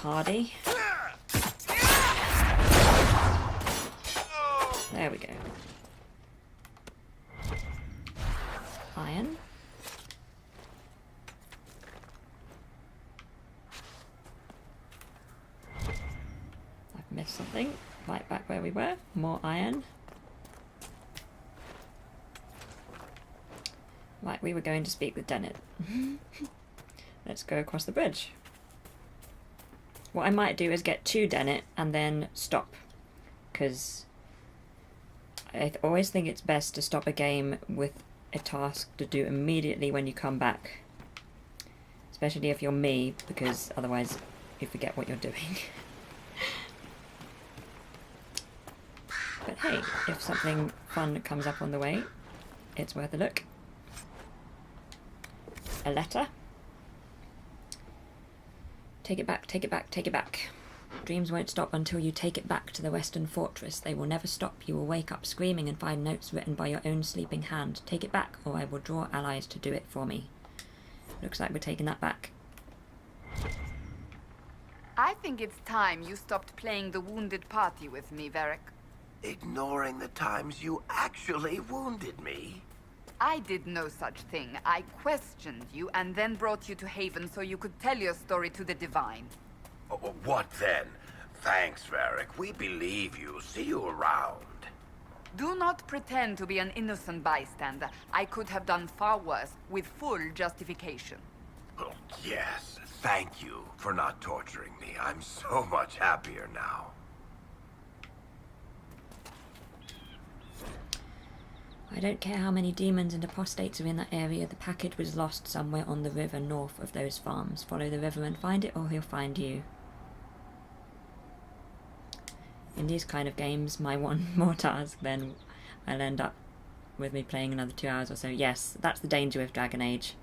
Hardy. There we go. Iron. I've missed something. Right back where we were. More iron. Right, we were going to speak with Dennett. Let's go across the bridge. What I might do is get to Dennett and then stop, because I always think it's best to stop a game with a task to do immediately when you come back, especially if you're me, because otherwise you forget what you're doing. But But hey, if something fun comes up on the way, it's worth a look. A letter. Take it back, take it back, take it back. Dreams won't stop until you take it back to the Western Fortress. They will never stop. You will wake up screaming and find notes written by your own sleeping hand. Take it back, or I will draw allies to do it for me. Looks like we're taking that back. I think it's time you stopped playing the wounded party with me, Varric. Ignoring the times you actually wounded me? I did no such thing. I questioned you and then brought you to Haven so you could tell your story to the Divine. What then? Thanks, Varric. We believe you. See you around. Do not pretend to be an innocent bystander. I could have done far worse, with full justification. Oh, yes. Thank you for not torturing me. I'm so much happier now. I don't care how many demons and apostates are in that area. The package was lost somewhere on the river north of those farms. Follow the river and find it, or he'll find you. In these kind of games, my one more task, then I'll end up with me playing another 2 hours or so. Yes, that's the danger with Dragon Age.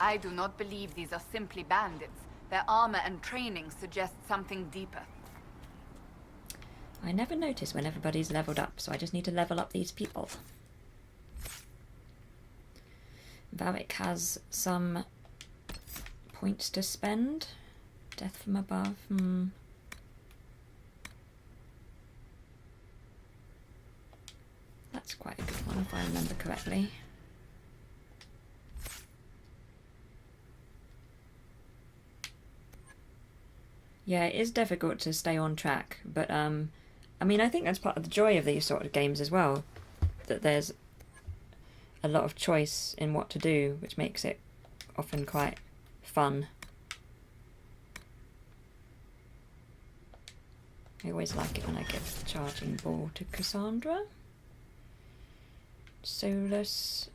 I do not believe these are simply bandits. Their armor and training suggest something deeper. I never notice when everybody's leveled up, so I just need to level up these people. Varric has some points to spend. Death from above. That's quite a good one if I remember correctly. Yeah, it is difficult to stay on track, but I mean, I think that's part of the joy of these sort of games as well, that there's a lot of choice in what to do, which makes it often quite fun. I always like it when I give the charging ball to Cassandra. Solus.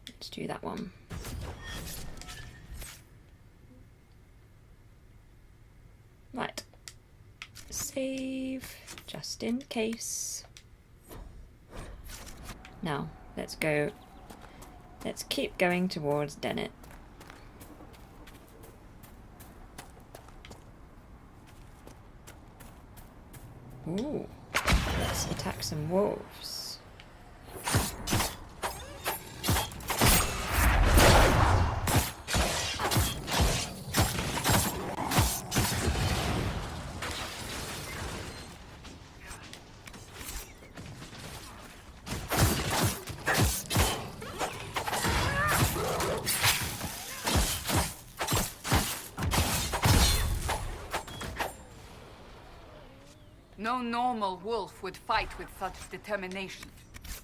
Let's do that one. Right. Save, just in case. Now, let's go. Let's keep going towards Dennett. Ooh, let's attack some wolves. No normal wolf would fight with such determination.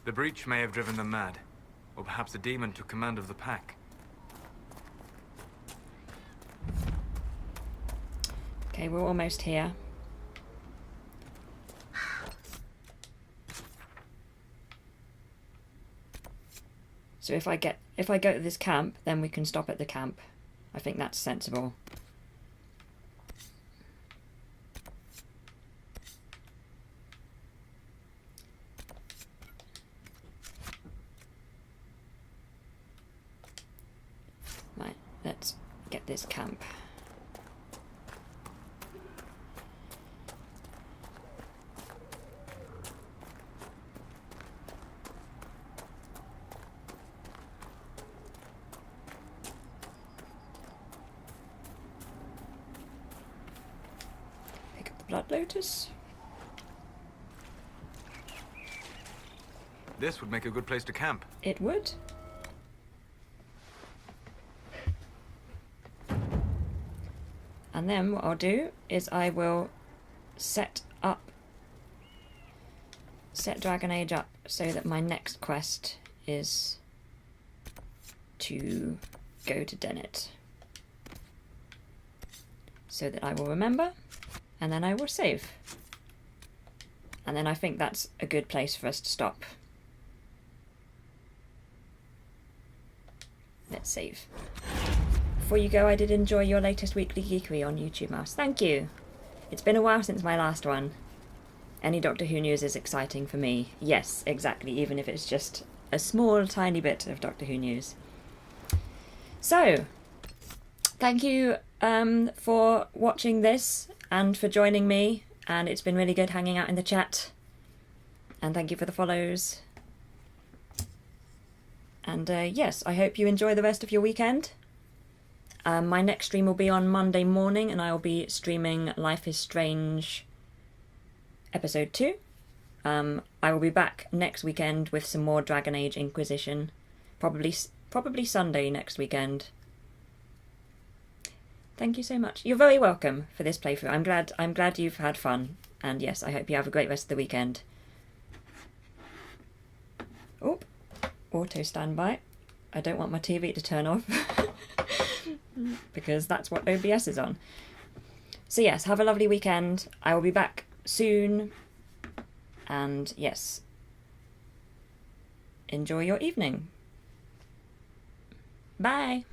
The breach may have driven them mad. Or perhaps a demon took command of the pack. Okay, we're almost here. So if I go to this camp, then we can stop at the camp. I think that's sensible. Right, let's get this camp. Blood Lotus. This would make a good place to camp. It would. And then what I'll do is I will set Dragon Age up so that my next quest is to go to Dennett. So that I will remember. And then I will save. And then I think that's a good place for us to stop. Let's save. Before you go, I did enjoy your latest weekly geekery on YouTube, Mouse. Thank you. It's been a while since my last one. Any Doctor Who news is exciting for me. Yes, exactly, even if it's just a small, tiny bit of Doctor Who news. So, thank you for watching this and for joining me. And it's been really good hanging out in the chat. And thank you for the follows. And yes, I hope you enjoy the rest of your weekend. My next stream will be on Monday morning, and I will be streaming Life is Strange Episode 2. I will be back next weekend with some more Dragon Age Inquisition. Probably Sunday next weekend. Thank you so much. You're very welcome for this playthrough. I'm glad you've had fun. And yes, I hope you have a great rest of the weekend. Oh, auto standby. I don't want my TV to turn off. Because that's what OBS is on. So yes, have a lovely weekend. I will be back soon. And yes, enjoy your evening. Bye.